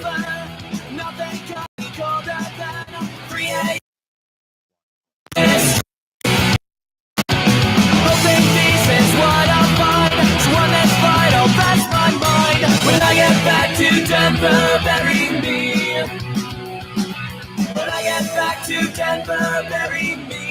over. Nothing can be colder than 3 a.m. Hoping this is what I'll find. So one that's flight, I'll pass my mind. When I get back to Denver, bury me. When I get back to Denver, bury me.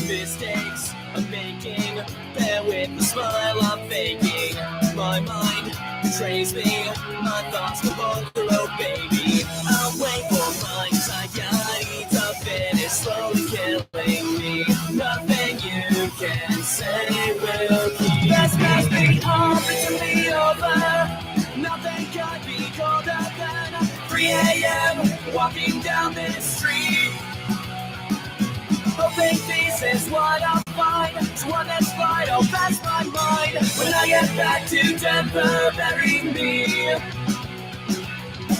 Mistakes I'm making, bear with the smile I'm faking. My mind betrays me, my thoughts go on the road, baby. I'll wait for my anxiety to finish slowly killing me. Nothing you can say will keep this must be over to be over. Nothing could be colder than 3 a.m. walking down this street. Hoping this is what I'll find. So one that's flight, I'll pass my mind. When I get back to Denver, bury me.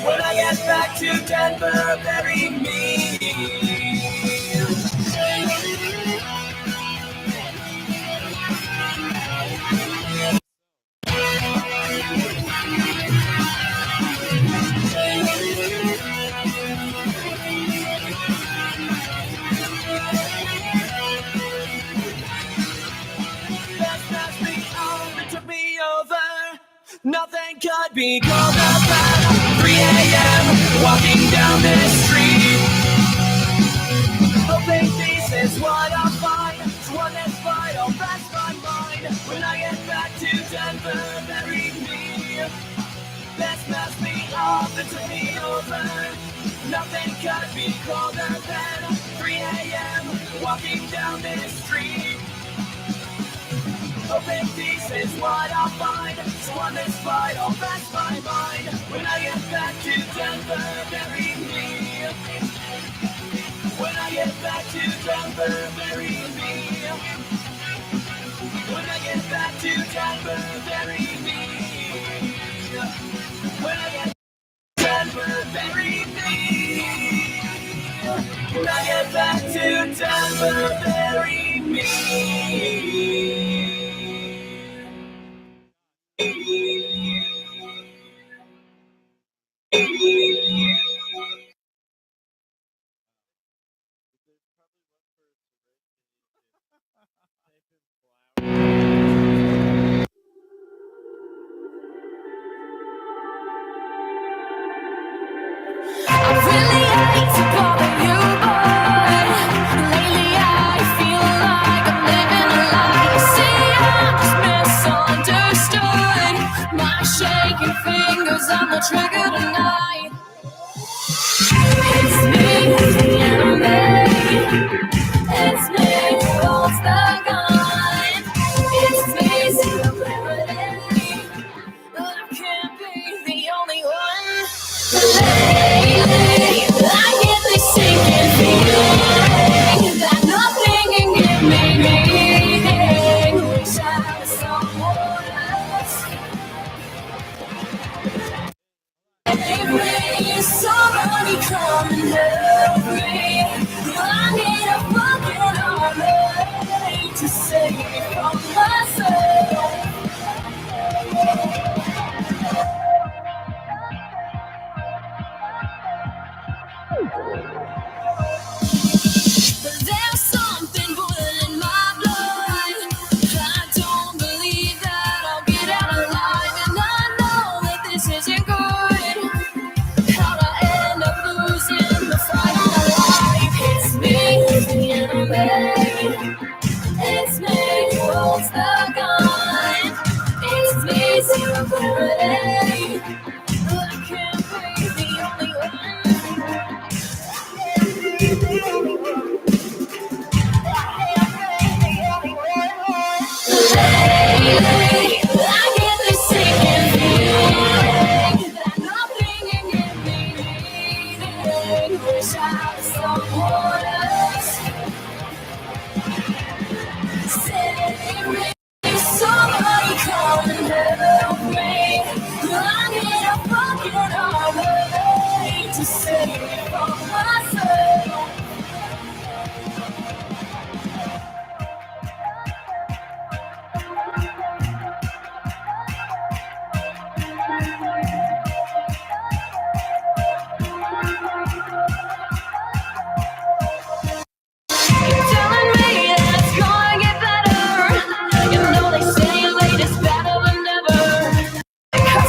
When I get back to Denver, bury me. Nothing could be colder than 3 a.m. walking down this street. Hoping this is what I'll find. So one that's flight, I'll pass my mind. When I get back to Denver, bury me. This must be over to be over. Nothing could be colder than 3 a.m. walking down this street. Hoping this is what I'll find. So on this flight, I'll pass my mind. When I get back to Denver, bury me. When I get back to Denver, bury me. When I get back to Denver, bury me. When I get to Denver, bury me. When I get back to Denver, bury me. On the trigger tonight. It's me, the enemy. It's me, who holds the gun. It's me, singularity. But I can't be the only one. Lately, I get this sinking feeling that nothing can give me meaning. Wish I was someone else. Somebody come and help me.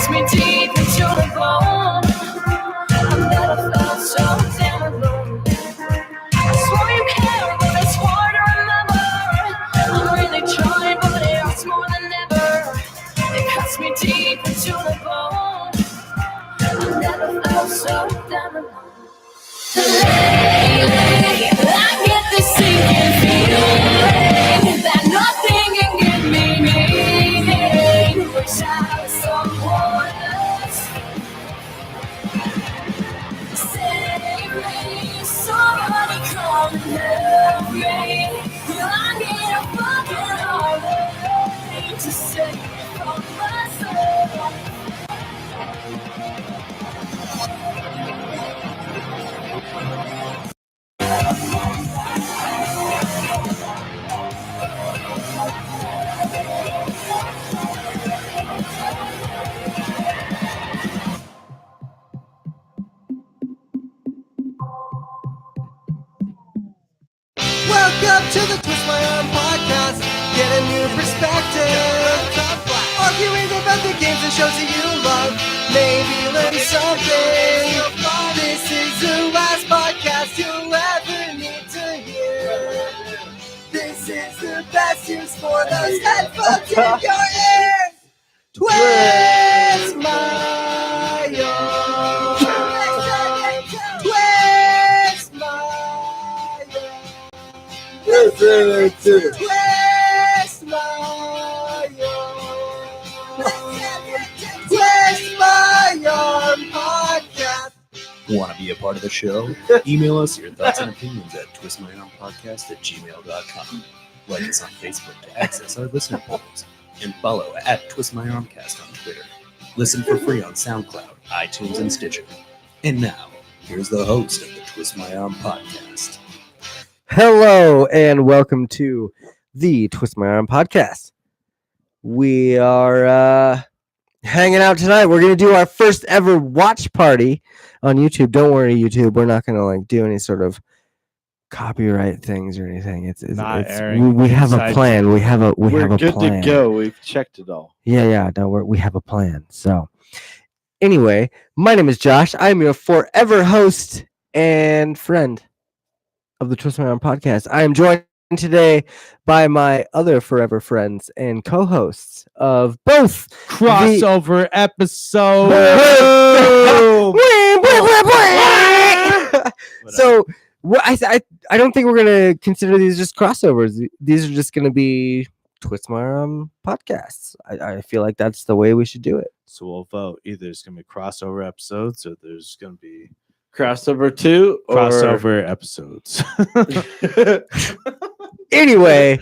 cuts me deep into the bone. I've never felt so damn alone. I swore you care, but it's hard to remember. I'm really trying, but it hurts more than ever. It cuts me deep into the bone. I've never felt so damn alone. Lately, I get this sinking feeling that nothing can give me meaning. Wish I was someone else. Save me, somebody come and help me. I need a fucking heart to save me from myself. Welcome to the Twist My Arm podcast. Get a new perspective. Arguing about the games and shows that you love. Maybe learn something. This is the last podcast you'll ever need to hear. This is the best use for those headphones in your ears. Twist my arm. Twist my arm. Twist my arm. Twist my arm podcast. Want to be a part of the show? Email us your thoughts and opinions at twistmyarmpodcast@gmail.com. Like us on Facebook to access our listener polls, and follow at twistmyarmcast on Twitter. Listen for free on SoundCloud, iTunes, and Stitcher. And now, here's the host of the Twist My Arm podcast. Hello and welcome to the Twist My Arm podcast. We are hanging out tonight. We're gonna do our first ever watch party on YouTube. Don't worry, YouTube. We're not gonna do any sort of copyright things or anything. It's airing we have a inside plan. We have a We're good plan. to go. We've checked it all. Yeah. No, we have a plan. So anyway, my name is Josh. I'm your forever host and friend of the Twist My Arm podcast. I am joined today by my other forever friends and co-hosts of both Crossover episode. So I don't think we're gonna consider these just crossovers. These are just gonna be Twist My Arm podcasts. I feel like that's the way we should do it. So we'll vote. Either there's going to be crossover episodes or there's going to be crossover 2 or crossover episodes. Anyway,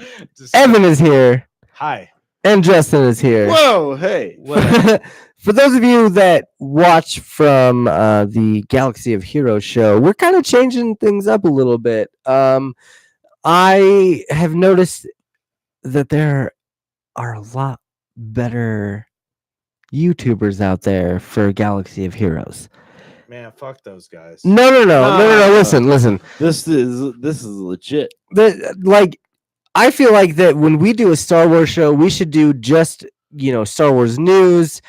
Evan is here Hi. and Justin is here. Whoa. Hey. For those of you that watch from the Galaxy of Heroes show, we're kind of changing things up a little bit. I have noticed that there are a lot better YouTubers out there for Galaxy of Heroes. Man, fuck those guys. No. Listen. This is legit. I feel like that when we do a Star Wars show, we should do just Star Wars news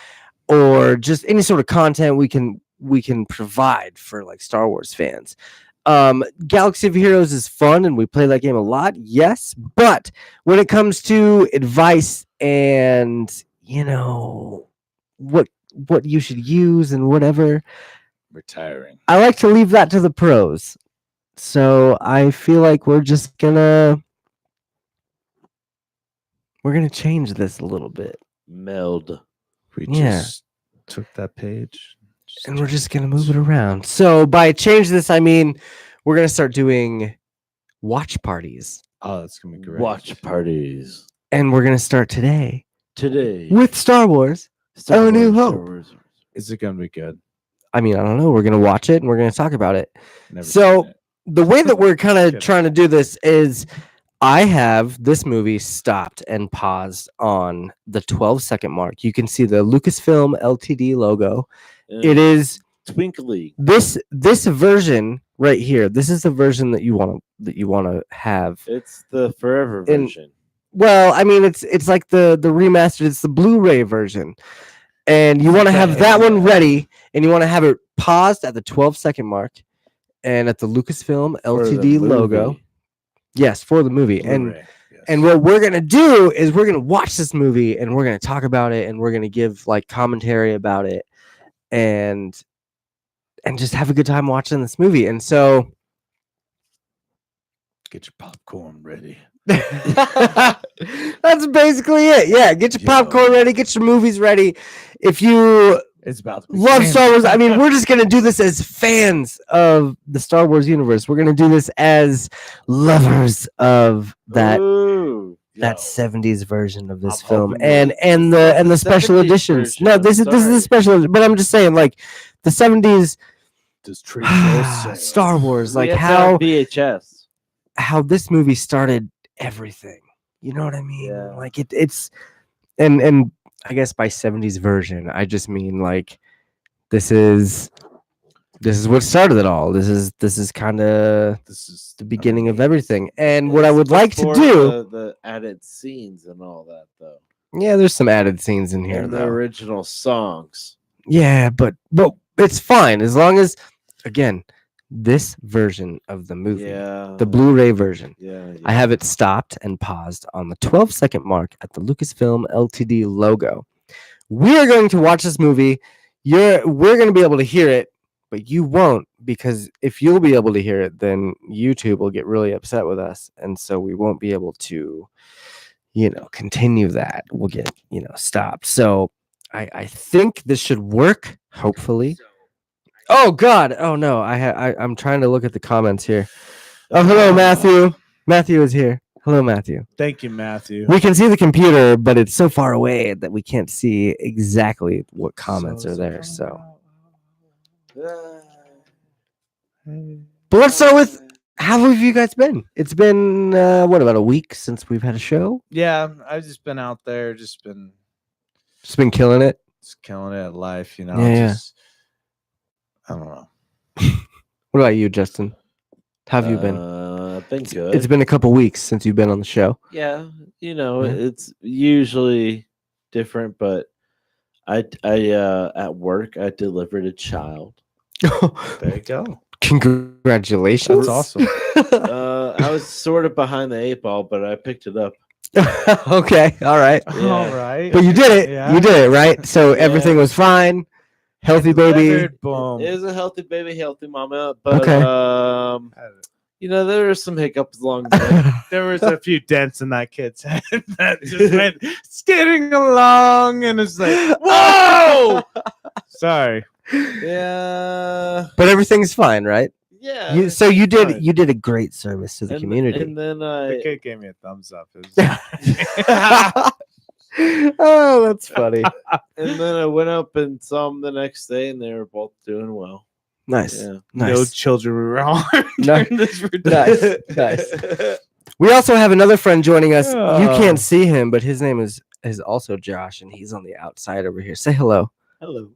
or just any sort of content we can provide for Star Wars fans. Galaxy of Heroes is fun and we play that game a lot, yes, but when it comes to advice and what you should use and whatever, Retiring. I like to leave that to the pros. So I feel like we're gonna change this a little bit. Meld. We Yeah. just took that page. And we're just going to move it around. So by change this, I mean we're going to start doing watch parties. Oh, that's going to be great. Watch parties And we're going to start today today. with Star Wars. Star A New Wars, Hope. Star Wars. Is it going to be good? I mean, I don't know. We're going to watch it and we're going to talk about it. Never So- seen it. The way that we're kind of Kidding. trying to do this is I have this movie stopped and paused on the 12-second mark. You can see the Lucasfilm Ltd logo. It is Twinkly. this version right here. This is the version that you want to have. It's the forever And- version. Well, I mean, it's like the remastered. It's the Blu-ray version, and you want to have that one ready, and you want to have it paused at the 12-second mark, and at the Lucasfilm For the LTD logo. movie. Yes, for the movie, and Blu-ray, yes. and what we're gonna do is we're gonna watch this movie, and we're gonna talk about it, and we're gonna give like commentary about it, and just have a good time watching this movie. And so Get your popcorn ready. that's basically it. Yeah, get your Yo. popcorn ready, get your movies ready. If you It's about to be love Star Wars, I mean, fantastic. we're just gonna do this as fans of the Star Wars universe. We're gonna do this as lovers of that Ooh, that yo. 70s version of this I'm film, hoping and the special 70s editions. version, No, I'm this is the sorry. special. But I'm just saying, like the 70s Just treat yourself. Star Wars, like We had that on how VHS. this movie started everything. You know what I mean? Yeah. Like it's and I guess by 70s version, I just mean like this is what started it all. This is kind of This is the beginning of amazing. everything. And what I It's would like to before do, the added scenes and all that, though. yeah, there's some added scenes in here. And the though. original songs. Yeah, but it's fine as long as, again, this version of the movie, Yeah. the Blu-ray version, Yeah. I have it stopped and paused on the 12-second mark at the Lucasfilm LTD logo. We are going to watch this movie. We're going to be able to hear it, but you won't, because if you'll be able to hear it, then YouTube will get really upset with us, and so we won't be able to, continue that. We'll get, stopped. So I think this should work. Hopefully. Oh God! Oh no! I'm trying to look at the comments here. Oh, hello, Matthew. Matthew is here. Hello, Matthew. Thank you, Matthew. We can see the computer, but it's so far away that we can't see exactly what comments are there. So, but let's start with how have you guys been? It's been what, about a week since we've had a show? Yeah, I've just been out there, just been Killing it. killing it at life, you know. Yeah. Just, I don't know. What about you, Justin? How have you been? I've been good. It's been a couple weeks since you've been on the show. Yeah, Yeah. it's usually different, but I at work I delivered a child. There you go. Congratulations. That's awesome. I was sort of behind the 8 ball, but I picked it up. Okay, all right. Yeah. All right. But you did it. Yeah. You did it, right? So everything was fine. Healthy baby. Delivered, boom. It was a healthy baby, healthy mama. But Okay. there were some hiccups along the way. There was a few dents in that kid's head that just went skidding along, and it's like, whoa! Sorry. Yeah, But everything's fine, right? yeah. You fine. did a great service to the And- community. and then The I kid gave me a thumbs up. It was- Oh, that's funny. went up and saw them the next day, and they were both doing well. Nice. Yeah. Nice. No children were harmed No- during this Nice. Nice. We also have another friend joining us. You Oh. can't see him, but his name is also Josh, and he's on the outside over here. Say hello. Hello.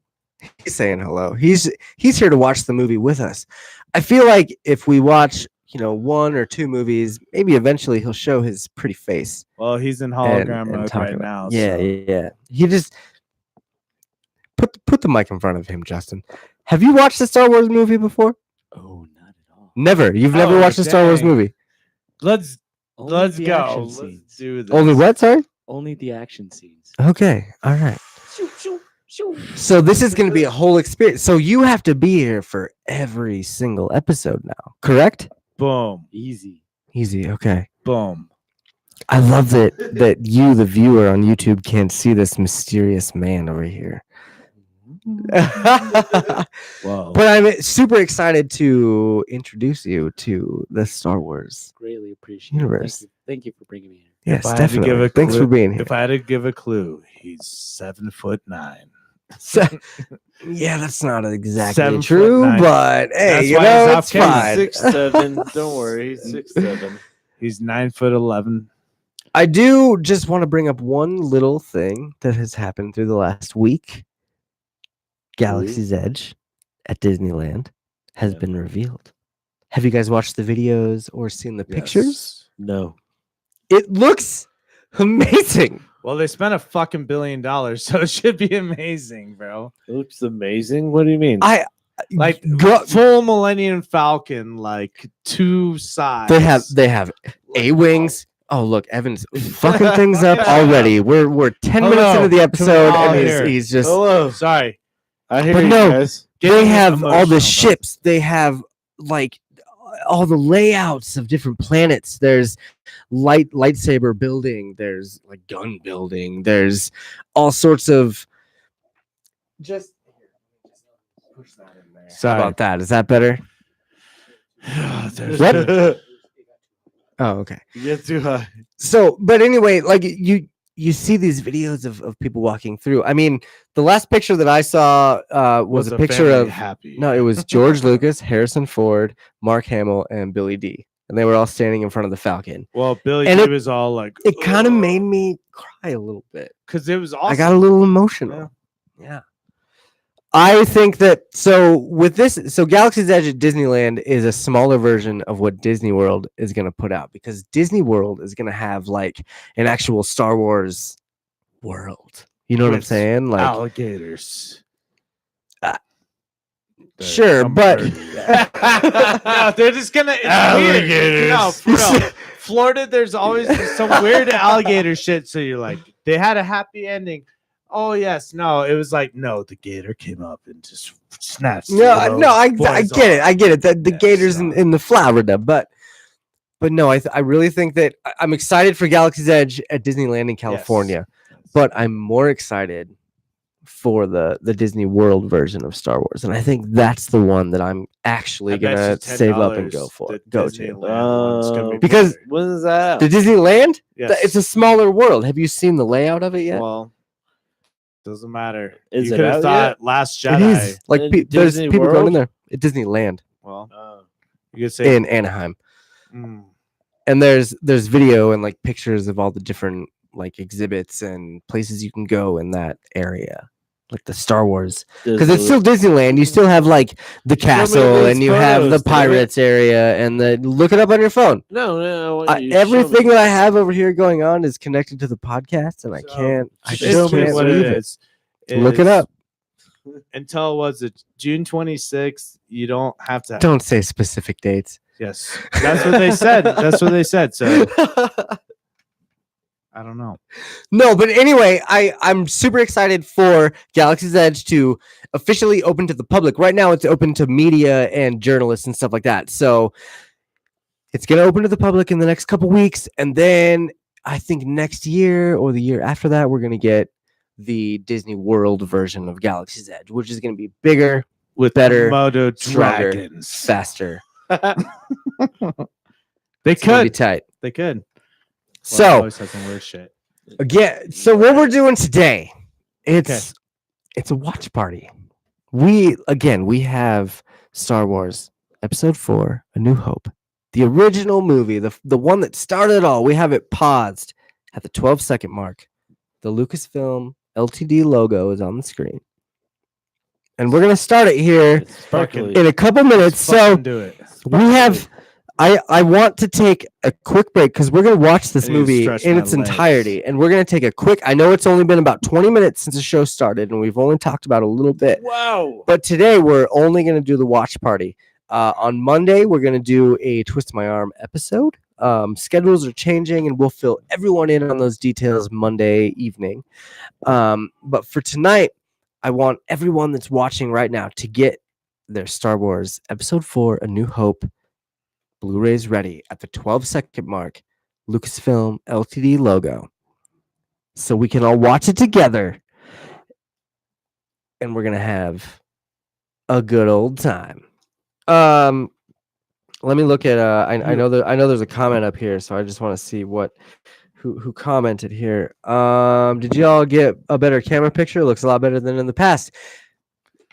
He's saying hello. He's here to watch the movie with us. I feel like if we watch, one or two movies, maybe eventually he'll show his pretty face. Well, he's in and- hologram and mode talk right about- now. Yeah, so. yeah. He just put the mic in front of him, Justin. Have you watched a Star Wars movie before? Oh, not at all. Never. You've never Oh, watched a Star Wars dang. movie. Let's Only go. the action Let's scenes. do this. Only what? Sorry. Only the action scenes. Okay. All right. So this is going to be a whole experience. So you have to be here for every single episode now, correct? Boom. Easy. Easy. Okay. Boom. I love that you, the viewer on YouTube, can't see this mysterious man over here. But Whoa. I'm super excited to introduce you to the Star Wars. Greatly appreciate Universe. it. Thank you for bringing me in. Yes, I had to give definitely. a Thanks for clue- being here. If I had to give a clue, he's 7'9". Yeah, that's not exactly 7'9". true, but hey, That's you why know, he's it's off fine. 6'7". Don't worry, he's 6'7". He's 9'11". I do just want to bring up one little thing that has happened through the last week. Galaxy's Edge at Disneyland has Yeah. been revealed. Have you guys watched the videos or seen the pictures? No. It looks amazing. Well, they spent a fucking $1 billion, so it should be amazing, bro. It looks amazing. What do you mean? Like Go- full Millennium Falcon, like 2 sides. They have A-wings. Oh, look, Evan's fucking things up already. We're 10 minutes Hello. into the episode, all and hear? he's just. Hello. Sorry. I hear But you no, guys. They Getting have all the emotional, ships. They have like all the layouts of different planets. There's lightsaber building. There's like gun building. There's all sorts of. Just push that in there. How Sorry. about that? Is that better? There's- What? Oh, okay. You get too high. So, but anyway, like you see these videos of people walking through. I mean, the last picture that I saw was a picture family of happy. no, it was George Lucas, Harrison Ford, Mark Hamill, and Billy D, and they were all standing in front of the Falcon. Well, Billy And D it- was all like, It kind of made me cry a little bit. because it was awesome. I got a little emotional. Yeah. I think that so Galaxy's Edge at Disneyland is a smaller version of what Disney World is going to put out, because Disney World is going to have like an actual Star Wars world. You know what I'm With saying? Like alligators. sure, Some but bird. No, they're just gonna it's weird. No, for real. Florida, there's always some weird alligator shit. So you're like, they had a happy ending. Oh yes, no, it was like, no, the gator came up and just snatched. the little I boy's get it. arm. I get it. The Yeah, Gators so- in the Florida, but no, I really think that I'm excited for Galaxy's Edge at Disneyland in California, but I'm more excited for the Disney World version of Star Wars, and I think that's the one that I'm actually I bet gonna you save up and $10 go for. the Go to Disneyland one's gonna be Because- better. When is that? the Disneyland. Yes. It's a smaller world. Have you seen the layout of it yet? Well, doesn't matter. Is you it could have out thought Last it Jedi. is like In there's Disney people going in World? there at Disneyland Well, Oh. you could say in Anaheim. mm, And there's video and like pictures of all the different like exhibits and places you can go in that area, like the Star Wars, because it's still Disneyland. You still have like the Show me castle, these and you have the photos, damn it. pirates area, and the look it up on your phone. no. I want you to show Everything me. that I have over here going on is connected to the podcast, and I So, can't. I it's just just can't what leave it it. is. Look it up. Until was it June 26th? You don't have to. Don't say specific dates. Yes, that's what they said. That's what they said. So I don't know. No, but anyway, I'm super excited for Galaxy's Edge to officially open to the public. Right now, it's open to media and journalists and stuff like that. So it's going to open to the public in the next couple weeks, and then I think next year or the year after that, we're going to get the Disney World version of Galaxy's Edge, which is going to be bigger, With better, Moto stronger, Dragons, faster. they It's gonna be could. tight. They could. So Well, always has some weird shit. again, so what we're doing today, it's a watch party. We have Star Wars Episode 4, A New Hope, the original movie, the one that started it all. We have it paused at the 12-second mark. The Lucasfilm LTD logo is on the screen, and we're gonna start it here It's sparkly. in a couple minutes. So Fucking do it. we have. I want to take a quick break because we're going to watch this I need to movie stretch in my its legs. entirety, and we're going to take a quick. I know it's only been about 20 minutes since the show started, and we've only talked about a little bit. Wow. But today we're only going to do the watch party. On Monday we're going to do a Twist My Arm episode. Schedules are changing, and we'll fill everyone in on those details Monday evening. But for tonight, I want everyone that's watching right now to get their Star Wars Episode 4, A New Hope Blu-rays ready at the 12-second mark, Lucasfilm LTD logo, so we can all watch it together, and we're gonna have a good old time. Let me look at. I know there's a comment up here, so I just want to see who commented here. Did y'all get a better camera picture? It looks a lot better than in the past.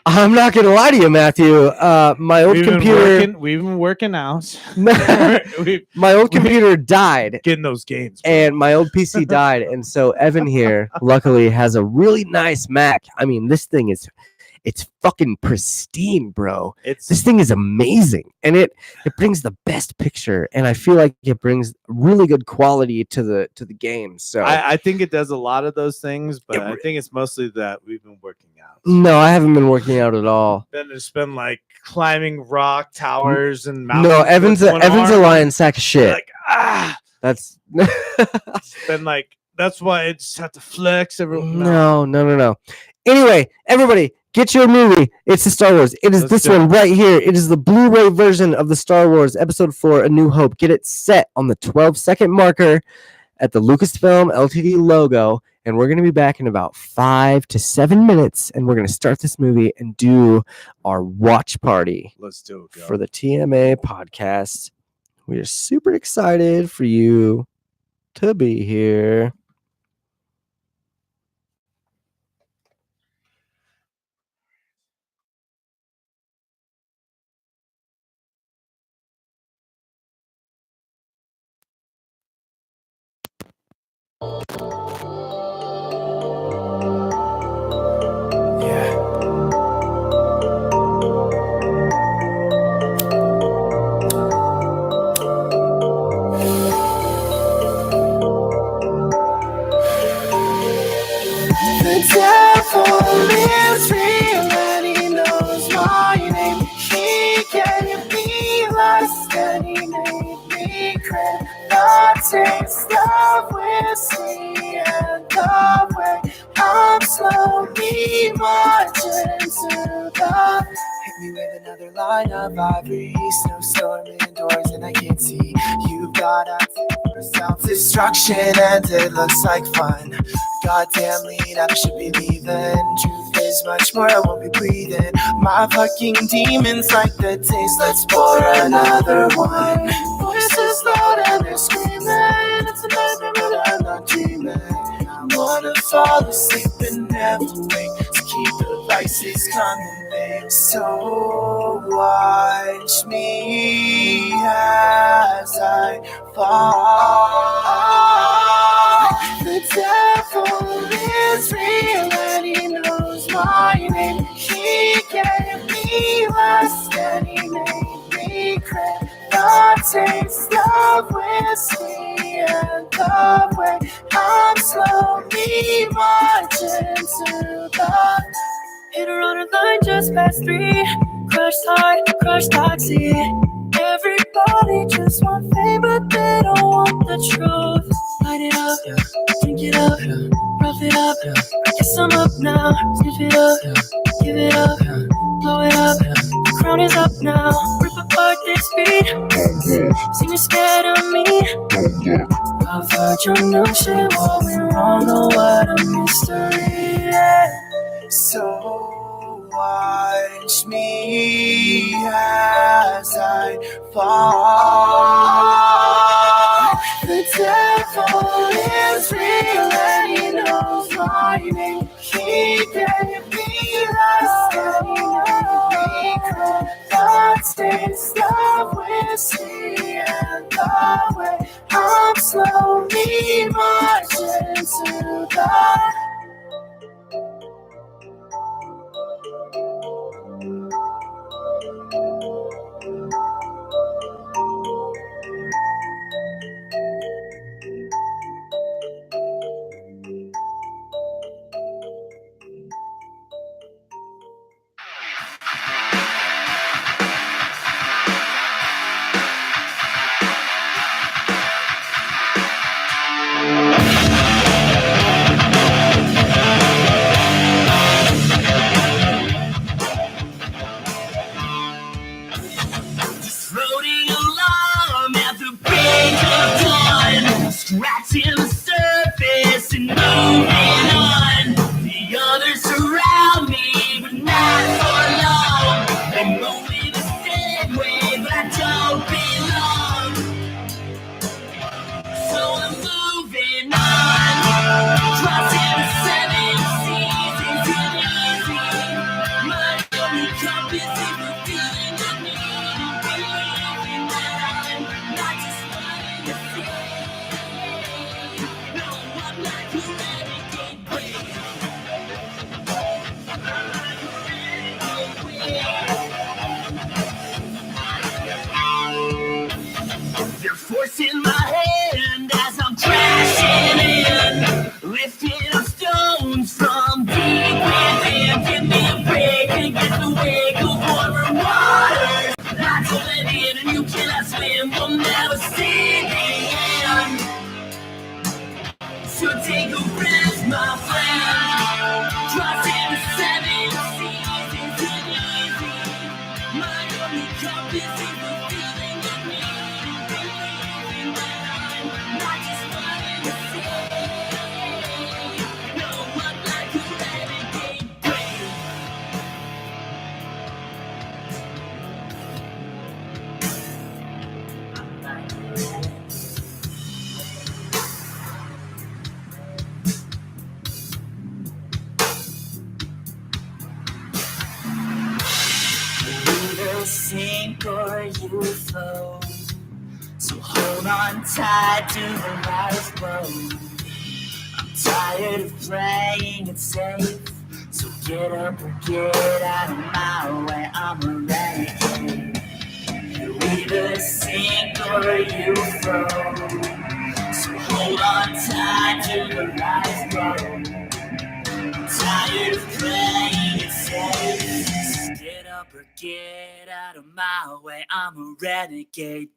I'm not gonna lie to you, Matthew. My old computer. We've been working out. We've My old computer died, getting those games. bro. and my old PC died, and so Evan here luckily has a really nice Mac. I mean, this thing is It's fucking pristine, bro. It's This thing is amazing, and it brings the best picture, and I feel like it brings really good quality to the game. So I think it does a lot of those things, but It I re- think it's mostly that we've been working out. no, I haven't been working out at all. Then it's been like climbing rock towers and mountains. No, Evan's with one a arm. lion sack of shit. Like That's it's been like that's why I just have to flex everyone. no. Anyway, everybody, get your movie. It's the Star Wars. It is Let's this do it. one right here. It is the Blu-ray version of the Star Wars Episode 4: A New Hope. Get it set on the 12-second marker at the Lucasfilm Ltd logo, and we're going to be back in about 5 to 7 minutes, and we're going to start this movie and do our watch party Let's do it. for the TMA podcast. We are super excited for you to be here. The devil is real and he knows my name. He gave me lust and he made me crave the taste of whiskey and the way I'm slowly marching to the. Hit me with another line of ivory, snowstorm indoors and I can't see. You've got a for self-destruction and it looks like fun. Goddamn lean, I should be leaving. Truth is much more, I won't be breathing. My fucking demons like the taste, let's pour another one. Voices loud and they're screaming. It's a nightmare but I'm not dreaming. I wanna fall asleep and never wake. So keep the vices coming, babe. So watch me as I fall. The devil is real and he knows my name. He gave me lust and he made me crave the taste of whiskey and the way I'm slowly marching to the. Hit her on her line just past 3. Crushed heart, crushed toxic. Everybody just want fame, but they don't want the truth. Light it up, drink it up, rough it up. I guess I'm up now. Sniff it up, give it up, blow it up. The crown is up now. Rip apart this beat. Seem you're scared of me. I've heard your new shit. What went wrong? Oh, what a mystery. Yeah. So watch me as I fall. The devil is real and he knows my name. He gave me lust and he made me crave the taste of whiskey and the way I'm slowly marching to the. Floating along at the break of dawn, scratching the surface and moving on. The others surround me, but not for long. They move in a dead way, but I don't belong. So I'm moving on, crossing the 7 seas. It's easy. My only compass is the feeling of me. in my hand as I'm crashing in, lifting up stones from deep within. Give me a break and get the wake of warmer water. Not to let in and you cannot swim, we'll never see the end. So take a breath, my friend. Crossing the 7 seas isn't easy. My only compass is the feeling of me, believing that I'm not just running the sea. No, I'm like a renegade brave. Either sink or you float, so hold on tight to the lifeboat. I'm tired of playing it safe, so get up or get out of my way. I'm a renegade. You either sink or you float, so hold on tight to the lifeboat. I'm tired of playing it safe, so get up or get out of my way. I'm a renegade.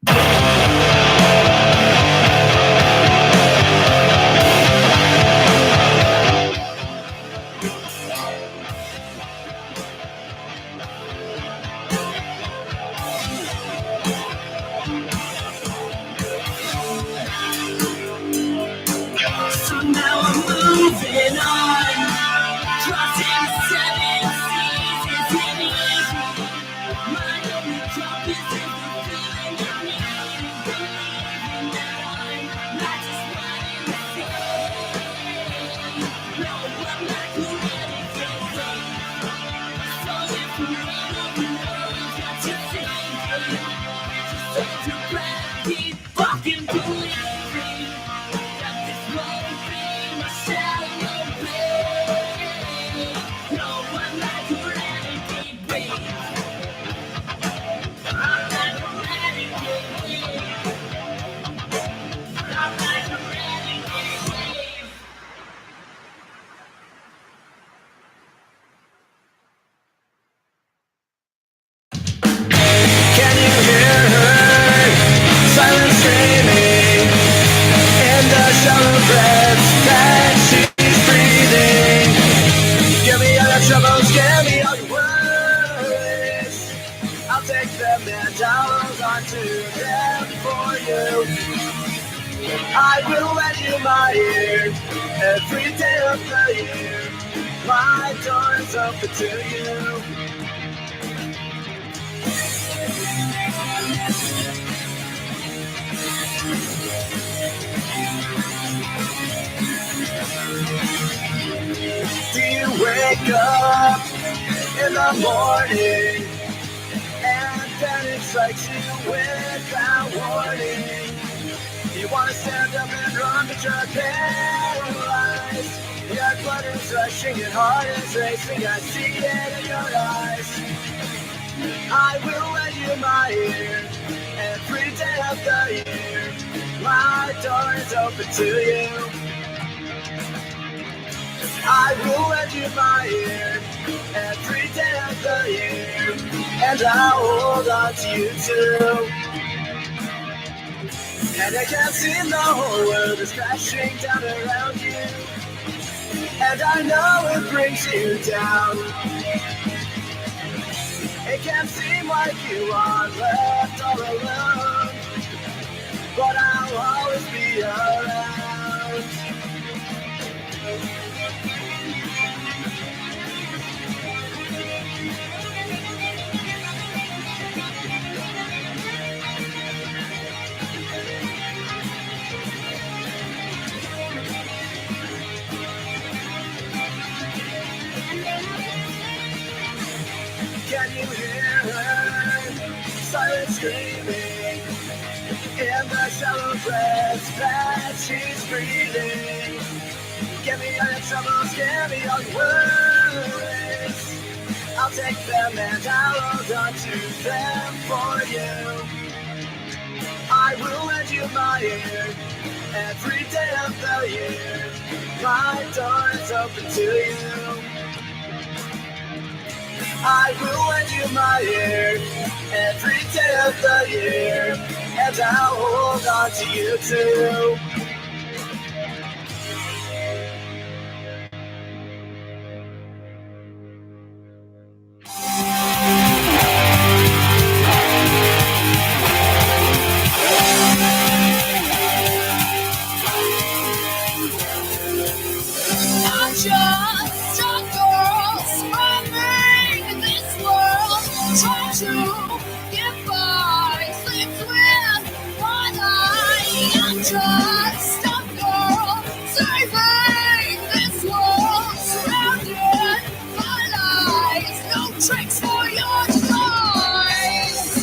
So now I'm moving on, crossing the 7 seas isn't easy. My only compass is the feeling of me, believing that I'm not just running the sea. No, I'm like a renegade. So if you wanna know, got to take it. Just hold your breath, keep fucking believing that this won't be my shallow bay. No, I'm like a renegade, babe. I'm like a renegade, babe. I'm like a renegade, babe. Can you hear her? Silent screaming in the shallow breaths that she's breathing. Give me all your troubles, give me all your worries. I'll take them and I'll hold on to them for you. I will lend you my ear every day of the year. My door's open to you. Do you wake up in the morning and then it strikes you without warning? You want to stand up and run, but you're paralyzed. Your blood is rushing, your heart is racing. I see it in your eyes. I will lend you my ear every day of the year. My door is open to you. I will lend you my ear every day of the year, and I'll hold on to you too. And I can't see the whole world is crashing down around you, and I know it brings you down. It can seem like you are left all alone, but I'll always be around. Can you hear her silent screaming in the shallow breaths that she's breathing? Give me all your troubles, give me all your worries. I'll take them and I'll hold on to them for you. I will lend you my ear. Every day of the year, my door is open to you. I will lend you my ear every day of the year, and I'll hold on to you too. I'm just a girl roaming this world, trying to get by, sleep with one eye. I'm just a girl saving this world, surrounded by lies, no tricks for your demise.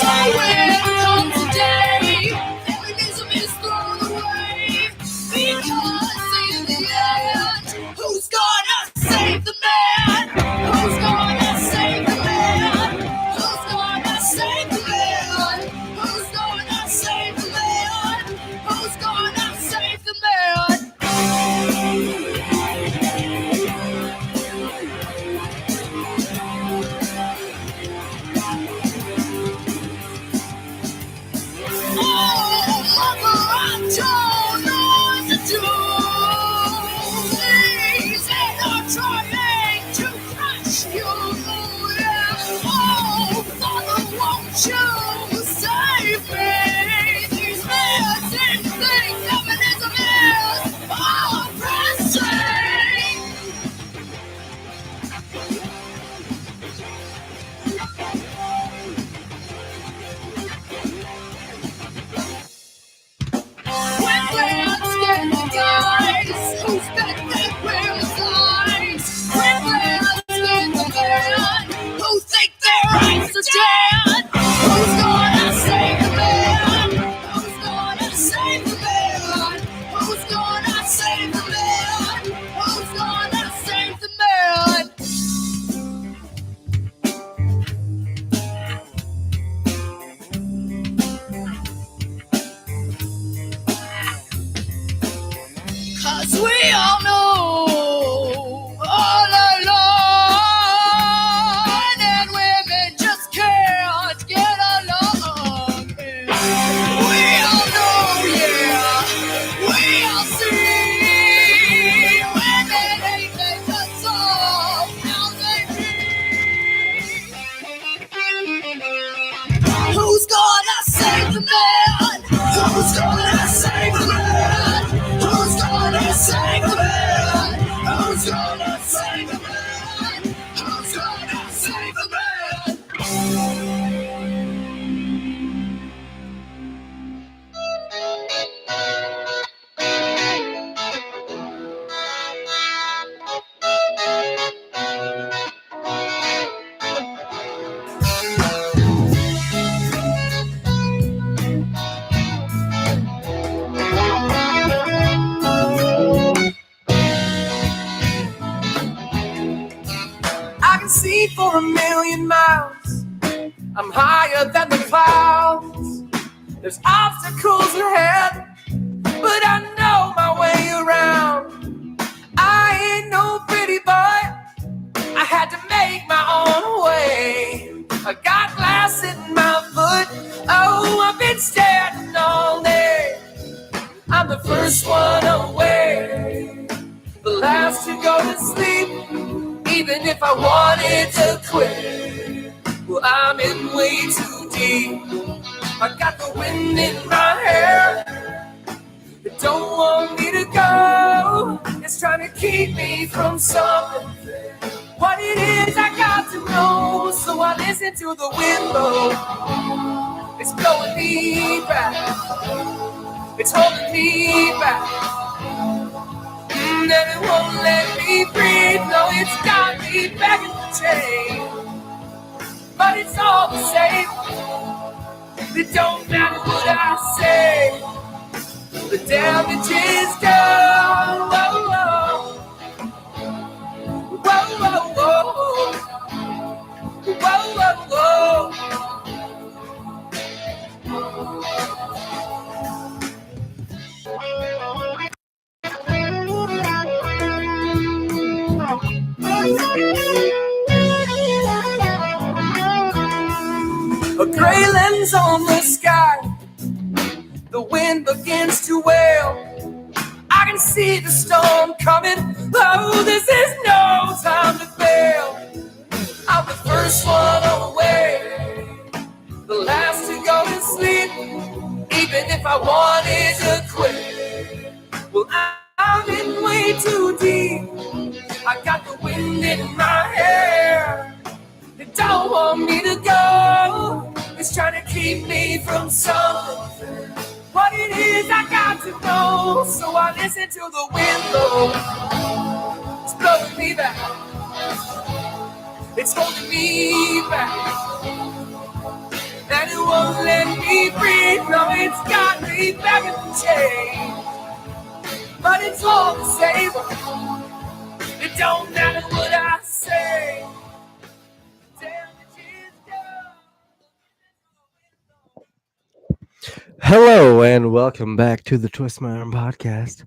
So when comes the day, feminism is thrown away. Because in the end, who's gonna save the man? Who's gonna save the man? Who's gonna save the man? Who's gonna save the man? Who's gonna save the man? Oh, mother, I don't know what to do. Please, and I'm trying to crush you. Yeah. Oh, Father, won't you save me? These men seem to think feminism is oppressing. When plans get the guys who spend their prayers lies. When plans get the man who think their rights are dead. Who's gonna save the man? Who's gonna save the man? Who's gonna save the man? Who's gonna save the man? Cause we all know all along, and women just can't get along. Yeah. We all know, yeah, we all see women ain't made to solve how they feel. Who's gonna save the man? Who's gonna save the man? Who's gonna save the man? Who's gonna save the man? Who's gonna save the man? I can see for a million miles. I'm higher than the clouds. There's obstacles ahead, but I know my way around. I ain't no pretty boy. I had to make my own way. I got glass in my foot. Oh, I've been standing all day. I'm the first one away, the last to go to sleep. Even if I wanted to quit, well, I'm in way too deep. I got the wind in my hair. They don't want me to go. It's trying to keep me from something. What it is, I got to know. So I listen to the wind blow. It's blowing me back. It's holding me back. And it won't let me breathe. No, it's got me back in the chain. But it's all the same. It don't matter what I say. The damage is done. Oh, oh. depends on the sky. The wind begins to wail. I can see the storm coming. Oh, this is no time to fail. I'm the first one away, the last to go to sleep. Even if I wanted to quit, well, I'm in way too deep. I got the wind in my hair. They don't want me to go. It's trying to keep me from something. What it is, I got to know. So I listen to the wind blow. It's blowing me back. It's holding me back. And it won't let me breathe. No, it's got me back in the chain. But it's all the same. It don't matter what I say. Damage is done. Hello and welcome back to the Twist My Arm podcast.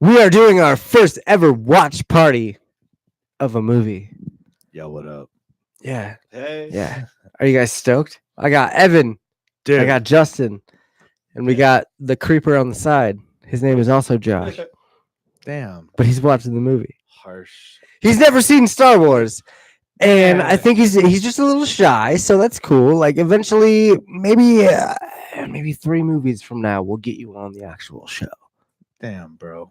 We are doing our first ever watch party of a movie. Yo, what up? Yeah, Hey. yeah. Are you guys stoked? I got Evan, Dude, I got Justin, and we got the creeper on the side. His name is also Josh, damn. but he's watching the movie. Harsh. He's never seen Star Wars, and Yeah. I think he's just a little shy, so that's cool. Like eventually, maybe 3 movies from now, we'll get you on the actual show. Damn, bro.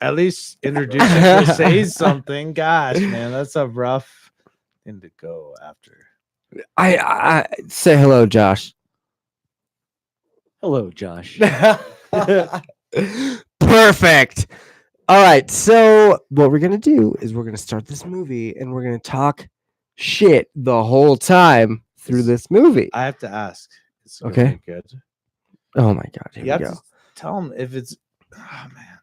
At least introduce him to say something. Gosh, man, that's a rough thing to go after. I say hello, Josh. Hello, Josh. Perfect. All right, so what we're gonna do is we're gonna start this movie and we're gonna talk shit the whole time through this movie. I have to ask. It's Okay. really good. Oh my god, here You have we go. to tell him if it's. Oh man,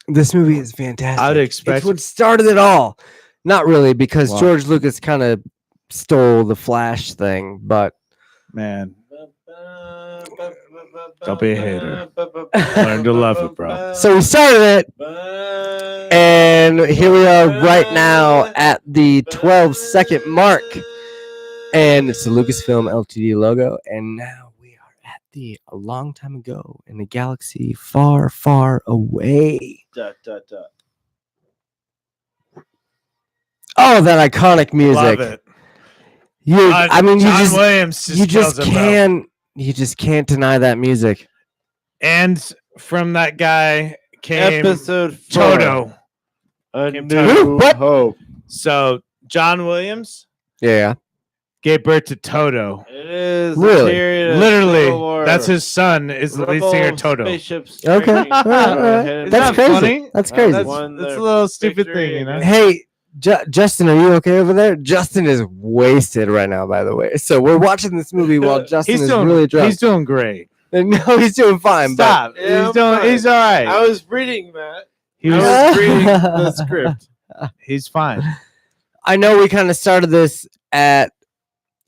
This movie is fantastic. I would expect. It's what started it all. Not really, because Wow. George Lucas kind of stole the Flash thing, but Man, don't be a hater. Learn to love it, bro. so we started it, and here we are right now at the 12-second mark, and it's the Lucasfilm Ltd logo, and now we are at a long time ago in a galaxy far, far away. Oh, that iconic music! Love it. I mean, John Williams you just kills it, bro. can't deny that music. And from that guy came Episode 4. Toto. A Came New Toto. What? Hope. So John Williams Yeah. gave birth to Toto. It is the Really? period of Civil Literally, War. that's his son. Is the lead Rebel singer Toto? spaceships Okay. training. All right, all right. Headed That's that crazy. funny? That's crazy. That's, Won that's their a little stupid victory thing, you know. against- Hey, Justin, are you okay over there? Justin is wasted right now, by the way. So we're watching this movie while Justin He's is doing really drunk. He's doing great. No, he's doing fine. Stop. Yeah, he's doing. I'm fine. He's all right. I was reading that. He I was was reading the script. He's fine. But I know we kind of started this at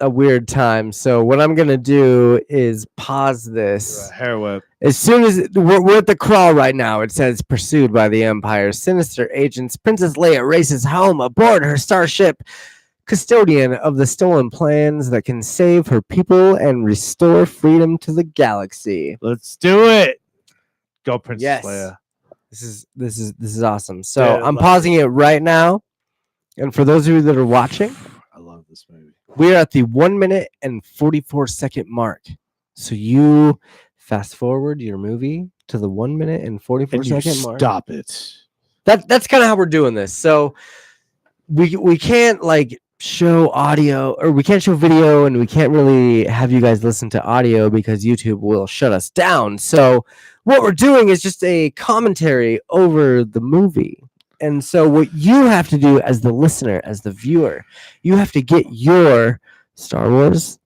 a weird time. So what I'm gonna do is pause this. Hair whip. As soon as we're at the crawl right now, it says pursued by the Empire's sinister agents, Princess Leia races home aboard her starship, custodian of the stolen plans that can save her people and restore freedom to the galaxy. Let's do it. Go, Princess Yes. Leia. This is awesome. So Dude, I I'm love pausing it right now. And for those of you that are watching, I love this movie. we are at the 1 minute and 44-second mark. So you fast forward your movie to the 1 minute and 44-second mark. Stop it. That's kind of how we're doing this. So we can't like show audio, or we can't show video, and we can't really have you guys listen to audio because YouTube will shut us down. So what we're doing is just a commentary over the movie. And so what you have to do as the listener, as the viewer, you have to get your Star Wars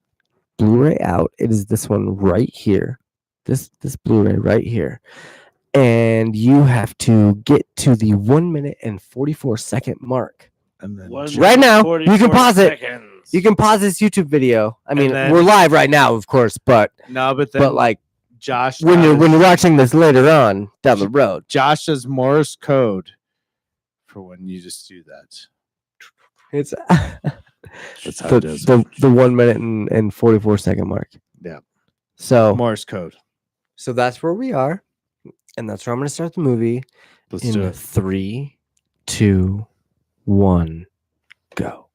Blu-ray out. It is this one right here. This Blu-ray right here. And you have to get to the 1 minute and 44-second mark. And then Right now, you can pause it. Seconds. You can pause this YouTube video. I mean, then- we're live right now, of course, but no, but then like Josh when you're does- watching this later on down the road. Josh does Morse code for when you just do that. It's That's how it does. the 1 minute and 44-second mark. Yeah. So Morse code. so that's where we are, and that's where I'm going to start the movie. Let's do In it. 3, 2, 1, go.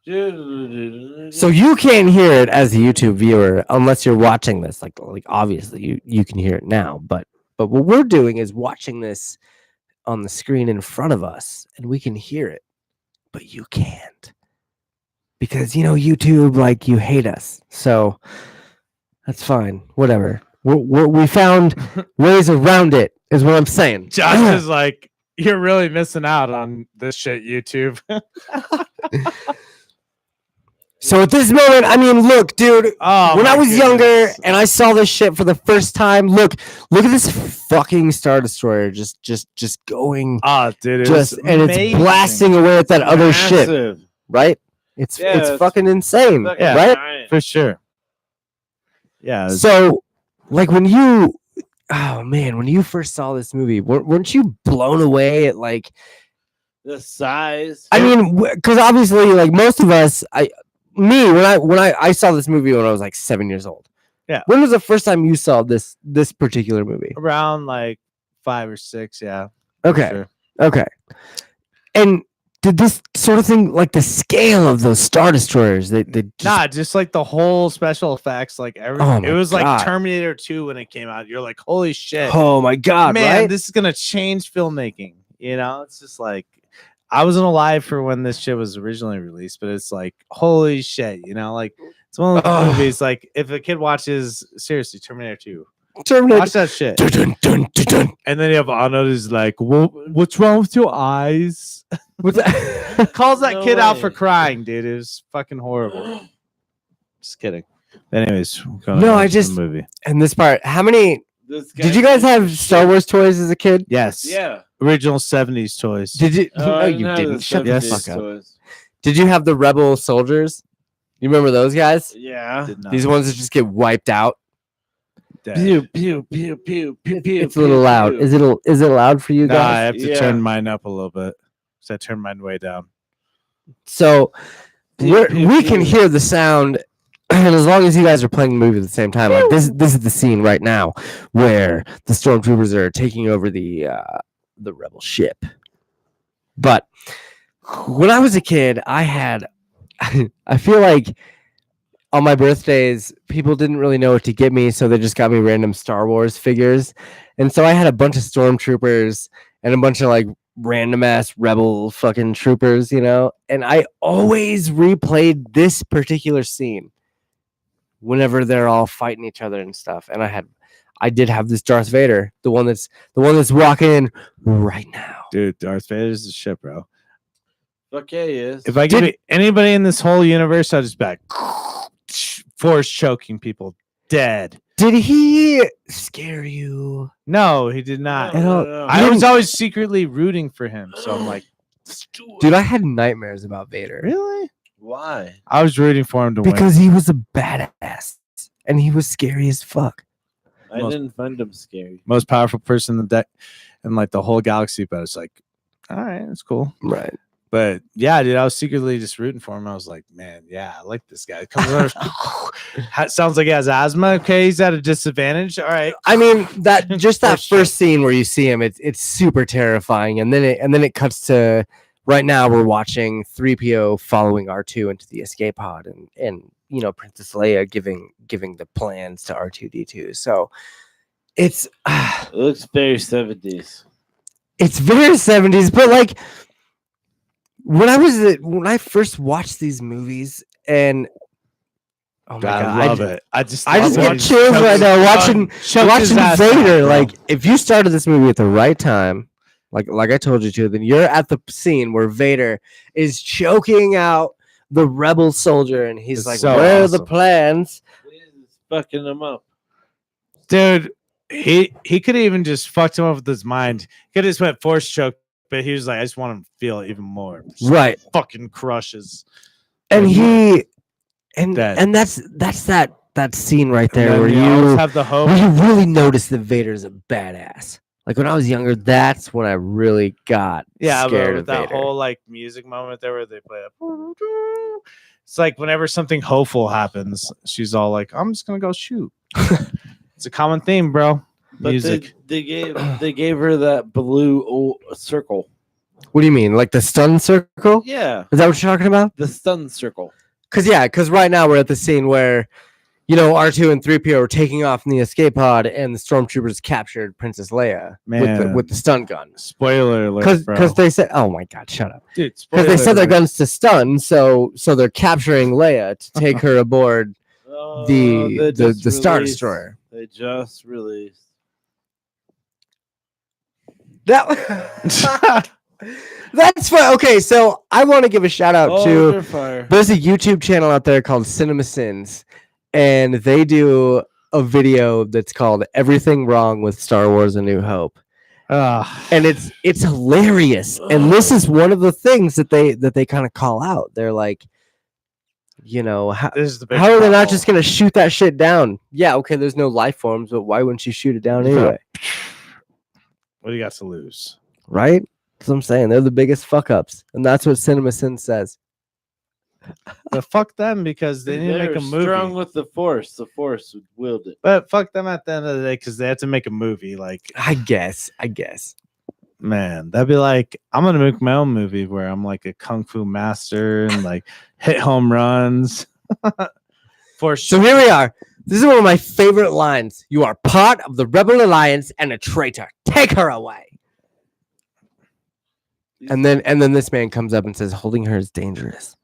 So you can't hear it as a YouTube viewer unless you're watching this. Like obviously you can hear it now, but what we're doing is watching this on the screen in front of us, and we can hear it, but you can't because YouTube, like, you hate us. So that's fine. Whatever. We found ways around it. Is what I'm saying. Josh is like, you're really missing out on this shit, YouTube. So at this moment, I mean, look, dude. Oh, When my I was younger goodness. and I saw this shit for the first time, look at this fucking Star Destroyer just going, Oh, dude, it just was and it's amazing. blasting away at that other ship, Massive. right? It's Yeah, it's it's fucking insane, Fucking right? giant. for sure. Yeah, it was- So, like, when you first saw this movie, weren't you blown away at, like, The size. I mean, because obviously, like, most of us, when I saw this movie when I was like 7 years old. Yeah. When was the first time you saw this particular movie? around like 5 or 6. Yeah. Okay. Sure. Okay. And did this sort of thing, like the scale of those Star Destroyers, they just, Nah, just like the whole special effects, like everything. Oh my It was like God. Terminator 2 when it came out. You're like, holy shit. oh my God, Man, right? this is gonna change filmmaking. It's just like I wasn't alive for when this shit was originally released, but it's like holy shit, like it's one of those Ugh. movies. Like if a kid watches seriously Terminator 2, Terminator. watch that shit, Dun, dun, dun, dun, dun. and then you have Arnold who's like, what's wrong with your eyes? What's that? Calls that No kid out for way. crying, dude. It was fucking horrible. Just kidding. Anyways, going No, on I to the just- movie. And this part, how many This did you guys have Star Wars toys as a kid? Yes, Yeah. original 70s toys. Did you? Oh, no, I you have didn't. the Shut the 70s fuck up. toys. Did you have the Rebel soldiers? You remember those guys? Yeah. Did not. These ones that just get wiped out. Dead. Pew pew pew pew pew pew. It's a little loud. Is it loud for you Nah, I guys? have to Yeah. turn mine up a little bit. So I turned mine way down. So Pew, pew, we can pew. hear the sound, and as long as you guys are playing the movie at the same time, like this is the scene right now where the stormtroopers are taking over the rebel ship. But when I was a kid, I feel like on my birthdays, people didn't really know what to get me, so they just got me random Star Wars figures, and so I had a bunch of stormtroopers and a bunch of like random ass rebel fucking troopers, and I always replayed this particular scene whenever they're all fighting each other and stuff. And I did have this Darth Vader, the one that's walking in right now. Dude, Darth Vader's the shit, bro. Fuck yeah, he is. If I give it anybody in this whole universe, I'll just be like force choking people dead. Did he scare you? No, he did not. I don't- I was always secretly rooting for him. So I'm like, Dude, I had nightmares about Vader. really? Why? I was rooting for him to win. Because he was a badass and he was scary as fuck. I Most- didn't find him scary. Most powerful person in the deck and like the whole galaxy, but it's like, all right, that's cool. Right. But yeah, dude, I was secretly just rooting for him. I was like, man, yeah, I like this guy. Comes over, sounds like he has asthma. Okay, he's at a disadvantage. All right. I mean, that just that For sure. first scene where you see him, it's super terrifying, and then it cuts to right now we're watching 3PO following R2 into the escape pod, and Princess Leia giving the plans to R2D2. So it's It looks very 70s. it's very 70s, but like when I first watched these movies, and oh my God, I love it. I just get watching- chills right now watching choked his ass out, Vader. bro. Like, if you started this movie at the right time, like I told you to, then you're at the scene where Vader is choking out the rebel soldier, and he's It's like, so "Where are the awesome. plans?" It's fucking him up. dude, he could have even just fucked him up with his mind. He could have just went force choke, but he was like, I just want him to feel it even more. Just Right, fucking crushes. and Yeah. and Dead. that's that scene right there And where then always you have the hope. where you really notice that Vader's a badass. Like when I was younger, that's when I really got Yeah, scared but of that Vader. whole like music moment there where they play a It's like whenever something hopeful happens, she's all like, "I'm just gonna go shoot." It's a common theme, bro. But Music. they gave her that blue circle. What do you mean? Like the stun circle? Yeah, Is that what you're talking about? the stun circle. Because right now we're at the scene where, R2 and 3PO are taking off in the escape pod, and the stormtroopers captured Princess Leia Man. with the stun gun. Spoiler alert, bro. Because they said, "Oh my God, shut up!" Dude, Because they spoiler set their alert. guns to stun, so they're capturing Leia to take her aboard the Star Destroyer. They just released. That that's fine. Okay, so I want to give a shout out to. Under fire. There's a YouTube channel out there called Cinema Sins, and they do a video that's called "Everything Wrong with Star Wars: A New Hope," and it's hilarious. And this is one of the things that they kind of call out. They're like, how This is the big are they not problem. just gonna shoot that shit down? Yeah, okay, there's no life forms, but why wouldn't you shoot it down anyway? What do you got to lose? Right? That's what I'm saying. They're the biggest fuck ups, and that's what Cinema Sins says. But fuck them because they didn't make They're a movie. strong with the Force. The Force would wield it. But fuck them at the end of the day because they had to make a movie. Like, I guess. man, that'd be like, I'm gonna make my own movie where I'm like a kung fu master and like hit home runs. For So sure. here we are. This is one of my favorite lines. You are part of the Rebel Alliance and a traitor. Take her away. And then this man comes up and says, holding her is dangerous.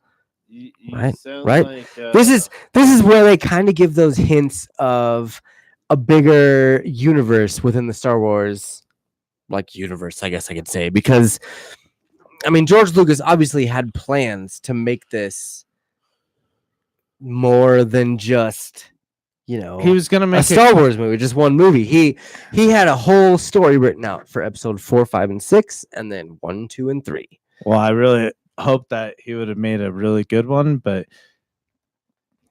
You Right, sound right. like, This is where they kind of give those hints of a bigger universe within the Star Wars, universe, I guess I could say, because George Lucas obviously had plans to make this more than just, He was gonna a make Star Wars movie, just one movie. He had a whole story written out for episode 4, 5, and 6, and then 1, 2, and 3. Well, I really hope that he would have made a really good one, but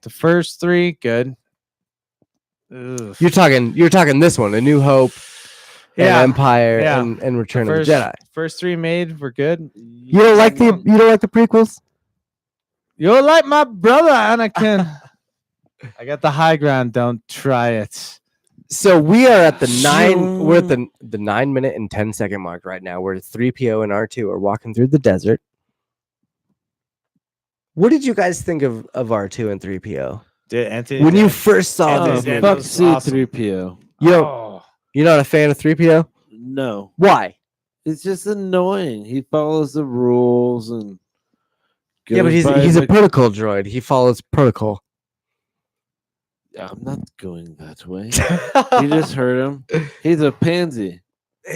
the first 3, good. Ugh. You're talking this one, A New Hope, and Yeah, Empire, yeah. and Return first, of the Jedi. First 3 made were good. You don't like the prequels? You're like my brother, Anakin. I got the high ground. Don't try it. So we are at the 9 minute and 10 second mark right now, where 3PO and R2 are walking through the desert. What did you guys think of R2 and 3PO Dude, Anthony, when you first saw Anthony this? Daniels movie? fuck was awesome. C-3PO. You're not a fan of 3PO? No, Why? it's just annoying. He follows the rules and Yeah, but goes by he's a the- protocol droid. He follows protocol. I'm not going that way. You just heard him. He's a pansy. Well,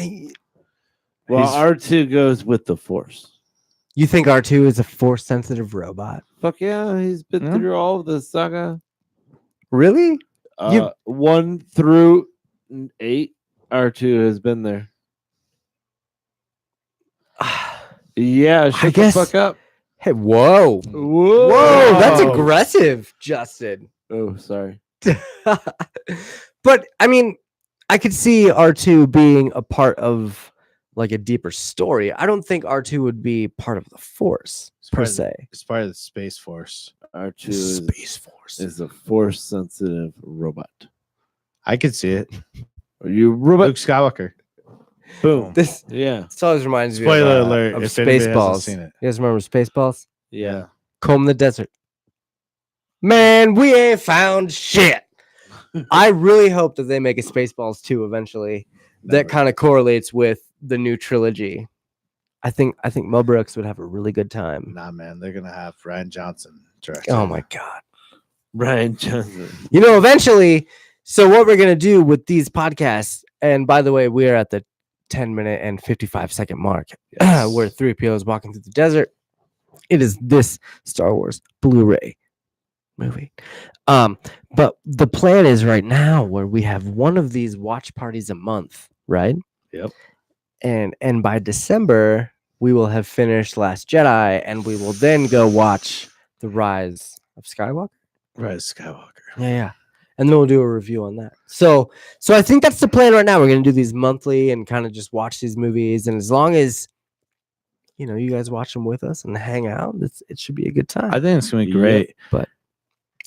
He's- R2 goes with the Force. You think R2 is a force sensitive robot? Fuck yeah, he's been Yeah. through all of the saga. Really? 1 through 8, R2 has been there. Yeah, shut guess- the fuck up. Hey, whoa. Whoa, Whoa, that's aggressive, Justin. Oh, sorry. But I could see R2 being a part of like a deeper story. I don't think R2 would be part of the Force per part of se. It's part of the Space Force. R2 Force. is a force sensitive robot. I could see it. Are you robot? Luke Skywalker. Boom. This Yeah. always reminds me Spoiler of, alert, of if anybody hasn't Spaceballs. seen it. You guys remember Spaceballs? Yeah. Comb the desert. Man, we ain't found shit. I really hope that they make a Spaceballs 2 eventually. That Never. kind of correlates with the new trilogy. I think Mel Brooks would have a really good time. Nah, man, they're gonna have Ryan Johnson direct. Oh my god. Ryan Johnson. Eventually, so what we're gonna do with these podcasts, and by the way, we are at the 10 minute and 55 second mark Yes. where 3PO is walking through the desert. It is this Star Wars Blu-ray movie. But the plan is right now where we have one of these watch parties a month, right? Yep. And by December, we will have finished Last Jedi, and we will then go watch The Rise of Skywalker. Rise Skywalker. Yeah. And then we'll do a review on that. So I think that's the plan right now. We're gonna do these monthly and kind of just watch these movies. And as long as you guys watch them with us and hang out. It should be a good time. I think it's gonna be Yep. great.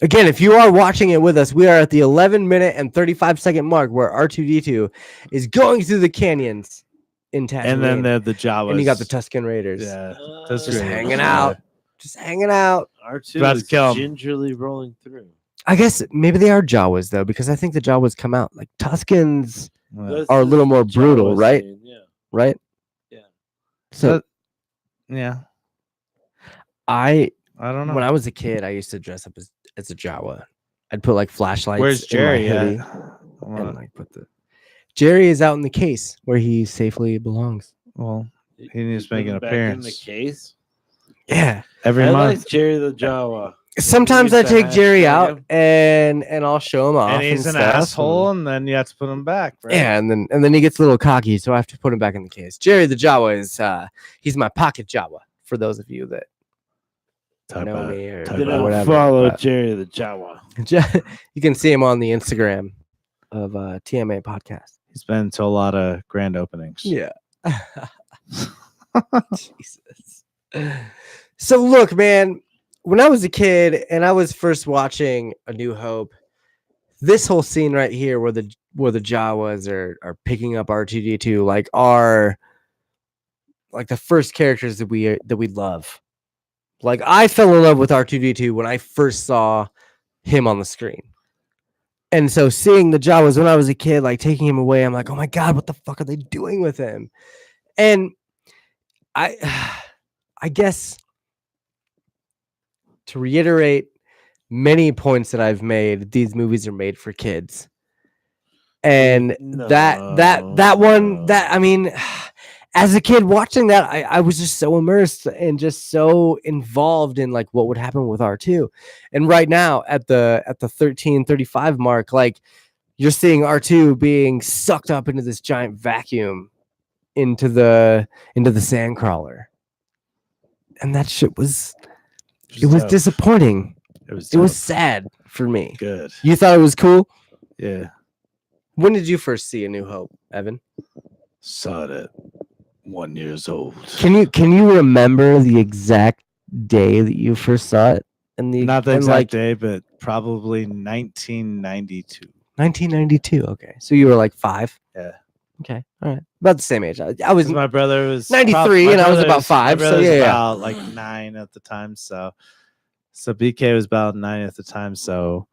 Again, if you are watching it with us, we are at the 11-minute and 35-second mark where R2D2 is going through the canyons in Tatooine. And then the Jawas. and you got the Tusken Raiders. Yeah, that's Just great. hanging out. Just hanging out. R2 About to is kill 'em. gingerly rolling through. I guess maybe they are Jawas though, because I think the Jawas come out like Tuskens, Yeah. are a little more brutal, Jawa right? scene, yeah. right? Yeah. So Yeah, I I don't know. when I was a kid, I used to dress up as a Jawa. I'd put like flashlights. Where's in my Jerry hoodie at? and like put the Jerry is out in the case where he safely belongs. Well, he needs to You make put an him back in the appearance case. Yeah. every I month. like Jerry the Jawa. Sometimes You I used to take Jerry hashtag out him. and I'll show him off. And he's an stuff, asshole, and- and then you have to put him back. Right? yeah, and then he gets a little cocky, so I have to put him back in the case. Jerry the Jawa is he's my pocket Jawa for those of you that Talk know about me or, talk Then or about- I'll whatever. follow but- Jerry the Jawa. you can see him on the Instagram of TMA podcast. He's been to a lot of grand openings. Yeah. Jesus. So look, man, when I was a kid and I was first watching A New Hope, this whole scene right here where the Jawas are picking up R2D2 are like the first characters that we love. Like I fell in love with R2D2 when I first saw him on the screen. And so seeing the Jawas when I was a kid, like taking him away, I'm like, oh my God, what the fuck are they doing with him? And I guess to reiterate many points that I've made, these movies are made for kids. And that one, I mean, as a kid watching that, I was just so immersed and just so involved in like what would happen with R2. And right now at the 13:35 mark, like you're seeing R2 being sucked up into this giant vacuum into the sandcrawler. And that shit was dope. disappointing. It was. It was dope. sad for me. good. You thought it was cool? Yeah. When did you first see A New Hope, Evan? Saw it at 1 year old. Can you remember the exact day that you first saw it? And Not the and, exact like day, but probably 1992. 1992. Okay, so you were like 5. Yeah. Okay, all right, about the same age. I was 'Cause my brother was 93 my and I was brother about 5, My so brother was yeah. about like 9 at the time. So BK was about 9 at the time. So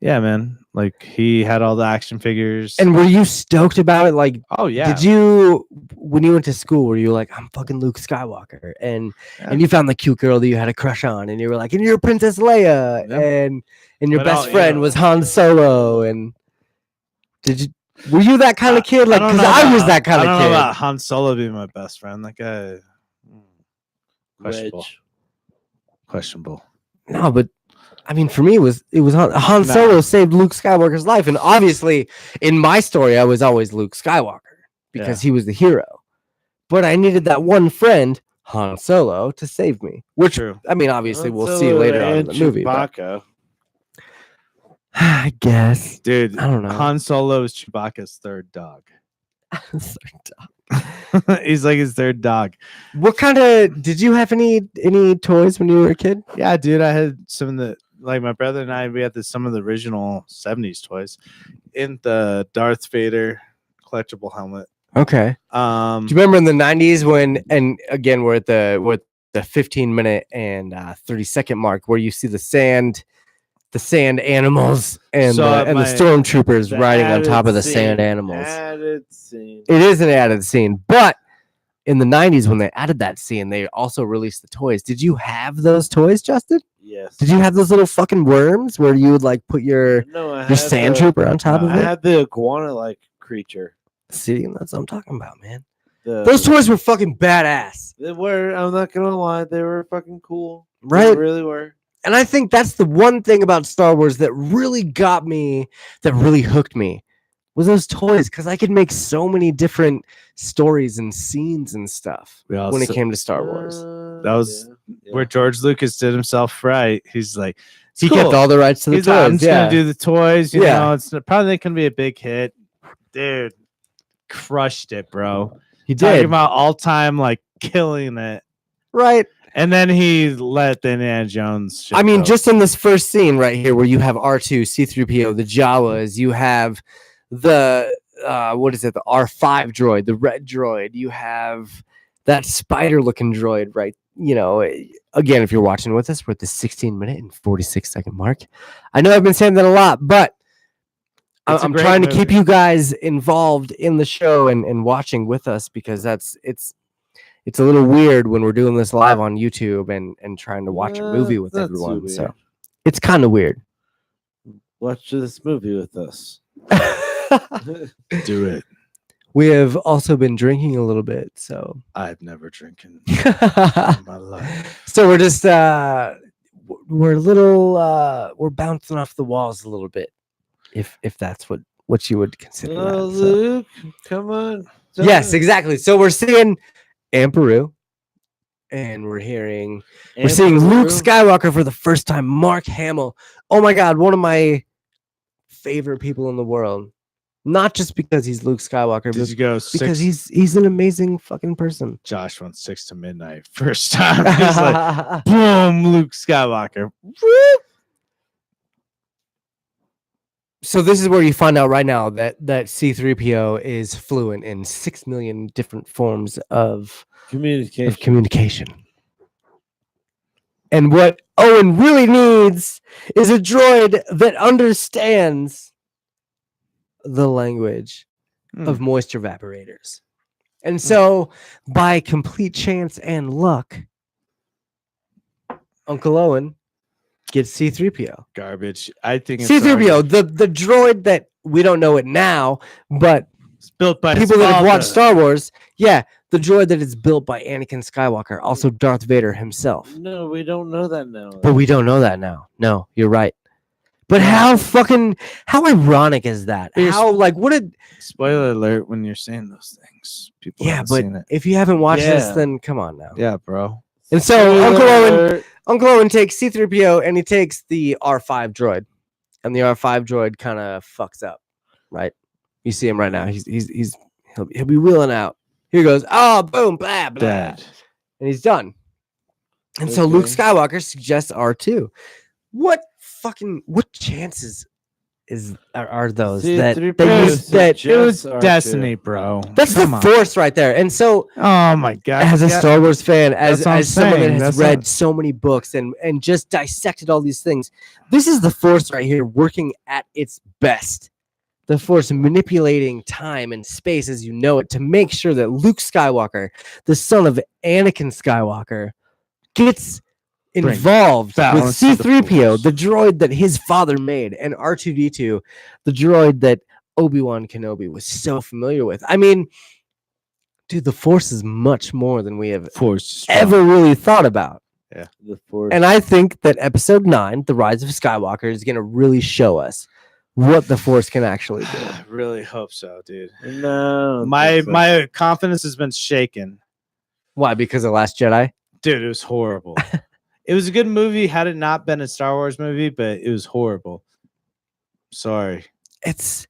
yeah, man, like he had all the action figures. And were you stoked about it? Like, oh yeah, did you when you went to school? Were you like, I'm fucking Luke Skywalker, and you found the cute girl that you had a crush on, and you were like, and you're Princess Leia, Yeah. and your But best I'll- friend yeah. was Han Solo, and were you that kind of kid? Like, don't because know I was about- that kind I of don't kid. know about Han Solo being my best friend. That guy, questionable. Questionable. No, but I mean, for me, it was Han Nah. Solo saved Luke Skywalker's life, and obviously, in my story, I was always Luke Skywalker because he was the hero. But I needed that one friend, Han Solo, to save me. Which True. I mean, obviously, we'll see later on in the movie. But Chewbacca. I guess Dude, I don't know. Han Solo is Chewbacca's third dog. Sorry, Doc. He's like his third dog. What kind of did you have any toys when you were a kid? Yeah, dude, I had some of the like my brother and I. We had some of the original '70s toys in the Darth Vader collectible helmet. Okay. Do you remember in the 90s when, and again, we're at the 15-minute and 30-second mark where you see the sand animals and So the my- stormtroopers The riding on top of the added sand scene, animals. Added scene. It is an added scene, but in the 90s when they added that scene, they also released the toys. Did you have those toys, Justin? Yes. Did you have those little fucking worms where you would like put your No, I your had sand the- trooper on top of I it? had the iguana-like creature. See, that's what I'm talking about, man. The, Those toys were fucking badass, They were. I'm not gonna lie. They were fucking cool. They right? really were. And I think that's the one thing about Star Wars that really got me, that really hooked me, was those toys, because I could make so many different stories and scenes and stuff We when it also- came to Star Wars. That was yeah. where George Lucas did himself right. He's like, He "It's kept cool." all the rights to the He's like, I'm toys. just Yeah. gonna do the toys. You Yeah. know, it's probably not gonna be a big hit, dude. Crushed it, bro. He Talking did. about all time, like killing it. right? And then he let the Indiana Jones. Shit I mean, go. just in this first scene right here, where you have R2, C3PO, the Jawas, you have the what is it, the R5 droid, the red droid, you have that spider-looking droid, right? You know, again, if you're watching with us, we're at the 16-minute and 46-second mark. I know I've been saying that a lot, but It's a I'm great trying to keep movie. you guys involved in the show and watching with us, because it's a little weird when we're doing this live on YouTube and trying to watch a movie with Not too everyone. weird. So it's kind of weird. Watch this movie with us. do it. We have also been drinking a little bit, so I've never drinking in my life. so we're just we're a little we're bouncing off the walls a little bit, if that's what you would consider that. Oh, So. Luke, come on. Yes, exactly. So we're seeing Amperu, and we're seeing Luke Skywalker for the first time. Mark Hamill. Oh my God, one of my favorite people in the world. Not just because he's Luke Skywalker, Did but you go because six? he's an amazing fucking person. Josh went 6 to midnight first time. He's like, boom, Luke Skywalker. So this is where you find out right now that C3PO is fluent in 6 million different forms of communication. And what Owen really needs is a droid that understands the language of moisture evaporators. And so, by complete chance and luck, Uncle Owen gets C3PO. Garbage. I think it's C3PO, the droid that we don't know it now, but It's built by people his that have watched father. Star Wars, yeah, the droid that is built by Anakin Skywalker, also Darth Vader himself. No, we don't know that now. But we don't know that now. No, you're right. But how ironic is that? Here's- How, like, what a, Spoiler alert when you're saying those things. People yeah, haven't but seen it. if you haven't watched this, Yeah. then come on now. Yeah, bro. And so Uncle Owen takes C3PO and he takes the R5 droid. And the R5 droid kind of fucks up, right? You see him right now. He'll be wheeling out. Here he goes. Oh, boom, blah, blah. Dead. And he's done. And so Luke Okay. Skywalker suggests R2. What chances are those that C-3PO that It was Just R2. destiny, bro. that's Come the on. Force right there. And so Oh my god. as a Yeah. Star Wars fan, as That's what I'm someone that saying. has That's read not- so many books and just dissected all these things, this is the Force right here working at its best. The Force manipulating time and space as you know it to make sure that Luke Skywalker, the son of Anakin Skywalker, gets Bring involved with balance to the C3PO, Force. the droid that his father made, and R2D2, the droid that Obi-Wan Kenobi was so familiar with. I mean, dude, the Force is much more than we have Force ever really thought about. The Force. And I think that episode 9, The Rise of Skywalker, is going to really show us what the Force can actually do. I really hope so, dude. No. My confidence has been shaken. Why? Because of Last Jedi? Dude, it was horrible. It was a good movie had it not been a Star Wars movie, but it was horrible. Sorry. Last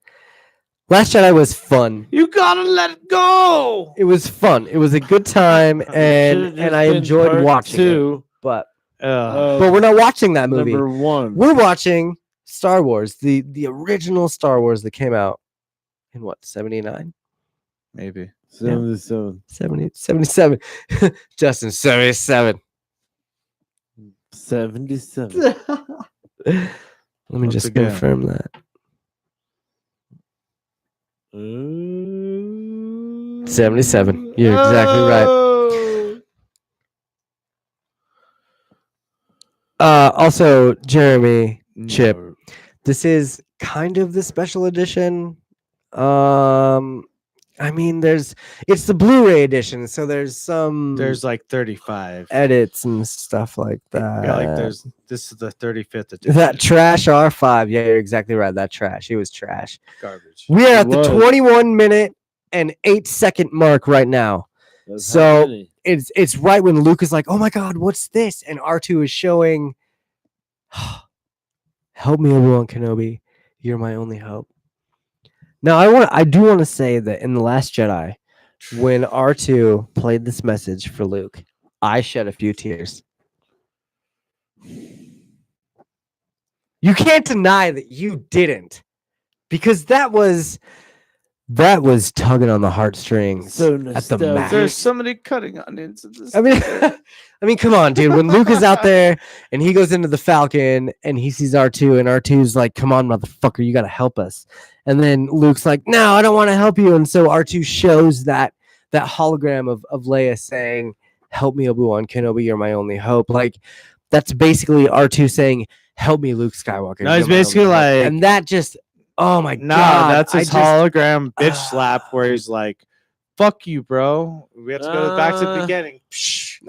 Jedi was fun. You gotta let it go. It was fun. It was a good time, and I enjoyed watching it. But we're not watching that movie. Number 1. We're watching Star Wars, the original Star Wars that came out in what, 79? Maybe. 77. 77. Justin, 77. 77. Let me Once just again. confirm that. 77. You're exactly right. Also, Jeremy, Chip, No. this is kind of the special edition. I mean, it's the Blu-ray edition, so there's some There's like 35. edits and stuff like that. Yeah, like this is the 35th edition. that trash R5. Yeah, you're exactly right. That trash. It was trash. garbage. We are It at the was. 21-minute and 8-second mark right now. That's So- how many. It's right when Luke is like, "Oh my God, what's this?" and R2 is showing, "Help me, Obi-Wan Kenobi. You're my only hope." Now, I do want to say that in The Last Jedi, when R2 played this message for Luke, I shed a few tears. You can't deny that you didn't, because that was tugging on the heartstrings So at the nostalgic. max. There's somebody cutting onions in this. I mean, I mean, come on, dude. When Luke is out there and he goes into the Falcon and he sees R2 and R2's like, "Come on, motherfucker, you gotta help us." And then Luke's like, "No, I don't want to help you." And so R2 shows that hologram of Leia saying, "Help me, Obi-Wan Kenobi, you're my only hope." Like, that's basically R2 saying, "Help me, Luke Skywalker." No, he's you're my basically only hope." like- and that just, oh my No, god, that's his I just- hologram bitch slap where he's like, "Fuck you, bro. We have to go back to the Ah. beginning." He's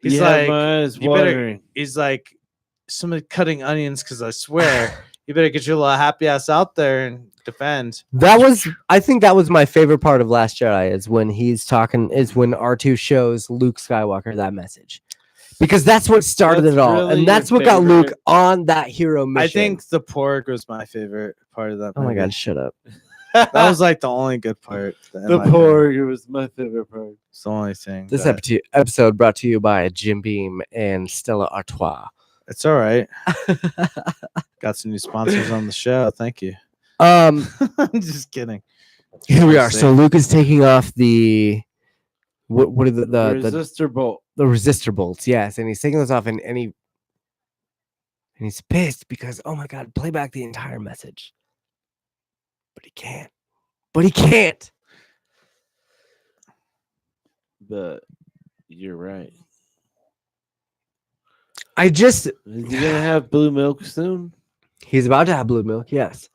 You have like, my eyes you better- watering. he's like, "Somebody cutting onions," because I swear, you better get your little happy ass out there and defend. I think that was my favorite part of Last Jedi is when when R2 shows Luke Skywalker that message. Because that's what started That's it all. really And that's your what got Luke favorite- on that hero mission. I think the porg was my favorite part of that. Oh my movie. god, shut up. that was like the only good part. in The my opinion. porg was my favorite part. It's the only thing. This that- episode brought to you by Jim Beam and Stella Artois. It's all right. Got some new sponsors on the show. Thank you. I'm just kidding. here we are. So Luke is taking off the what are the Resistor bolt. the resistor bolts, yes, and he's taking those off and he's pissed because, oh my god, play back the entire message. But he can't. But you're right. Is Is he gonna have blue milk soon? he's about to have blue milk, yes.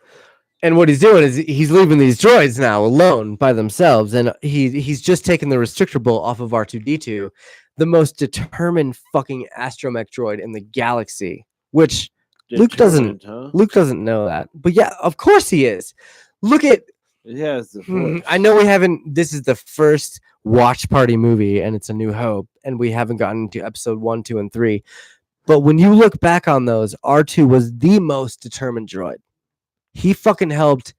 And what he's doing is he's leaving these droids now alone by themselves, and he's just taken the restrictor bolt off of R2D2, the most determined fucking astromech droid in the galaxy, which Luke doesn't- Determined, Huh? Luke doesn't know that. But yeah, of course he is. Look at It has the Mhm. force. I know we haven't. This is the first watch party movie, and it's A New Hope, and we haven't gotten to episode 1, 2, and 3. But when you look back on those, R2 was the most determined droid. He fucking helped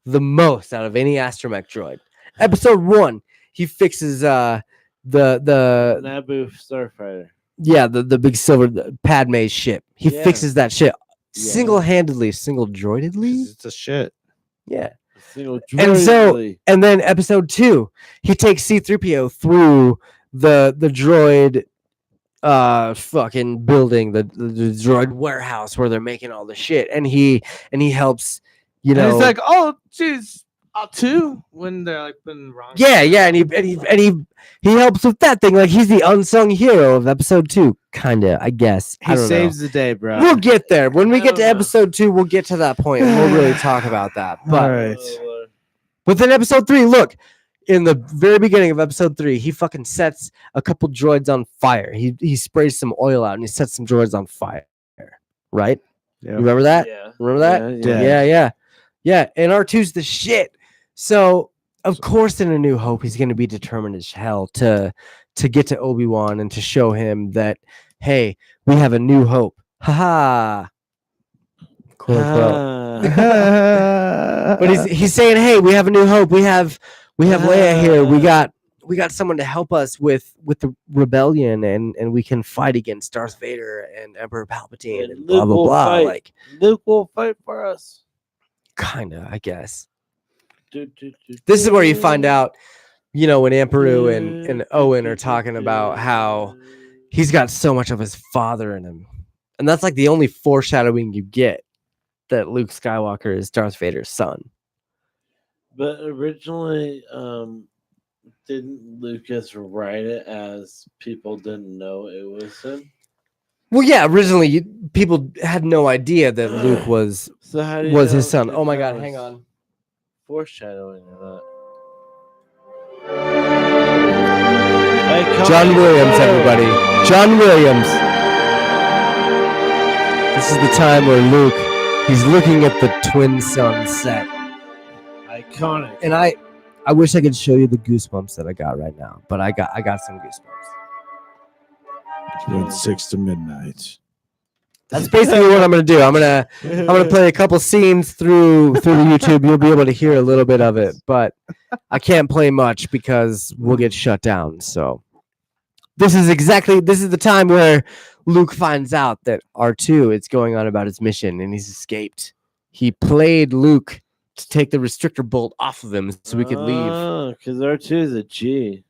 the most out of any astromech droid. Episode 1, he fixes the Naboo starfighter. the big silver Padme's ship. He Yeah. fixes that shit Yeah. single-handedly, single-droidedly. It's a shit. Yeah. Single And so- droidly. And then episode 2, he takes C-3PO through the droid fucking building, the droid warehouse where they're making all the shit, and he helps, you And know. he's like, "Oh, jeez, two," when they're like been wrong. yeah, and he helps with that thing. Like, he's the unsung hero of episode 2, kinda, I guess. I he don't saves the day, bro. know. We'll get there. When we I get to don't know. episode 2, we'll get to that point and we'll really talk about that. But All right. But then episode 3, look, in the very beginning of episode 3, he fucking sets a couple droids on fire. He sprays some oil out and he sets some droids on fire. Right? Yeah. You remember that? Yeah. Remember that? Yeah. Yeah. And R2's the shit. So of course in A New Hope he's gonna be determined as hell to get to Obi-Wan and to show him that, hey, we have a new hope. Haha. Quote unquote. Ah. But he's saying, "Hey, we have a new hope. We have Leia here. We got someone to help us with the rebellion, and we can fight against Darth Vader and Emperor Palpatine And and blah Luke blah will blah." fight. Like, Luke will fight for us. kinda, I guess. Do, do, do, This is where you find do. out, you know, when Emperor and Owen are talking about how he's got so much of his father in him, and that's like the only foreshadowing you get that Luke Skywalker is Darth Vader's son. But originally, didn't Lucas write it as people didn't know it was him? Well, yeah, originally people had no idea that Luke was So how do you his know son. if Oh my that god, hang was on. Foreshadowing or not? John Williams, everybody. John Williams. This is the time where Luke, he's looking at the twin sun set. Iconic. And I wish I could show you the goosebumps that I got right now, but I got some goosebumps. Between 6 to midnight. That's basically what I'm gonna do. I'm gonna play a couple scenes through the YouTube. You'll be able to hear a little bit of it, but I can't play much because we'll get shut down. So this is the time where Luke finds out that R2 is going on about his mission and he's escaped. He played Luke to take the restrictor bolt off of him so we could leave. Because R2 is a G.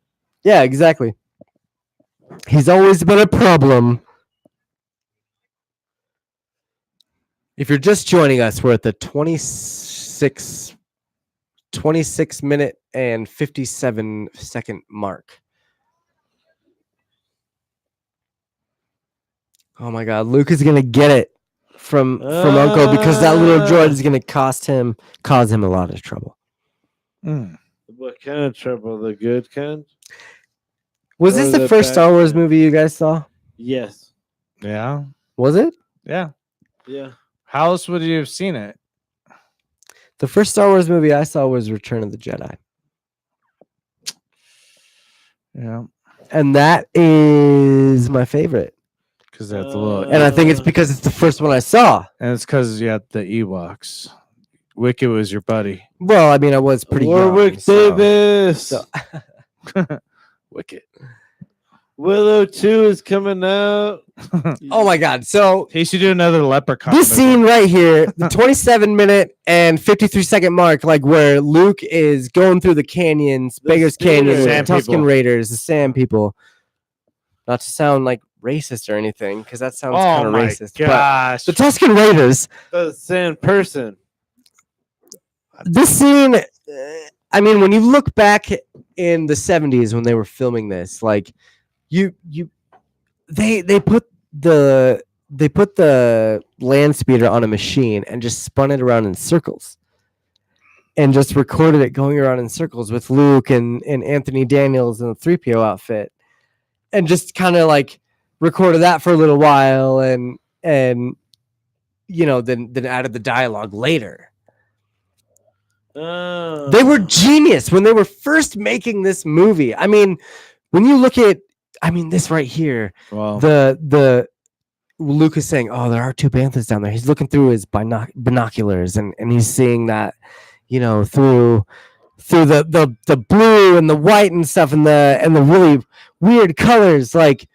Yeah, exactly. He's always been a problem. If you're just joining us, we're at the 26 minute and 57 second mark. Oh my God, Luke is gonna get it from Uncle because that little droid is gonna cause him a lot of trouble. What kind of trouble? The good kind? Was Or this the the first bad Star Wars kind? movie you guys saw? Yes. Yeah. Was it? Yeah. Yeah. How else would you have seen it? The first Star Wars movie I saw was Return of the Jedi. Yeah. And that is my favorite. Because that's a little. And I think it's because it's the first one I saw. And it's because you had the Ewoks. Wicket was your buddy. Well, I mean, I was pretty Warwick young. So. Davis. Wicket. Willow 2 is coming out. Oh my God. So He should do another Leprechaun. this movie. scene right here, the 27 minute and 53 second mark, like where Luke is going through the canyons, The Beggar's Canyon, with the Sand Tusken people. Raiders, the Sand People. Not to sound like racist or anything, because that sounds Oh kind of my racist. But gosh. the Tusken Raiders, The sand person. this scene, I mean, when you look back in the 70s when they were filming this, like they put the land speeder on a machine and just spun it around in circles and just recorded it going around in circles with Luke and Anthony Daniels in the 3PO outfit and just kind of like recorded that for a little while and you know then added the dialogue later. They were genius when they were first making this movie. I mean, when you look at, this right here, Well, the Luke is saying, "Oh, there are two panthers down there." He's looking through his binoculars and he's seeing that, you know, through the blue and the white and stuff and the really weird colors. Like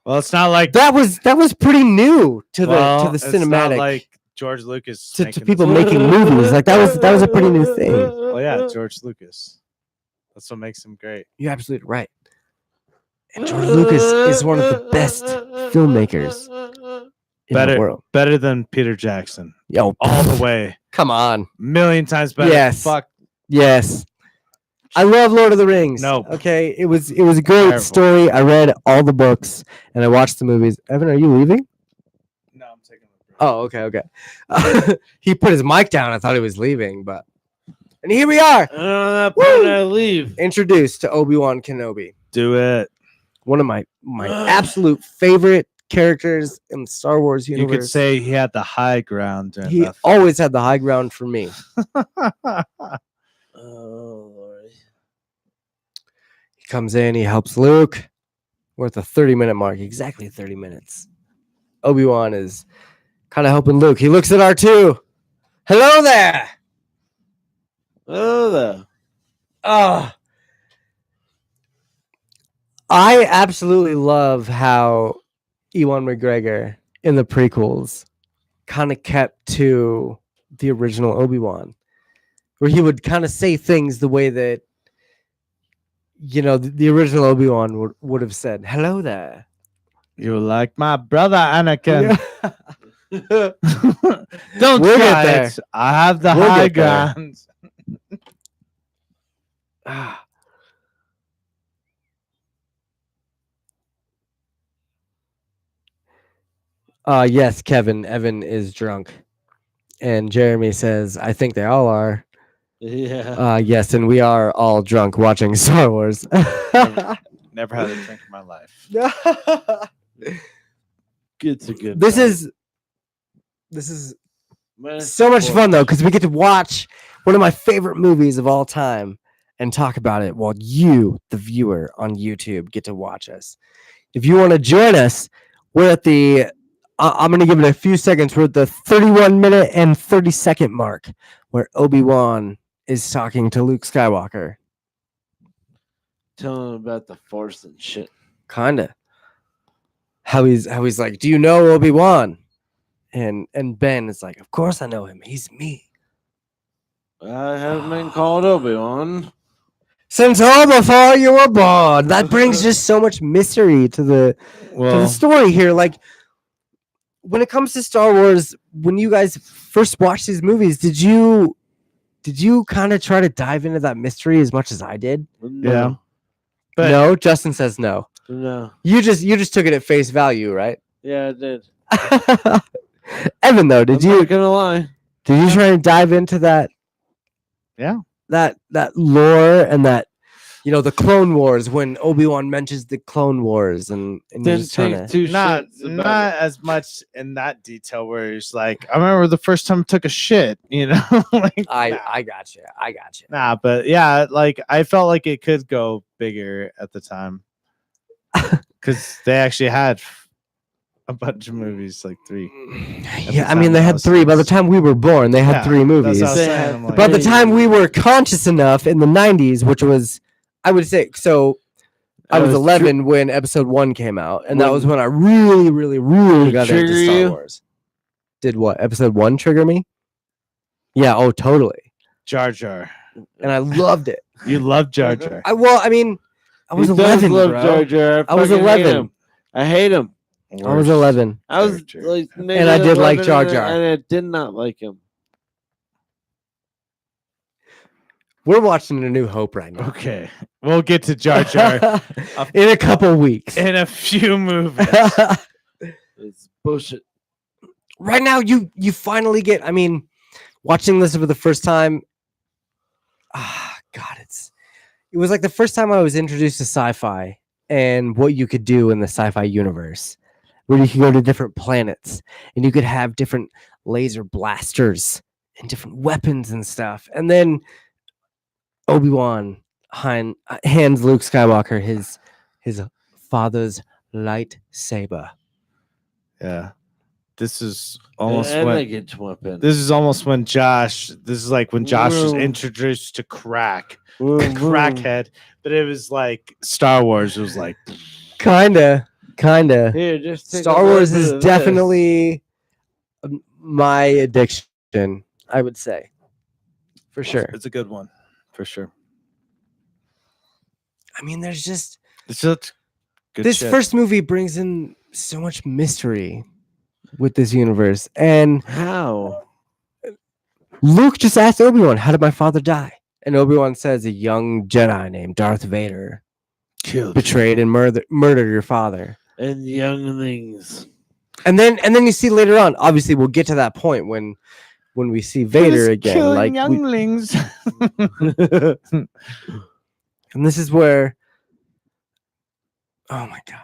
well, it's not like that was pretty new to well, the it's not cinematic like George Lucas to making people this making movie. movies. Like that was a pretty new thing. Well, yeah, George Lucas. That's what makes him great. You're absolutely right. And George Lucas is one of the best filmmakers in the world. Better than Peter Jackson. Yo, All the way. come on. Million times better. Yes. Fuck. Yes. I love Lord of the Rings. Nope. Okay. It was a great Terrible. story. I read all the books and I watched the movies. Evan, are you leaving? No, I'm taking a break. Oh, okay. He put his mic down. I thought he was leaving, but and here we are, That Woo! point I leave. introduced to Obi-Wan Kenobi. Do it. One of my absolute favorite characters in the Star Wars You universe. could say he had the high ground during he the always had the high ground for me. Oh, Lord. He comes in, he helps Luke. We're at the 30-minute mark, exactly 30 minutes. Obi-Wan is kind of helping Luke. He looks at R2. Hello there. Oh, the. I absolutely love how Ewan McGregor in the prequels kind of kept to the original Obi-Wan, where he would kind of say things the way that, you know, the original Obi-Wan would have said, hello there. You like my brother Anakin. Don't We'll get try there. it. I have the We'll high get there. ground. Yes, Kevin. Evan is drunk. And Jeremy says, I think they all are. Yeah. Yes, and we are all drunk watching Star Wars. Never had a drink in my life. It's a good. This time. is Man, so much fun though, because we get to watch one of my favorite movies of all time and talk about it while you, the viewer on YouTube, get to watch us. If you want to join us, we're at the I'm going to give it a few seconds. We're at the 31-minute and 30-second mark where Obi-Wan is talking to Luke Skywalker. telling him about the Force and shit. Kinda. How he's like, do you know Obi-Wan? And Ben is like, of course I know him. He's me. I haven't been called Obi-Wan. Since all before you were born. That brings just so much mystery to the story here. Like, when it comes to Star Wars, when you guys first watched these movies, did you kind of try to dive into that mystery as much as I did? Yeah. But- no, Justin says no. No. You just took it at face value, right? Yeah, I did. Evan, though, I'm not gonna lie. did you try to dive into that? Yeah. That lore and that, the Clone Wars, when Obi-Wan mentions the Clone Wars and you Didn't just trying take to, two not shits about not as much in that detail where it's like I remember the first time I took a shit, like I got you. nah, but yeah, like I felt like it could go bigger at the time because they actually had a bunch of movies, like 3. Yeah, I the mean, time they I had was 3. By the six. time we were born, they had Yeah, 3 movies. That's what I was They saying. had- I'm like, By the time we were conscious enough in the 90s, which was, I would say, so I was 11 when episode 1 came out, and that was when I really, really, really got into trigger Star you? Wars. Did what? Episode 1 trigger me? Yeah, oh, totally. Jar Jar. And I loved it. You love Jar Jar. I was He does 11, love bro. Jar Jar. I was fucking hate 11. him. I hate him. I was 11. I was Jar Jar. like, maybe And I did like 11 Jar Jar. and I did not like him. We're watching A New Hope right now. Okay, we'll get to Jar Jar In a couple weeks. in a few movies. It's bullshit. Right now, you finally get, I mean, watching this for the first time, God, it was like the first time I was introduced to sci-fi and what you could do in the sci-fi universe, where you could go to different planets and you could have different laser blasters and different weapons and stuff. And then Obi-Wan hands Luke Skywalker his father's lightsaber. Yeah, this is almost and they when get to weapon. this is almost when Josh. This is like when Josh was Vroom. introduced to crack, Vroom, vroom. crackhead. But it was like Star Wars was like Kinda. Here, just take a Star little Wars bit is of this. definitely my addiction, I would say. For sure. it's a good one for sure. I mean, there's just It's just good this shit. first movie brings in so much mystery with this universe. And How? Luke just asked Obi-Wan, how did my father die? And Obi-Wan says a young Jedi named Darth Vader killed betrayed and murdered your father. And younglings. And then you see later on, obviously we'll get to that point when we see Vader again. killing Like younglings. and this is where, oh my God.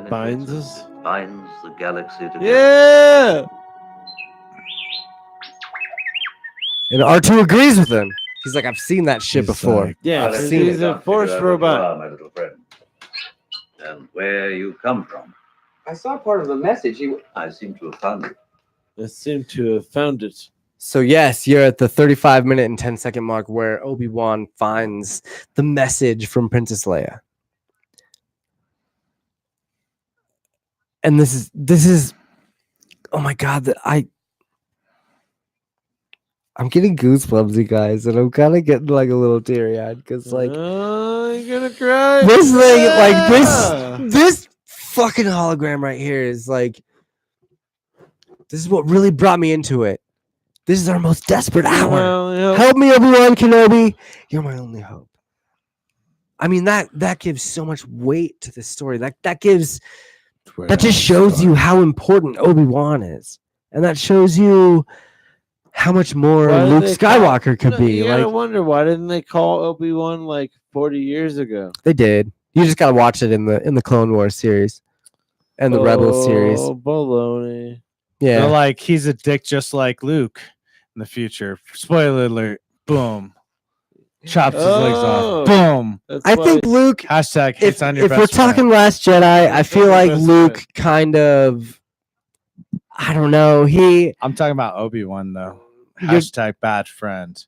Binds us. Binds the galaxy together. Yeah. And R2 agrees with him. He's like, I've seen that shit He's before. like, Yeah, I've 'cause seen he's it. a force robot. My little friend. And where you come from. I saw part of the message. I seem to have found it. They seem to have found it. So yes, you're at the 35-minute and 10-second mark where Obi-Wan finds the message from Princess Leia. And this is oh my God, I'm getting goosebumps, you guys, and I'm kind of getting like a little teary-eyed because like You're gonna cry. this thing, like Yeah. this fucking hologram right here is like, this is what really brought me into it. This is our most desperate hour. Well, yeah. Help me, Obi-Wan Kenobi. You're my only hope. I mean, that gives so much weight to the story. That just shows you how important Obi-Wan is. And that shows you how much more Why did Luke they call- Skywalker could No, be. You gotta Like wonder why didn't they call Obi-Wan like 40 years ago? they did. You just gotta watch it in the Clone Wars series and the Rebels series. Oh, baloney. Yeah. They're like he's a dick just like Luke in the future. Spoiler alert. Boom. Chops his legs Oh. off. Boom. That's I why- think Luke, Hashtag if hits on your we're best friend. talking Last Jedi, I feel your like best Luke friend. kind of, I don't know, I'm talking about Obi-Wan though. You're- Hashtag bad friend.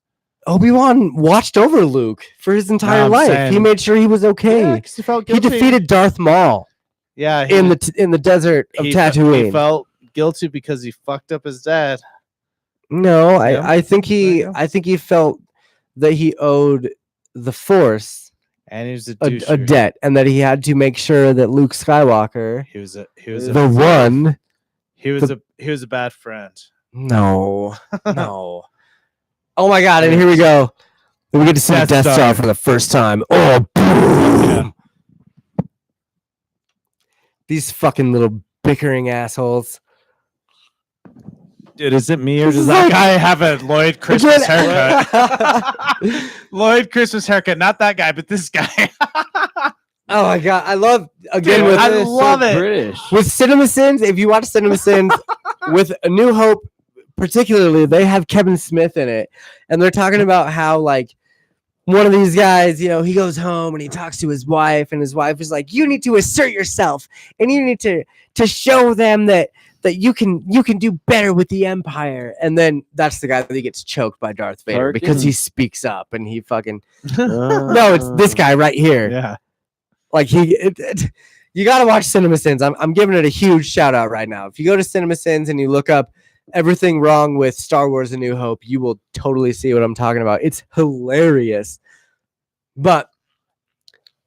Obi-Wan watched over Luke for his entire I'm life. saying- He made sure he was okay. Yeah, 'cause he felt He guilty. defeated Darth Maul Yeah, in the desert of he Tatooine. He felt guilty because he fucked up his dad. No, Yeah. I think There you he go. I think he felt that he owed the Force And he was a a doucher. debt, and that he had to make sure that Luke Skywalker, He was a the one, he was a bad friend. no, no. Oh my God! And here we go. We get to see the Death Death Star Star. for the first time. Oh, boom! These fucking little bickering assholes. Dude, is it me or This does is that like- guy have a Lloyd Christmas Again- haircut? Lloyd Christmas haircut, not that guy, but this guy. Oh my God! I love again Dude, with I They're so love it. British. with Cinema Sins. If you watch Cinema Sins with A New Hope, particularly, they have Kevin Smith in it, and they're talking about how like one of these guys, you know, he goes home and he talks to his wife, and his wife is like, "You need to assert yourself, and you need to show them that you can do better with the Empire." And then that's the guy that gets choked by Darth Vader because Tarkin? he speaks up and he fucking no, it's this guy right here. Yeah. Like you got to watch Cinema Sins. I'm giving it a huge shout out right now. If you go to Cinema Sins and you look up everything wrong with Star Wars: A New Hope, you will totally see what I'm talking about. It's hilarious. But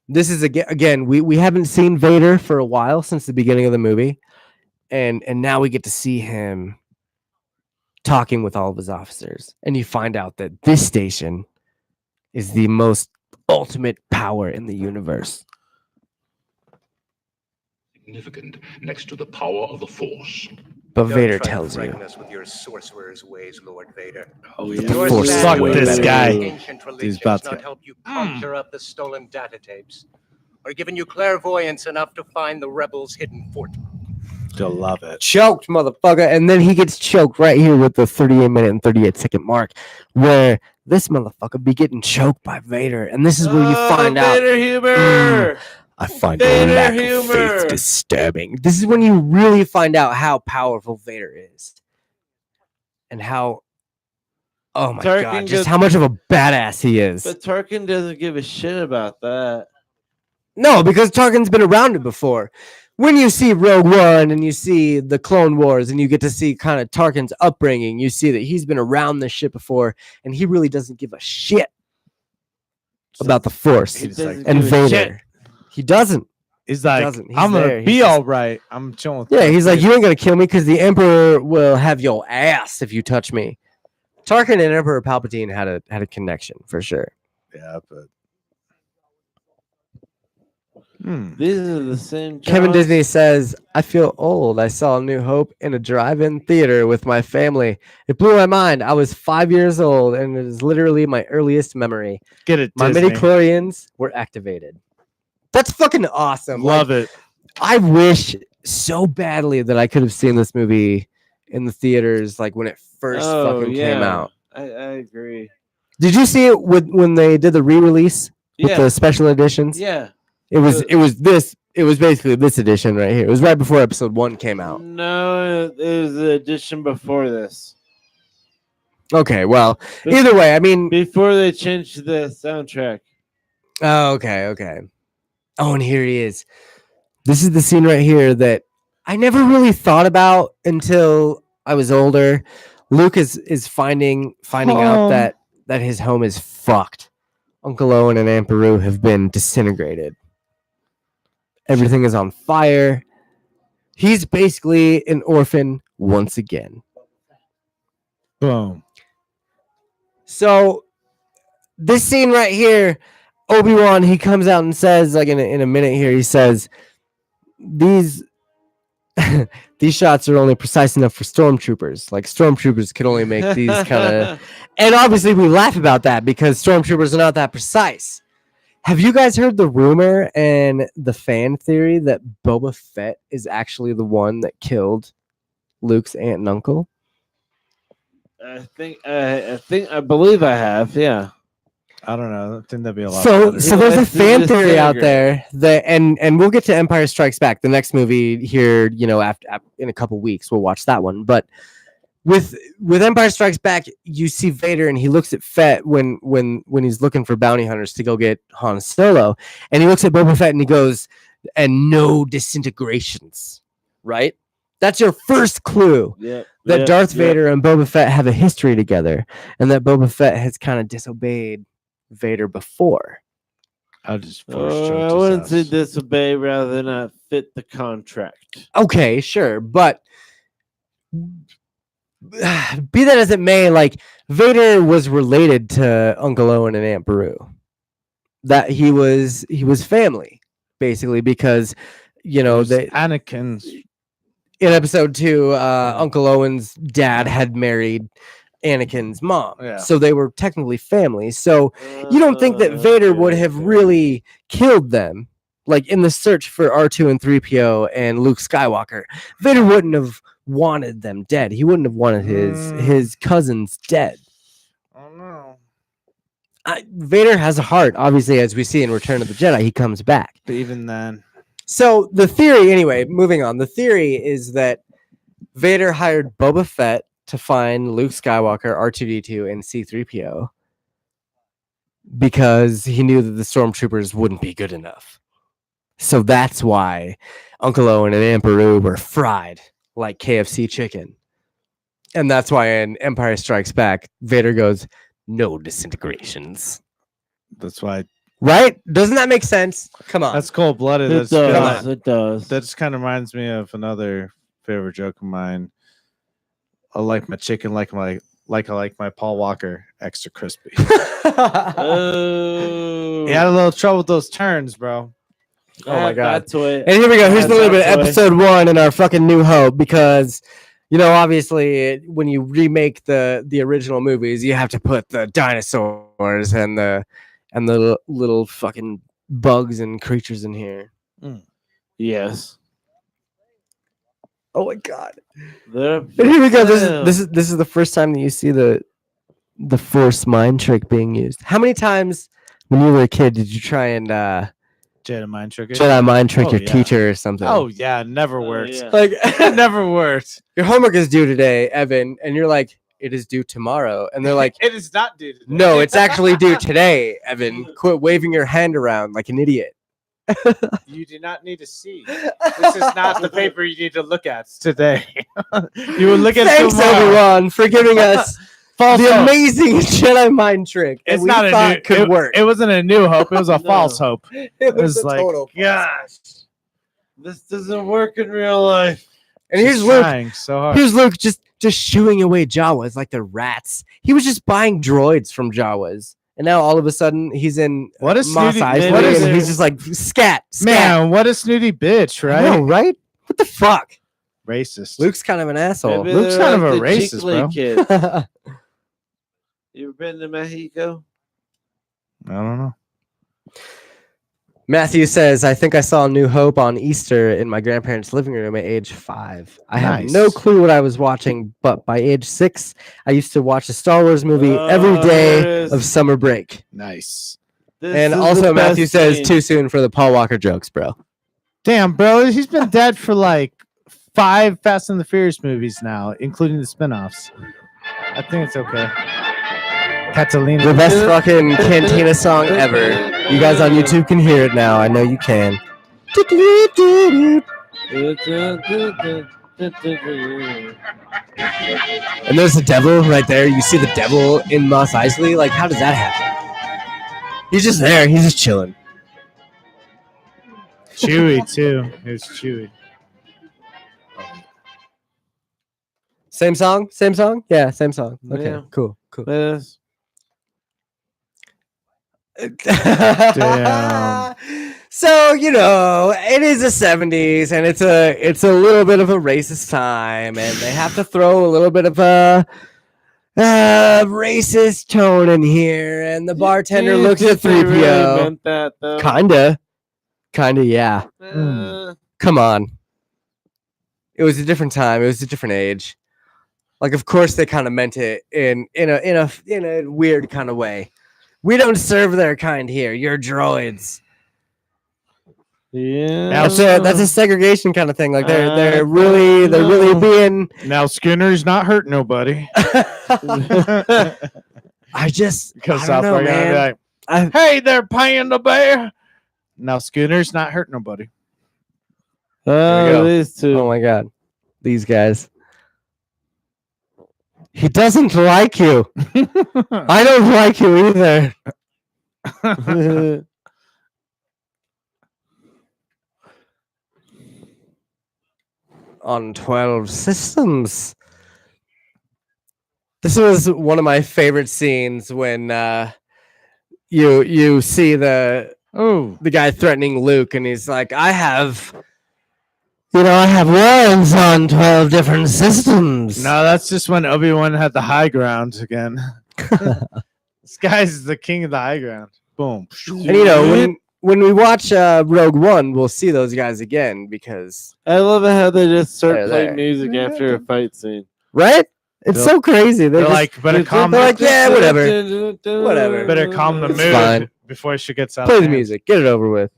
this is again, we haven't seen Vader for a while, since the beginning of the movie, and now we get to see him talking with all of his officers, and you find out that this station is the most ultimate power in the universe. Significant next to the power of the Force. But Don't Vader try to tells you. frighten us with your sorcerer's ways, Lord Vader. Oh, The yeah. Your Force is standard way this better. guy. Ancient He's religion about has to not get- helped you conjure up the stolen data tapes, or given you clairvoyance enough to find the rebels' hidden fort. You'll love it. Choked, motherfucker. And then he gets choked right here with the 38-minute and 38-second mark, where this motherfucker be getting choked by Vader. And this is where you find out. Vader humor. I find Vader the lack of humor. faith disturbing. This is when you really find out how powerful Vader is. And how, oh my Tarkin God, just goes- how much of a badass he is. But Tarkin doesn't give a shit about that. No, because Tarkin's been around it before. When you see Rogue One and you see the Clone Wars and you get to see kind of Tarkin's upbringing, you see that he's been around this shit before, and he really doesn't give a shit about the Force He He's like, doesn't and give a Vader. shit. He doesn't. He's like, doesn't. He's I'm there. gonna He's be just- all right. I'm chilling with Yeah, Darth he's like, Vader." you ain't gonna kill me because the Emperor will have your ass if you touch me. Tarkin and Emperor Palpatine had a connection for sure. Yeah, but These are the same. Kevin Johns- Disney says, I feel old. I saw New Hope in a drive-in theater with my family. It blew my mind. I was 5 years old, and it is literally my earliest memory. get it. My Disney. midichlorians were activated. That's fucking awesome. Love Like, it. I wish so badly that I could have seen this movie in the theaters, like when it first fucking came out. I agree. Did you see it when they did the re-release with Yeah. the special editions? Yeah. It was basically this edition right here. It was right before episode 1 came out. No, it was the edition before this. Okay, well, This- either way, I mean, Before they changed the soundtrack. oh, okay. Oh, and here he is. This is the scene right here that I never really thought about until I was older. Luke is finding out Home. that his home is fucked. Uncle Owen and Aunt Beru have been disintegrated. Everything is on fire. He's basically an orphan once again. Boom. So this scene right here, Obi-Wan, he comes out and says, like in a minute here, he says, these shots are only precise enough for stormtroopers. Like stormtroopers can only make these kind of, and obviously we laugh about that because stormtroopers are not that precise. Have you guys heard the rumor and the fan theory that Boba Fett is actually the one that killed Luke's aunt and uncle? I believe I have. Yeah. I don't know. I think that'd be a lot. So better. there's a Let's do fan this theory out diagram. there that, and we'll get to Empire Strikes Back, the next movie here, after in a couple weeks. We'll watch that one. But with Empire Strikes Back, you see Vader and he looks at Fett when he's looking for bounty hunters to go get Han Solo, and he looks at Boba Fett and he goes, "And no disintegrations," right? That's your first clue that Darth Vader and Boba Fett have a history together, and that Boba Fett has kind of disobeyed Vader before. I'll just I wouldn't say disobey rather than not fit the contract. Okay, sure, but be that as it may, like Vader was related to Uncle Owen and Aunt Beru. That he was family, basically, because they Anakin's in episode 2, Uncle Owen's dad had married Anakin's mom, so they were technically family. So you don't think that Vader would have really killed them, like in the search for R2 and 3PO and Luke Skywalker? Vader wouldn't have wanted them dead. He wouldn't have wanted his cousins dead. Oh no. Vader has a heart, obviously, as we see in Return of the Jedi. He comes back. But even then. So the theory, anyway, moving on. The theory is that Vader hired Boba Fett to find Luke Skywalker, R2-D2, and C-3PO because he knew that the stormtroopers wouldn't be good enough. So that's why Uncle Owen and Aunt Beru were fried like KFC chicken. And that's why in Empire Strikes Back, Vader goes, "No disintegrations." That's why. Right? Doesn't that make sense? Come on. That's cold-blooded. It does. It does. That just kind of reminds me of another favorite joke of mine. I like my chicken like I like my Paul Walker extra crispy. Oh. He had a little trouble with those turns, bro. Oh my God. That's what. And here we go. Here's a little bit of That's episode 1 in our fucking New Hope, because obviously when you remake the original movies, you have to put the dinosaurs and the little fucking bugs and creatures in here. Yes. Oh my God. And here we go. This is the first time that you see the Force mind trick being used. How many times when you were a kid did you try and Jedi mind trick your teacher or something? Oh yeah, never worked. yeah. Like It never worked. your homework is due today, Evan, and you're like, "It is due tomorrow," and they're like, It is not due today. "No, it's actually due today, Evan. Quit waving your hand around like an idiot." You do not need to see. This is not the paper you need to look at today. You will look at Thanks, tomorrow. everyone, for giving us False the hope. amazing Jedi mind trick that It's we not thought could work. It wasn't a new hope. It was a No. false hope. It was a like, total. gosh, this doesn't work in real life. And here's She's Luke. trying so hard. Here's Luke just shooing away Jawas like they're rats. He was just buying droids from Jawas, and now all of a sudden he's in What a Mos snooty- Eisley, what is and it? he's just like scat. Man, what a snooty bitch, I know, right? right? What the fuck? Racist. Luke's kind of an asshole. Maybe Luke's they're kind of a the racist, Chicle bro. Kids. You ever been to Mexico? I don't know. Matthew says, "I think I saw New Hope on Easter in my grandparents' living room at age 5. I have Nice. no clue what I was watching, but by age 6, I used to watch a Star Wars movie every day there it is. of summer break." Nice. This And is also, the Matthew best says, scene. "Too soon for the Paul Walker jokes, bro." Damn, bro, he's been dead for like 5 Fast and the Furious movies now, including the spin-offs. I think it's okay. Catalina. The best fucking Cantina song ever. You guys on YouTube can hear it now. I know you can. And there's the devil right there. You see the devil in Mos Eisley. Like, how does that happen? He's just there. He's just chilling. Chewy too. It was Chewy. Same song? Same song? Yeah, same song. Okay, Yeah. cool. Yes. Damn. So, it is the 70s, and it's a little bit of a racist time, and they have to throw a little bit of a racist tone in here, and the bartender looks at 3PO. Meant that, though. Kinda, yeah. Come on. It was a different time. It was a different age. Like, of course, they kind of meant it in a weird kind of way. We don't serve their kind here. You're droids. Yeah. That's a segregation kind of thing. Like they're really being. Now Skinner's not hurt nobody. I just Because I South don't know, Park gonna be man. like, hey, they're paying the bear. Now Skinner's not hurt nobody. There we go. These two. Oh my god, these guys. He doesn't like you. I don't like you either. On 12 systems. This was one of my favorite scenes when you see the guy threatening Luke, and he's like, I have warrants on 12 different systems. No, that's just when Obi-Wan had the high ground again. This guy's the king of the high ground. Boom. And when we watch Rogue One, we'll see those guys again because I love it how they just start They're playing there. music after a fight scene. right? It's so crazy. They're just- like, better calm they're the like, yeah, whatever. better calm the It's mood fine. before she gets out. Play of the hand. music. Get it over with.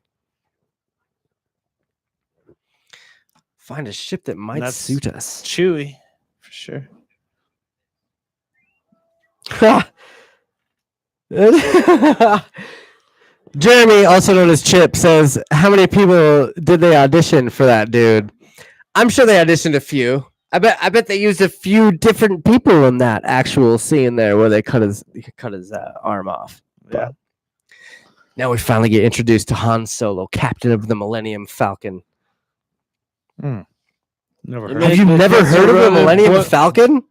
Find a ship that might That's- suit us. Chewy, for sure. Jeremy, also known as Chip, says, how many people did they audition for that dude? I'm sure they auditioned a few. I bet they used a few different people in that actual scene there where they cut his arm off. But now we finally get introduced to Han Solo, captain of the Millennium Falcon. Never heard. Have you never heard of the Millennium Falcon?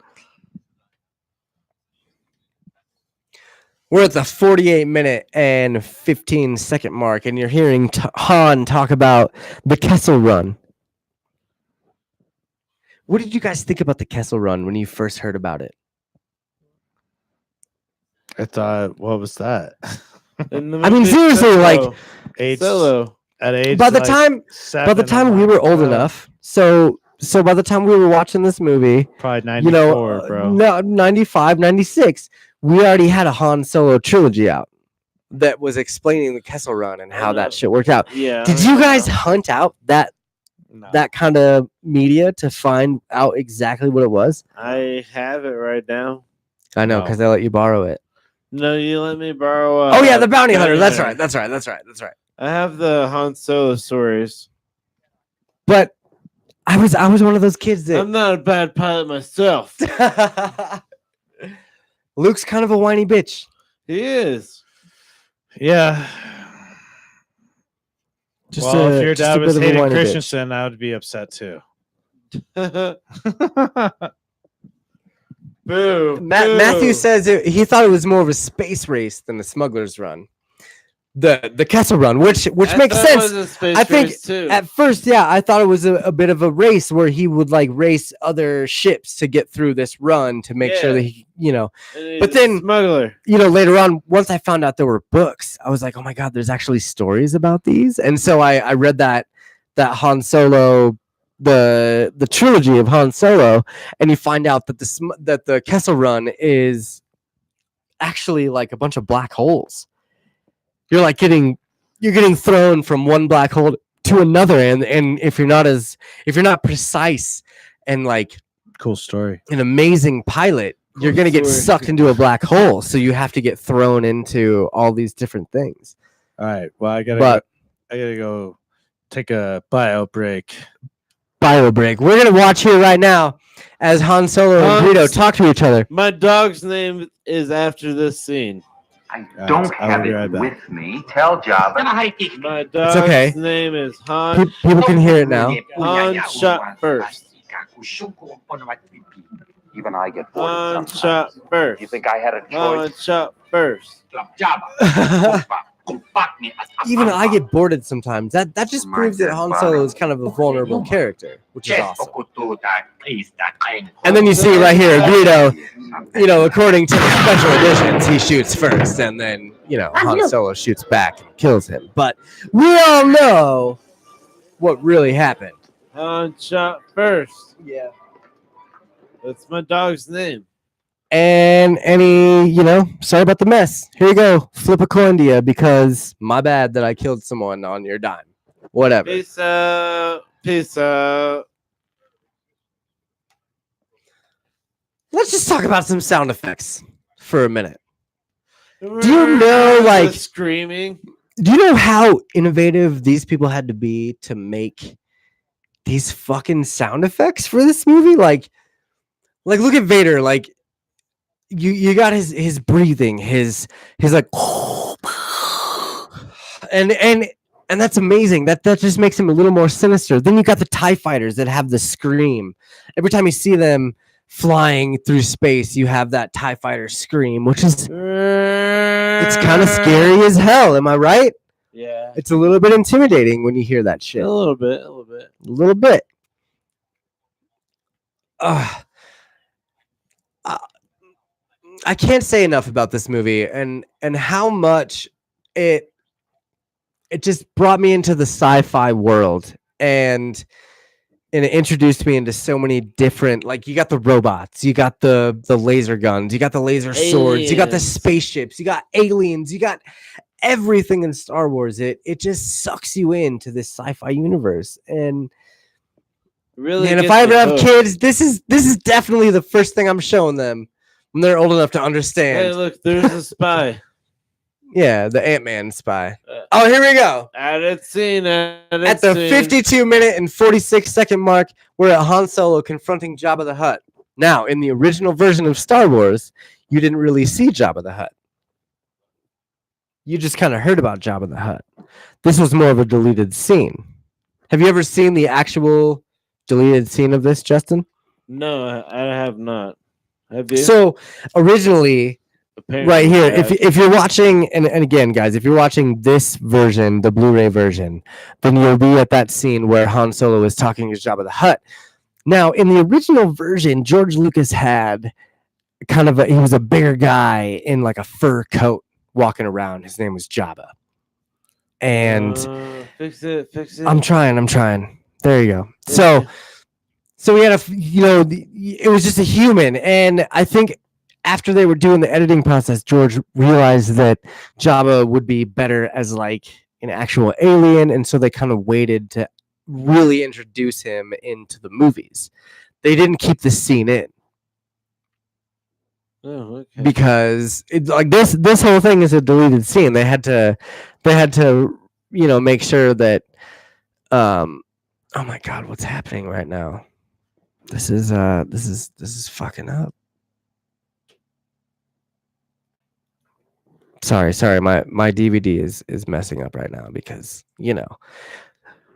We're at the 48-minute and 15-second mark, and you're hearing Han talk about the Kessel Run. What did you guys think about the Kessel Run when you first heard about it? I thought, what was that? I mean, seriously, like age Solo. at age. by the like time 7, we were old enough, so by the time we were watching this movie, probably 94, bro. no, 95, 96, we already had a Han Solo trilogy out that was explaining the Kessel Run and how that shit worked out. Yeah. Did you guys hunt out that No. kind of media to find out exactly what it was? I have it right now. I know, No. because I let you borrow it. No, you let me borrow. Oh yeah, the bounty hunter. That's right. That's right. That's right. That's right. I have the Han Solo stories. But I was one of those kids that I'm not a bad pilot myself. Luke's kind of a whiny bitch. He is. Yeah. Just Well, if your just dad a was bit of a Hayden whiny bitch. Christensen, I would be upset too. Boo. Matthew says he thought it was more of a space race than a smuggler's run. The Kessel Run, which makes sense. I think at first, yeah, I thought it was a bit of a race where he would like race other ships to get through this run to make sure that he, but then smuggler. Later on, once I found out there were books, I was like, oh my God, there's actually stories about these. And so I read that Han Solo, the trilogy of Han Solo, and you find out that the Kessel Run is actually like a bunch of black holes. You're like getting thrown from one black hole to another, and if you're not precise and like Cool story. an amazing pilot, you're gonna get sucked into a black hole. So you have to get thrown into all these different things. All right. Well, I gotta go take a bio break. Bio break. We're gonna watch here right now as Han Solo and Greedo talk to each other. My dog's name is after this scene. I don't have it with me. Tell Jabba. My dog's okay. name is Han. People can hear it now. Han shot first. Even I get bored Han sometimes. shot first. You think I had a Han choice? shot first. Even I get bored sometimes. That just proves that Han Solo is kind of a vulnerable character, which is awesome. And then you see right here, Greedo, according to the special editions, he shoots first, and then, Han Solo shoots back and kills him. But we all know what really happened. Han shot first. Yeah. That's my dog's name. And sorry about the mess. Here you go. Flip a coin to you because my bad that I killed someone on your dime. Whatever. Peace out. Peace out. Let's just talk about some sound effects for a minute. Do you know, like, The screaming? do you know how innovative these people had to be to make these fucking sound effects for this movie? Like look at Vader. Like, you got his breathing, his like, and that's amazing. That just makes him a little more sinister. Then you got the TIE fighters that have the scream. Every time you see them flying through space, you have that TIE fighter scream, which is it's kind of scary as hell. Am I right? Yeah. It's a little bit intimidating when you hear that shit. A little bit. A little bit. I can't say enough about this movie and how much it just brought me into the sci-fi world, and it introduced me into so many different, like, you got the robots, you got the laser guns, you got the laser swords, you got the spaceships, you got aliens, you got everything in Star Wars. It just sucks you into this sci-fi universe. And Really? man, if I ever have kids, this is definitely the first thing I'm showing them when they're old enough to understand. Hey, look, there's a spy. Yeah, the Ant-Man spy. Oh, here we go. Added scene. At the 52-minute and 46-second mark, we're at Han Solo confronting Jabba the Hutt. Now, in the original version of Star Wars, you didn't really see Jabba the Hutt. You just kind of heard about Jabba the Hutt. This was more of a deleted scene. Have you ever seen the actual deleted scene of this, Justin? No, I have not. Have you? So, originally, Apparently, right here, yeah. if you're watching, and again, guys, if you're watching this version, the Blu-ray version, then you'll be at that scene where Han Solo is talking to Jabba the Hutt. Now, in the original version, George Lucas had he was a bigger guy in like a fur coat walking around. His name was Jabba. And fix it. I'm trying. There you go. So we had it was just a human, and I think after they were doing the editing process, George realized that Jabba would be better as like an actual alien, and so they kind of waited to really introduce him into the movies. They didn't keep the scene in. Oh, okay. Because this whole thing is a deleted scene. They had to make sure that oh my god, what's happening right now? This is fucking up. Sorry, my DVD is messing up right now because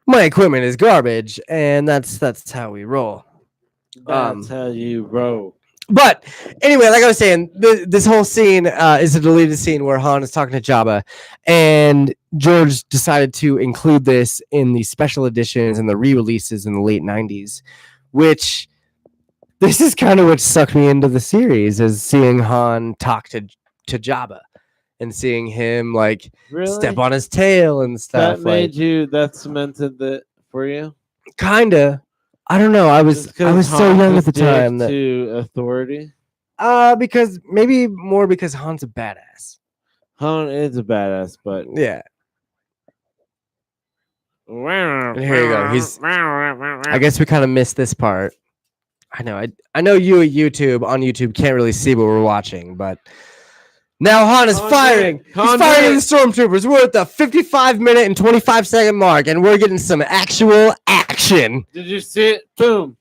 my equipment is garbage, and that's how we roll. That's how you roll. But anyway, like I was saying, this whole scene is a deleted scene where Han is talking to Jabba, and George decided to include this in the special editions and the re-releases in the late 90s, which this is kind of what sucked me into the series, is seeing Han talk to Jabba and seeing him like step on his tail and stuff. That cemented that for you? Kinda. I don't know. I was so young at the time that to authority. Because Han's a badass. Han is a badass, but yeah. And here you go. I guess we kind of missed this part. I know you at YouTube on YouTube can't really see what we're watching, but now Han is firing. He's firing the stormtroopers. We're at the 55-minute and 25-second mark, and we're getting some actual action. Did you see it? Boom.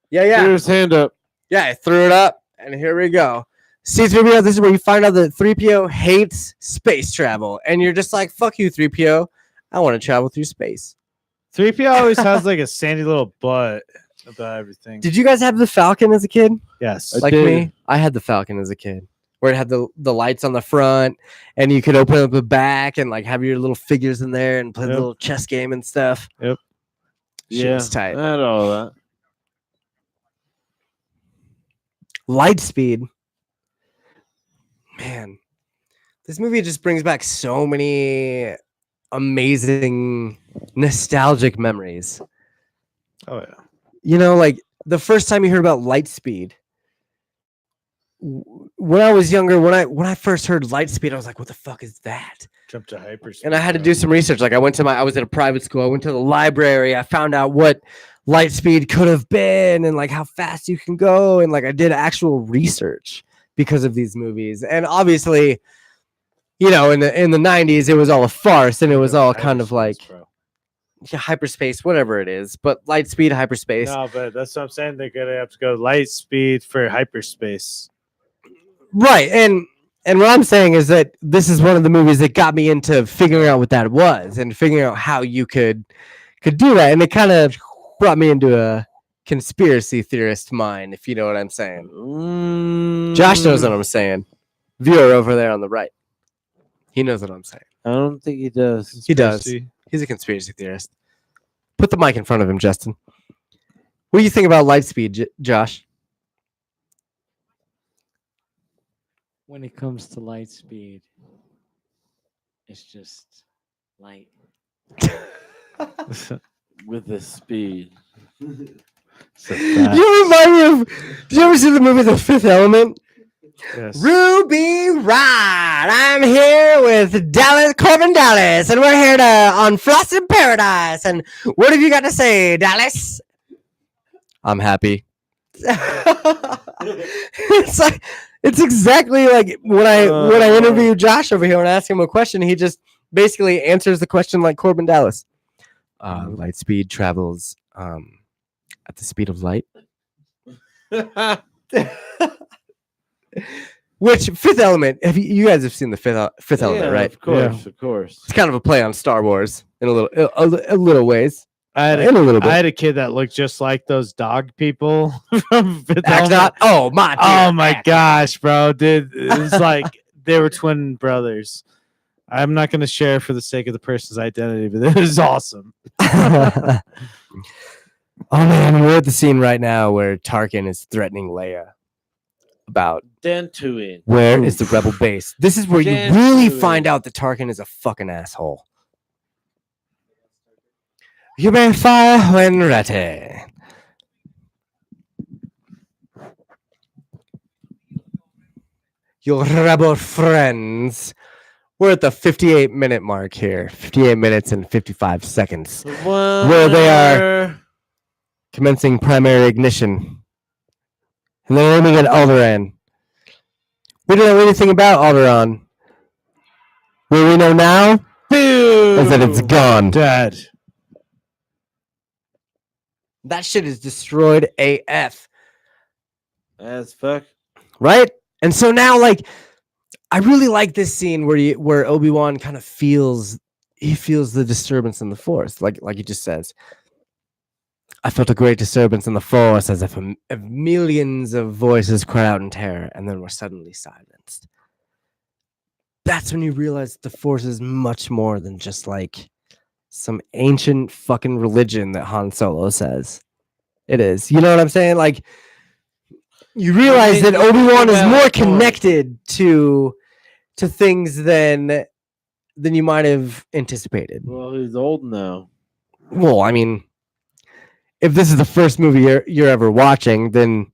Yeah. Threw his hand up. Yeah, I threw it up, and here we go. C-3PO, this is where you find out that 3PO hates space travel, and you're just like, fuck you, 3PO. I want to travel through space. 3PO always has like a sandy little butt about everything. Did you guys have the Falcon as a kid? Yes. Like me? I had the Falcon as a kid, where it had the lights on the front, and you could open up the back and like have your little figures in there and play the little chess game and stuff. Yep. Shit was tight. I had all that. Lightspeed. Man, this movie just brings back so many amazing nostalgic memories. Oh yeah. Like the first time you heard about Lightspeed, when I was younger, when I first heard light speed, I was like, what the fuck is that? Jump to hyperspeed. And I had to do some research. Like I was at a private school. I went to the library. I found out what light speed could have been and like how fast you can go. And like I did actual research because of these movies. And obviously, you know, in the 90s, it was all a farce and it was all kind of like hyperspace, whatever it is. But light speed, hyperspace. No, but that's what I'm saying. They're gonna have to go light speed for hyperspace. Right. And what I'm saying is that this is one of the movies that got me into figuring out what that was and figuring out how you could do that. And it kind of brought me into a conspiracy theorist mind, if you know what I'm saying. Josh knows what I'm saying. Viewer over there on the right. He knows what I'm saying. I don't think he does. He does. He's a conspiracy theorist. Put the mic in front of him, Justin. What do you think about light speed, Josh? When it comes to light speed, it's just light. With the speed. You remind me of. Did you ever see the movie The Fifth Element? Yes. Ruby Rod. I'm here with Corbin Dallas, and we're here on Floss in Paradise. And what have you got to say, Dallas? I'm happy. It's exactly like when I interview Josh over here and ask him a question, he just basically answers the question like Corbin Dallas. Light speed travels at the speed of light. Which Fifth Element? You guys have seen the Fifth Element, right? Of course, of course. It's kind of a play on Star Wars in a little ways. I had a kid that looked just like those dog people from Fifth Element. Oh my! Oh my gosh, bro, dude! It was like they were twin brothers. I'm not going to share for the sake of the person's identity, but it was awesome. Oh man, we're at the scene right now where Tarkin is threatening Leia about Dantooine. Where is the rebel base? This is where you really find out that Tarkin is a fucking asshole. You may fire when ready. Your rebel friends. We're at the 58-minute mark here. 58 minutes and 55 seconds. Where they are commencing primary ignition. And they're aiming at Alderaan. We don't know anything about Alderaan. What we know now is that it's gone. Dead. That shit is destroyed AF. As fuck. Right? And so now, like, I really like this scene where Obi-Wan kind of feels the disturbance in the Force, like he just says. I felt a great disturbance in the Force, as if millions of voices cried out in terror, and then were suddenly silenced. That's when you realize the Force is much more than just like some ancient fucking religion that Han Solo says it is. You know what I'm saying? Like, you realize that Obi-Wan is more connected to things than you might have anticipated. Well, he's old now. Well, I mean, if this is the first movie you're ever watching, then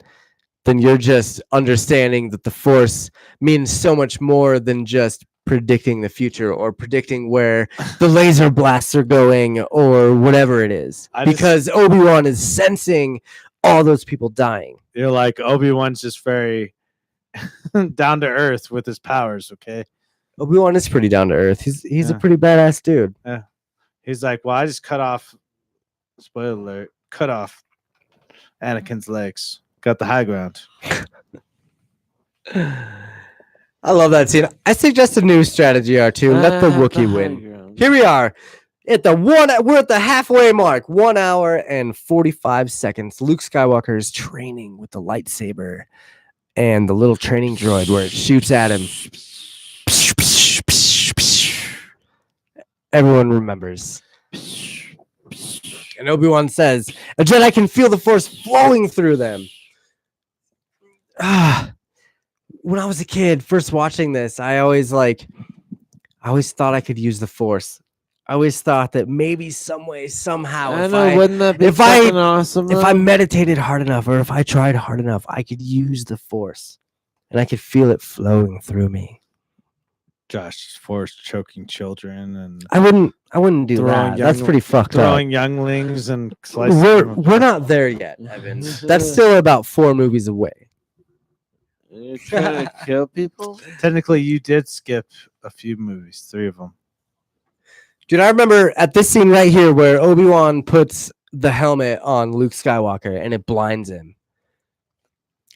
you're just understanding that the Force means so much more than just predicting the future or predicting where the laser blasts are going or whatever it is. Because Obi-Wan is sensing all those people dying. You're like, Obi-Wan's just very down to earth with his powers, okay? Obi-Wan is pretty down to earth. He's a pretty badass dude. Yeah. He's like, well, I just cut off, spoiler alert, cut off Anakin's legs. Got the high ground. I love that scene. I suggest a new strategy, R2. Let the Wookiee win. Here we are. We're at the halfway mark. 1 hour and 45 seconds. Luke Skywalker is training with the lightsaber and the little training droid where it shoots at him. Everyone remembers. And Obi-Wan says, a Jedi can feel the Force flowing through them. When I was a kid, first watching this, I always thought I could use the Force. I always thought that maybe some way, somehow, wouldn't that be awesome? If I meditated hard enough or if I tried hard enough, I could use the Force and I could feel it flowing through me. Josh Force choking children and I wouldn't do Throwing that. That's young- pretty fucked up. throwing younglings and slicing We're them apart. not there yet, Evan. That's still about 4 movies away. You're trying to kill people? Technically, you did skip a few movies, 3 of them. Dude, I remember at this scene right here where Obi-Wan puts the helmet on Luke Skywalker and it blinds him.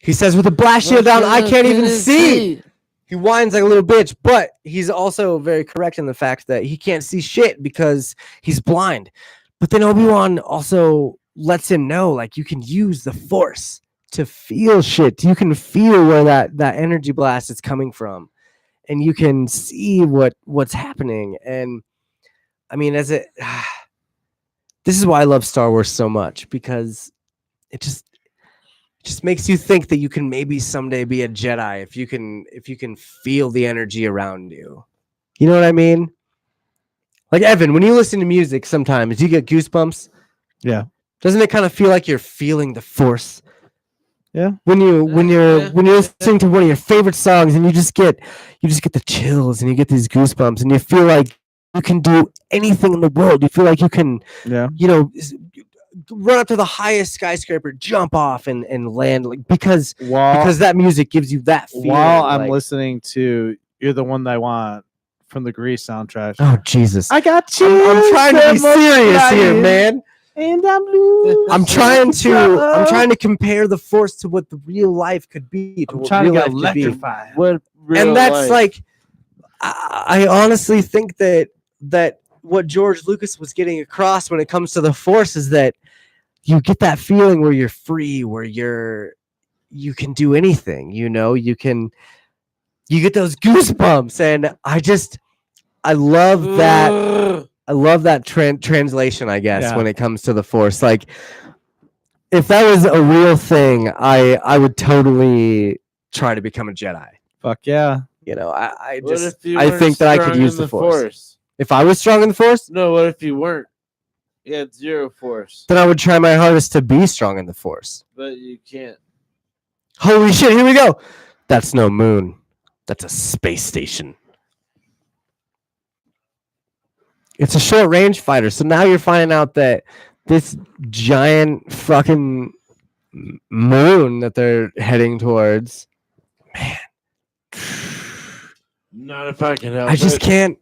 He says, with the blast shield down, I can't even see. He whines like a little bitch, but he's also very correct in the fact that he can't see shit because he's blind. But then Obi-Wan also lets him know, like, you can use the Force to feel shit. You can feel where that energy blast is coming from, and you can see what's happening. And I mean, this is why I love Star Wars so much, because it just makes you think that you can maybe someday be a Jedi if you can feel the energy around you. You know what I mean? Like, Evan, when you listen to music sometimes, you get goosebumps. Yeah. Doesn't it kind of feel like you're feeling the Force? Yeah. When you're listening to one of your favorite songs and you just get the chills and you get these goosebumps and you feel like you can do anything in the world. You feel like you can, run up to the highest skyscraper, jump off and land, like, because that music gives you that feeling. While I'm like, listening to "You're the One That I Want" from the Grease soundtrack. Oh Jesus! I got you. I'm trying to be serious here, man. And I'm losing. I'm trying to compare the Force to what the real life could be. I'm trying to get life could be. electrified. What real And that's life? like, I honestly think that what George Lucas was getting across when it comes to the Force is that you get that feeling where you're free, where you can do anything, you get those goosebumps. And I love that. I love that translation, I guess, when it comes to the Force. Like, if that was a real thing, I would totally try to become a Jedi. Fuck yeah. I What if you I weren't think that I could strong use in the Force. If I was strong in the Force, No, what if you weren't? You had 0 Force, then I would try my hardest to be strong in the Force. but you can't. Holy shit, here we go. That's no moon. That's a space station. It's a short range fighter. So now you're finding out that this giant fucking moon that they're heading towards, man, Not if I can help I just it. can't.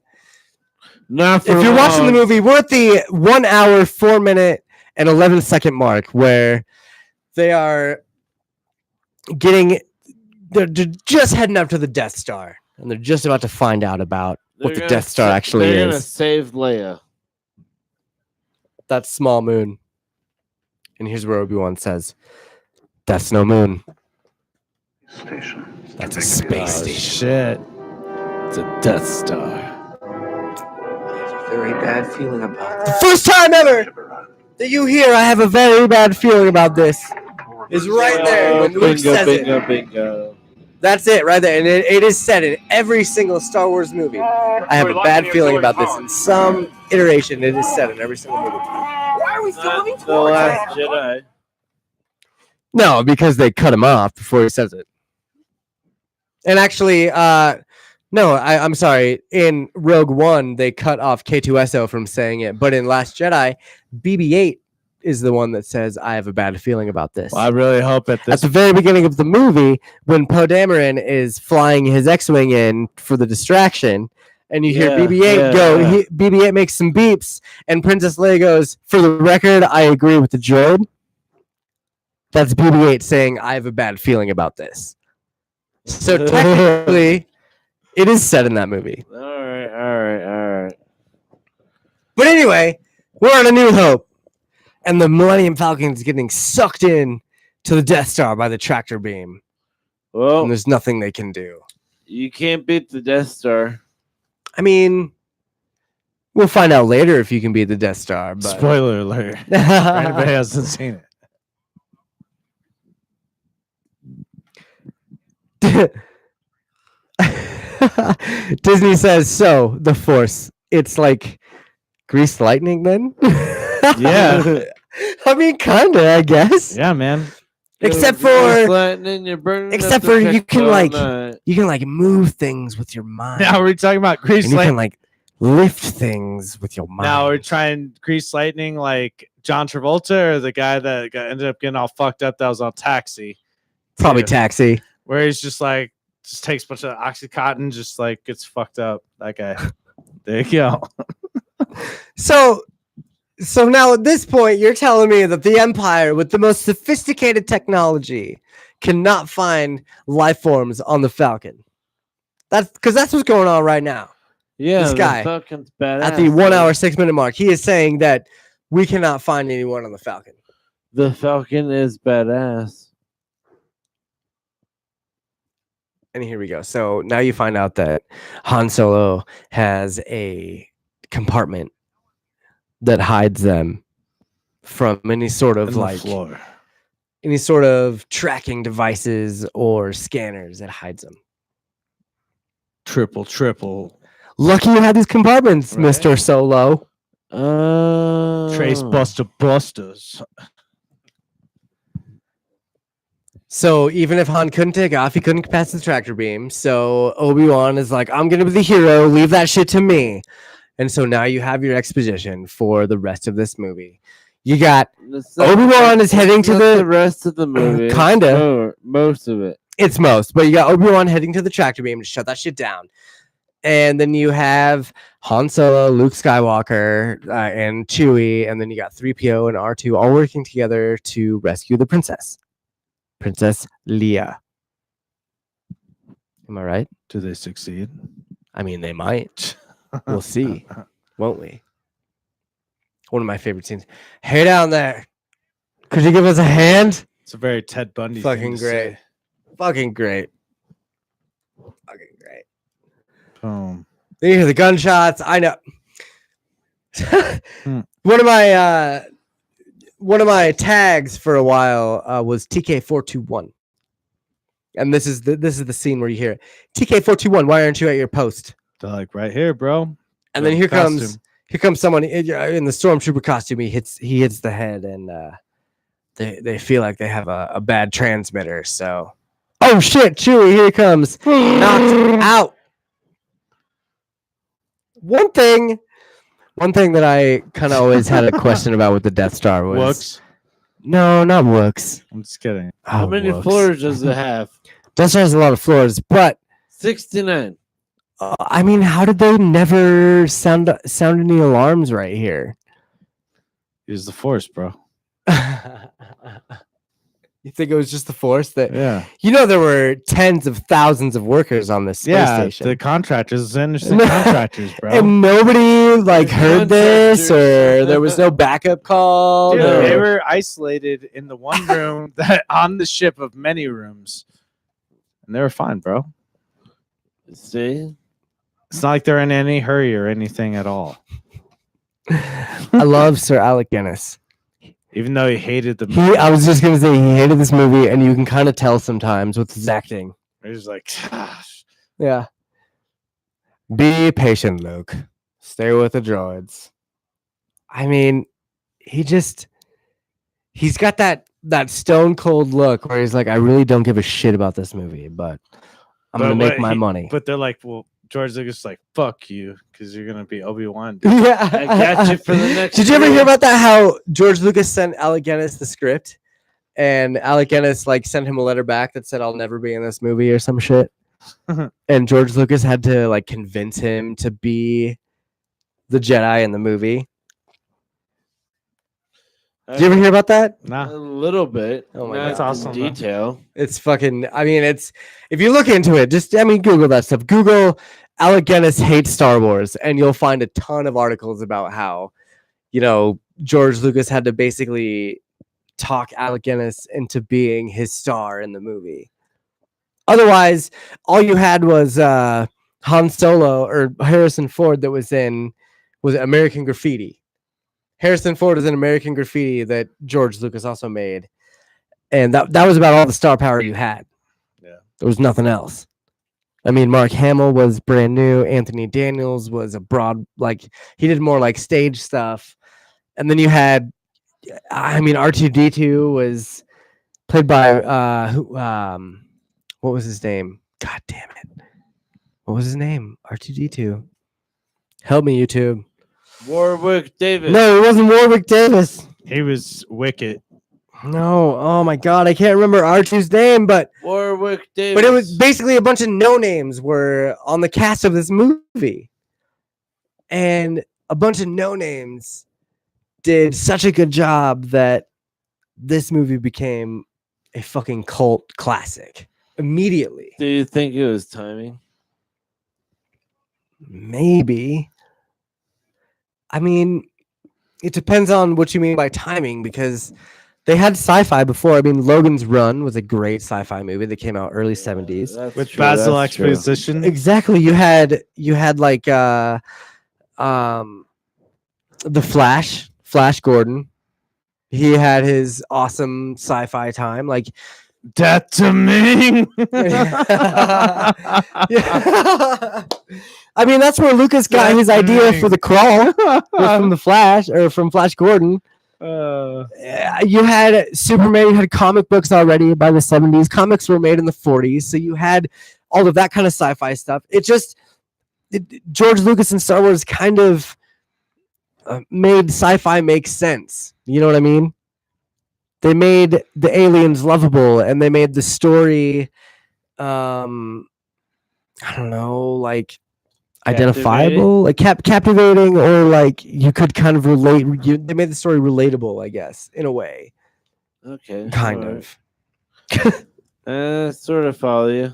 Not for If you're watching the long. movie, we're at the 1 hour, 4 minute, and 11 second mark where they are they're just heading up to the Death Star, and they're just about to find out about what the They're Death Star actually They're gonna is. save Leia. That small moon. And here's where Obi-Wan says, "That's no moon. Station. That's a space Oh, station." Shit. It's a Death Star. Very bad feeling about The first time ever that you hear I have a very bad feeling about this is right there when Luke says it. Bingo. That's it right there. And it is said in every single Star Wars movie. I have a bad feeling about this. In some iteration, it is said in every single movie. Why are we still moving The towards Last Jedi. No, because they cut him off before he says it. And actually, no, I'm sorry. In Rogue One, they cut off K2SO from saying it. But in Last Jedi, BB-8 is the one that says, "I have a bad feeling about this." Well, I really hope at At this the very beginning of the movie, when Poe Dameron is flying his X-Wing in for the distraction, and you hear Yeah, BB-8 go, yeah. BB-8 makes some beeps, and Princess Leia goes, "For the record, I agree with the droid." That's BB-8 saying, "I have a bad feeling about this." So technically, it is said in that movie. All right. But anyway, we're on A New Hope, and the Millennium Falcon is getting sucked in to the Death Star by the tractor beam, and Well, there's nothing they can do. you can't beat the Death Star. I mean, we'll find out later if you can beat the Death Star. But spoiler alert. For anybody hasn't seen it. Disney says, "So the Force, it's like greased lightning, then." Yeah. I mean, kinda, I guess. Yeah, man. Except You're for flattening, you're burning up except the for you can checkbook like all night. you can like move things with your mind. Now we're talking about and grease you can lightning. like lift things with your mind. Now we're trying grease lightning like John Travolta or the guy that ended up getting all fucked up that was on Taxi, Probably Yeah. Taxi. where he's just like just takes a bunch of Oxycontin, just like gets fucked up. That guy. There you go. So now at this point, you're telling me that the Empire, with the most sophisticated technology, cannot find life forms on the Falcon. That's because that's what's going on right now. Yeah, This the guy, Falcon's badass. At the 1 dude. hour, 6 minute mark, he is saying that we cannot find anyone on the Falcon. The Falcon is badass. And here we go. So now you find out that Han Solo has a compartment that hides them from any sort of On the like floor. any sort of tracking devices or scanners that hides them. Triple. Lucky you had these compartments, Right. Mr. Solo. Trace Buster Busters. So even if Han couldn't take off, he couldn't pass the tractor beam. So Obi-Wan is like, I'm gonna be the hero, leave that shit to me. And so now you have your exposition for the rest of this movie. You got Obi-Wan is heading to the the rest of the movie. Kinda. Most of it. It's most, but you got Obi-Wan heading to the tractor beam to shut that shit down. And then you have Han Solo, Luke Skywalker, and Chewie, and then you got 3PO and R2 all working together to rescue the princess. Princess Leia. Am I right? Do they succeed? I mean, they might. We'll see, won't we? One of my favorite scenes. Hey down there. Could you give us a hand? It's a very Ted Bundy. Fucking thing to great. say. Fucking great. Fucking great. Boom. Then you hear the gunshots. I know. Hmm. One of my tags for a while was TK421, and this is the scene where you hear it. TK421. Why aren't you at your post? They're like right here, bro. And then Little here costume. comes someone in the stormtrooper costume. He hits the head, and they feel like they have a bad transmitter. So, oh shit, Chewie, here he comes, knocked out. One thing that I kind of always had a question about with the Death Star was Wooks. no, not Wooks. I'm just kidding. How Oh, many Wooks. floors does it have? Death Star has a lot of floors, but 69. I mean, how did they never sound any alarms right here? Use the force, bro. You think it was just the Force that? Yeah. You know, there were tens of thousands of workers on this space Yeah. station. The contractors, innocent contractors, bro. And nobody like heard this, Contractors. or there was no backup call. Dude, or- they were isolated in the one room that on the ship of many rooms, and they were fine, bro. See? It's not like they're in any hurry or anything at all. I love Sir Alec Guinness. Even though he hated the I was just gonna say he hated this movie, and you can kind of tell sometimes with his acting. he was like, "Gosh." Yeah. Be patient, Luke. Stay with the droids. I mean, he's got that stone cold look where he's like, I really don't give a shit about this movie, but I'm gonna make my money. But they're like, well, George Lucas is like, fuck you, because you're gonna be Obi-Wan. Yeah. I got you for the next Did you ever year. hear about that? How George Lucas sent Alec Guinness the script, and Alec Guinness like sent him a letter back that said, "I'll never be in this movie" or some shit. And George Lucas had to like convince him to be the Jedi in the movie. Did you ever hear about that? A Nah. little bit. Oh my Not God. That's awesome, in though. detail. It's fucking. I mean, it's if you look into it, Google that stuff. Google Alec Guinness hates Star Wars, and you'll find a ton of articles about how, George Lucas had to basically talk Alec Guinness into being his star in the movie. Otherwise, all you had was Han Solo or Harrison Ford that was American Graffiti. Harrison Ford is in American Graffiti that George Lucas also made. And that was about all the star power you had. Yeah. There was nothing else. I mean, Mark Hamill was brand new. Anthony Daniels was he did more like stage stuff. And then you had, R2-D2 was played by what was his name? God damn it. What was his name? R2D2. Help me, YouTube. Warwick Davis. No, it wasn't Warwick Davis. He was wicked. No, oh my god, I can't remember R2's name, but Warwick Davis. it was basically a bunch of no names were on the cast of this movie. And a bunch of no names did such a good job that this movie became a fucking cult classic immediately. Do you think it was timing? Maybe. I mean, it depends on what you mean by timing because they had sci-fi before. I mean, Logan's Run was a great sci-fi movie that came out early 70s. That's With true, Basil that's true. Exposition. Exactly. You had like the Flash Gordon. He had his awesome sci-fi time. Like Death to Ming. I mean, that's where Lucas got his idea for the crawl was from the Flash or from Flash Gordon. You had Superman, you had comic books already by the 70s. Comics were made in the 40s, so you had all of that kind of sci-fi stuff. George Lucas and Star Wars kind of made sci-fi make sense. You know what I mean? They made the aliens lovable, and they made the story, I don't know, like identifiable, like captivating, or like you could kind of relate. They made the story relatable, I guess, in a way. Okay. Kind all of. right. Sort of follow you.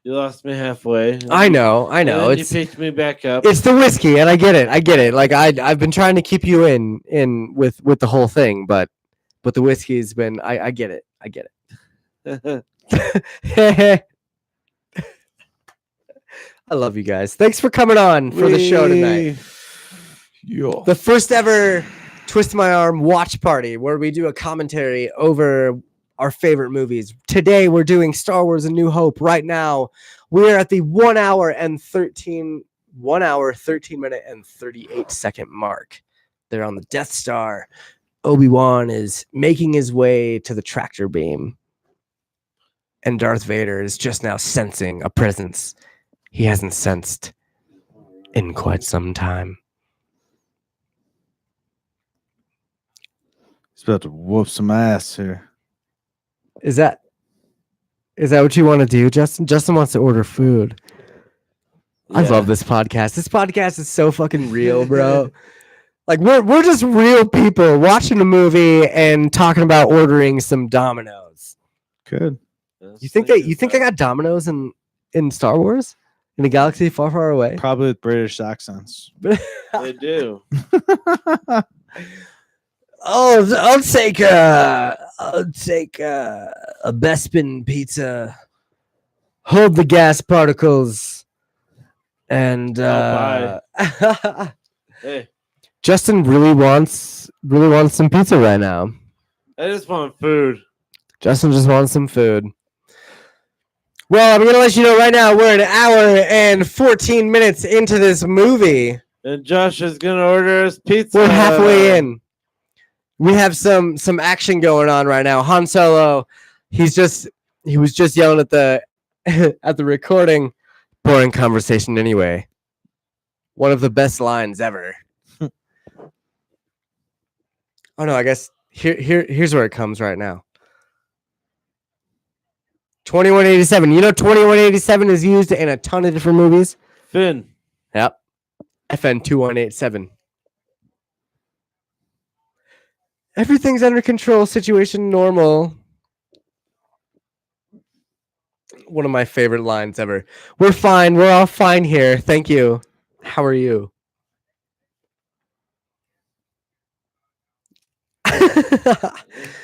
You lost me halfway. I know. And then you It's picked me back up. it's the whiskey, and I get it. Like I've been trying to keep you in with the whole thing, but the whiskey's been. I get it. I get it. I love you guys. Thanks for coming on for the show tonight. The first ever Twist My Arm watch party where we do a commentary over our favorite movies. Today we're doing Star Wars: A New Hope. Right now we're at the 1 hour 13 minute and 38 second mark. They're on the Death Star. Obi-Wan is making his way to the tractor beam. And Darth Vader is just now sensing a presence he hasn't sensed in quite some time. He's about to whoop some ass here. Is that what you want to do, Justin? Justin wants to order food. I love this podcast. This podcast is so fucking real, bro. Like we're just real people watching a movie and talking about ordering some Domino's. Good. You think they got Domino's in Star Wars? In a galaxy far, far away? Probably with British accents. They do. Oh, I'll take a Bespin pizza. Hold the gas particles. And Hey, Justin really wants some pizza right now. I just want food. Justin just wants some food. Well, I'm gonna let you know right now we're an hour and 14 minutes into this movie. And Josh is gonna order his pizza. We're halfway in. We have some action going on right now. Han Solo, he was just yelling at the at the recording. Boring conversation anyway. One of the best lines ever. Oh no, I guess here's where it comes right now. 2187. You know 2187 is used in a ton of different movies. Finn. Yep. FN 2187. Everything's under control. Situation normal. One of my favorite lines ever. We're fine. We're all fine here. Thank you. How are you?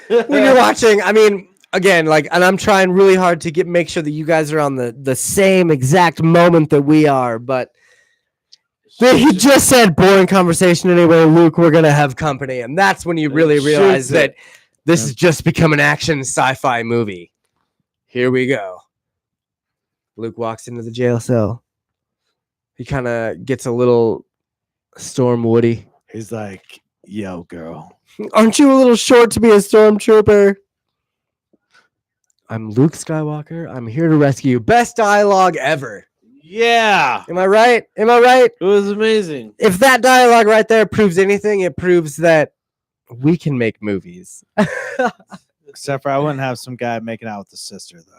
When you're watching, I mean, again, like, and I'm trying really hard to make sure that you guys are on the same exact moment that we are, but he just said boring conversation anyway, Luke, we're gonna have company, and that's when you really realize that this has just become an action sci-fi movie. Here we go. Luke walks into the jail cell. He kind of gets a little Storm Woody. He's like, yo, girl. Aren't you a little short to be a stormtrooper? I'm Luke Skywalker. I'm here to rescue you. Best dialogue ever. Yeah, Am I right? Am I right? it was amazing. If that dialogue right there proves anything, it proves that we can make movies. Except for I wouldn't have some guy making out with the sister though.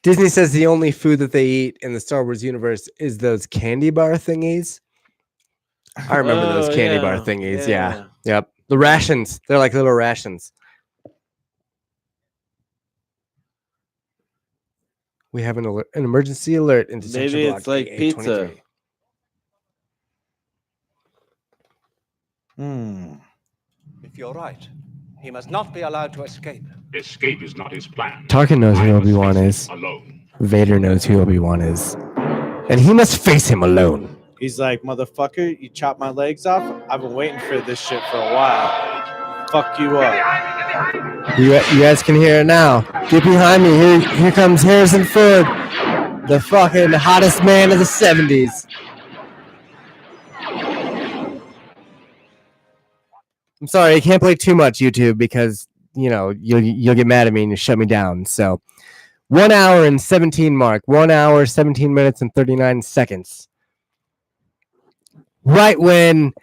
Disney says the only food that they eat in the Star Wars universe is those candy bar thingies. I remember those Oh, candy bar yeah, thingies. yeah. Yeah. Yep. The rations. They're like little rations. We have an emergency alert into section Maybe block it's like pizza. Hmm. If you're right, he must not be allowed to escape. Escape is not his plan. Tarkin knows who I must Obi-Wan face is. him alone. Vader knows who Obi-Wan is. And he must face him alone. He's like, motherfucker, you chop my legs off? I've been waiting for this shit for a while. Fuck you up. You guys can hear it now. Get behind me. Here comes Harrison Ford, the fucking hottest man of the 70s. I'm sorry, I can't play too much YouTube because you'll get mad at me and you shut me down. So 1 hour and 17 mark. 1 hour, 17 minutes and 39 seconds. Right when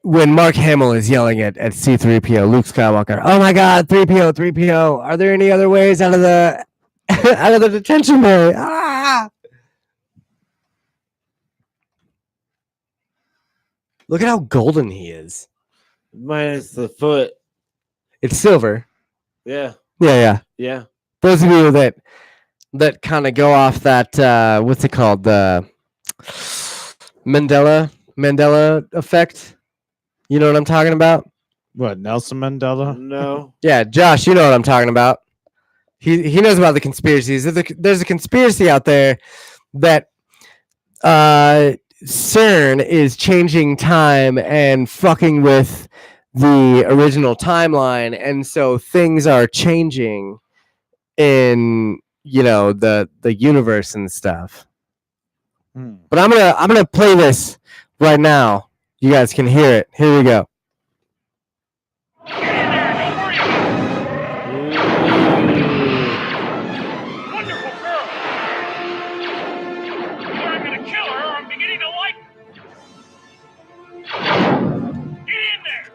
Mark Hamill is yelling at C-3PO, Luke Skywalker, oh my God, 3PO, are there any other ways out of the out of the detention bay? Ah! Look at how golden he is. Minus the foot. It's silver. Yeah, Yeah. yeah. Those of you that kind of go off that what's it called? The Mandela effect. You know what I'm talking about? What, Nelson Mandela? No. Yeah, Josh, you know what I'm talking about. He knows about the conspiracies. There's a conspiracy out there that CERN is changing time and fucking with the original timeline, and so things are changing in the universe and stuff. But I'm gonna play this right now. You guys can hear it. Here we go. Wonderful girl. Either I'm gonna kill her or I'm beginning to like her. Get in there.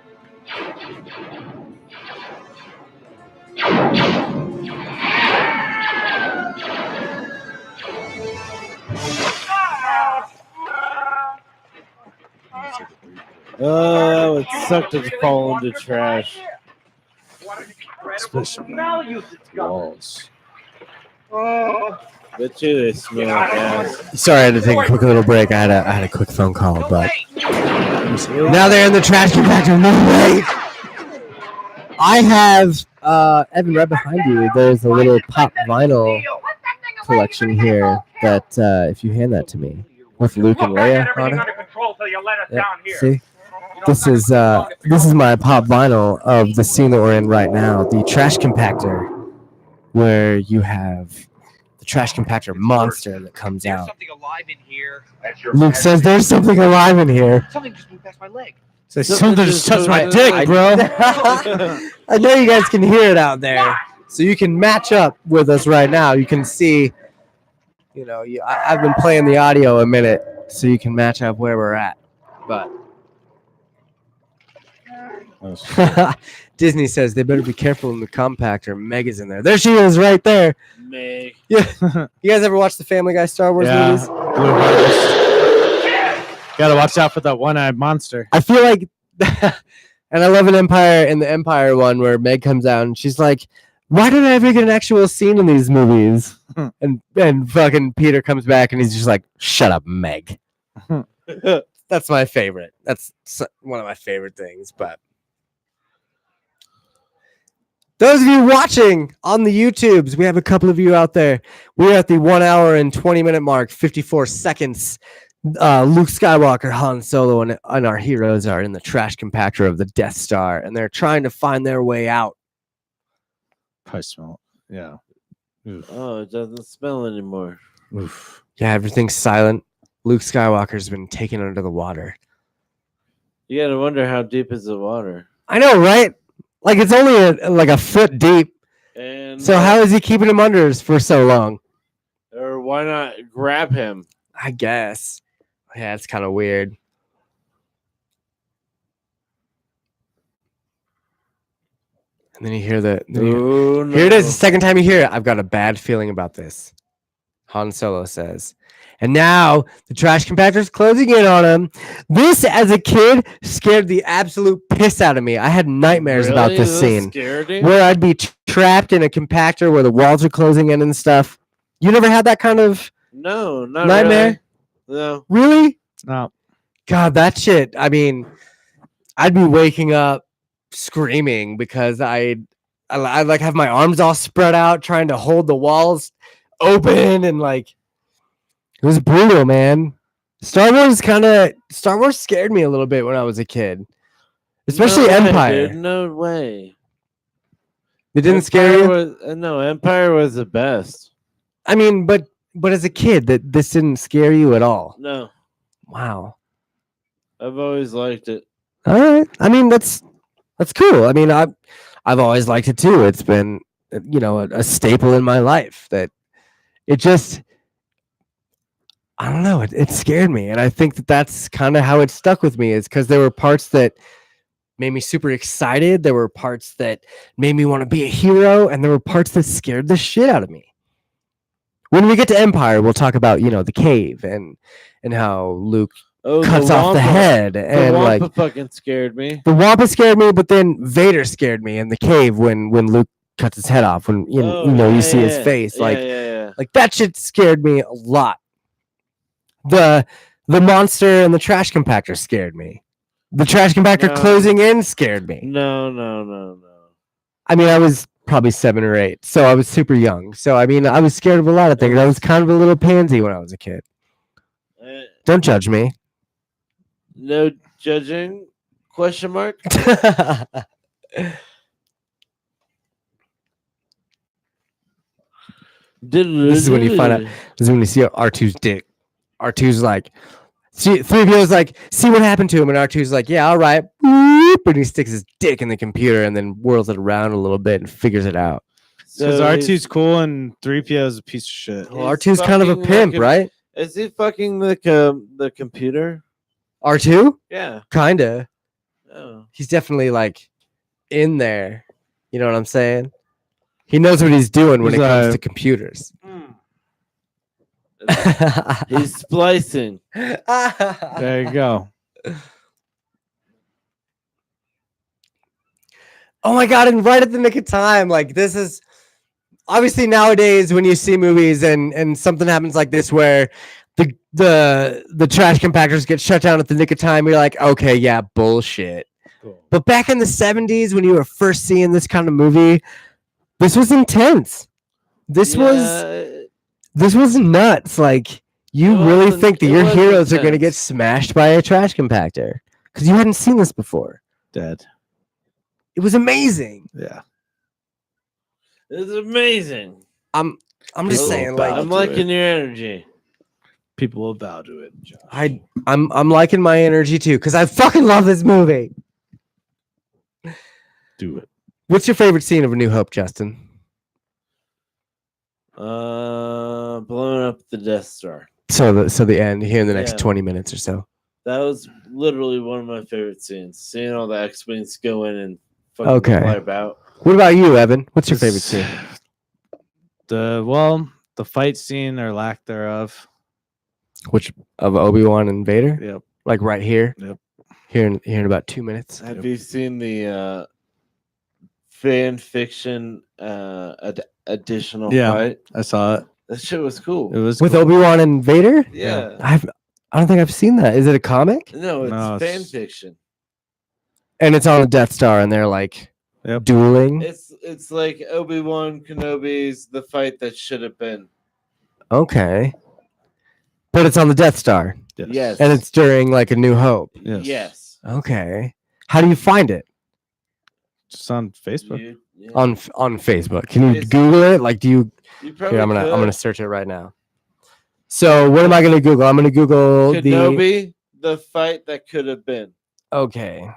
Oh, that would suck to fall into trash. Especially walls. Bet you they smell like ass. Sorry, I had to take a quick little break. I had a quick phone call, but now they're in the trash compactor. No way. I have Evan right behind you. There's a little pop vinyl collection here that if you hand that to me with Luke and Leia on it. Yeah, see, this is my pop vinyl of the scene that we're in right now, the trash compactor, where you have the trash compactor monster that comes out. Something alive in here. Luke says there's something alive in here. Something just moved past my leg. Something just touched my dick, bro. I know you guys can hear it out there, so you can match up with us right now. You can see, I've been playing the audio a minute, so you can match up where we're at. But Disney says they better be careful in the compactor. Meg is in there. There she is, right there. Meg. Yeah. You guys ever watch the Family Guy Star Wars movies? Blue Harvest. Gotta watch out for that one-eyed monster. I feel like, and I love in the Empire one where Meg comes out and she's like, "Why don't I ever get an actual scene in these movies?" and fucking Peter comes back and he's just like, "Shut up, Meg." That's my favorite. That's one of my favorite things. But those of you watching on the YouTubes, we have a couple of you out there. We're at the 1 hour and 20-minute mark, 54 seconds. Luke Skywalker, Han Solo, and our heroes are in the trash compactor of the Death Star, and they're trying to find their way out. Probably smell. Yeah. Oof. Oh, it doesn't smell anymore. Oof. Yeah, everything's silent. Luke Skywalker's been taken under the water. You gotta wonder how deep is the water. I know, right? Like it's only like a foot deep. And So how is he keeping him under for so long? or why not grab him? I guess. Yeah, it's kind of weird. And then you hear the. Oh, Here it is. The second time you hear it, I've got a bad feeling about this. Han Solo says. And now the trash compactor's closing in on him. This, as a kid, scared the absolute piss out of me. I had nightmares about Really? this This scene scared you? where I'd be trapped in a compactor where the walls are closing in and stuff. You never had that kind of No, not nightmare? really. No. Really? No. God, that shit. I mean, I'd be waking up screaming because I like have my arms all spread out trying to hold the walls open and like it was brutal, man. Star Wars scared me a little bit when I was a kid, especially No way, Empire. dude, no way. It didn't scare you. No, Empire was the best. I mean, but as a kid, this didn't scare you at all. No, Wow. I've always liked it. All right. I mean, that's cool. I mean, I've always liked it too. It's been, a staple in my life that it just, I don't know. It scared me. And I think that's kind of how it stuck with me is because there were parts that made me super excited. There were parts that made me want to be a hero. And there were parts that scared the shit out of me. When we get to Empire, we'll talk about, the cave and how Luke cuts off the head. And the like Wampa fucking scared me. the Wampa scared me, but then Vader scared me in the cave when Luke cuts his head off. When you see his face, like that shit scared me a lot. The monster and the trash compactor scared me. The trash compactor No. closing in scared me. No. I mean, I was probably 7 or 8, so I was super young. So I mean, I was scared of a lot of things. I was kind of a little pansy when I was a kid. Don't judge me. No judging? Question mark? This is when you find out. This is when you see R2's dick. R2's like, 3PO's like, see what happened to him, and R2's like, yeah, all right. Boop, and he sticks his dick in the computer and then whirls it around a little bit and figures it out. Because R2's cool and 3PO is a piece of shit. Well, R2's kind of a pimp, right? Is he fucking the computer? R2? Yeah. Kinda. Oh. He's definitely like in there. You know what I'm saying? He knows what he's doing when He's it comes to computers. He's splicing. There you go. Oh my god, and right at the nick of time. Like, this is obviously nowadays when you see movies and something happens like this where the trash compactors get shut down at the nick of time, you're like, okay, yeah, bullshit. Cool. But back in the 70s when you were first seeing this kind of movie, this was intense. This was nuts. Like, you really think that your heroes are going to get smashed by a trash compactor because you hadn't seen this before. Dead. It was amazing. Yeah. It's amazing. I'm just saying, like, I'm liking your energy. People will bow to it. Josh. I'm liking my energy too because I fucking love this movie. Do it. What's your favorite scene of A New Hope, Justin? Blowing up the Death Star. So the end here in the next Yeah. 20 minutes or so. That was literally one of my favorite scenes. Seeing all the X-Wings go in and fucking Okay. fly about. What about you, Evan? What's your favorite scene? The fight scene or lack thereof. Which of Obi-Wan and Vader? Yep. Like right here? Yep. Here in about 2 minutes. Have you seen the fan fiction additional fight? I saw it. That shit was cool. It was With cool. Obi-Wan and Vader? Yeah. I don't think I've seen that. Is it a comic? No, it's No, fan it's- fiction. And it's on a Death Star and they're like dueling. It's like Obi-Wan Kenobi's the fight that should have been. Okay. But it's on the Death Star. Yes. And it's during like A New Hope. Yes. Okay. How do you find it? Just on Facebook. On Facebook. Can you Google it? Like, do you? You probably Here, I'm could. gonna search it right now. So what am I gonna Google? I'm gonna Google Kenobi, the fight that could have been. Okay.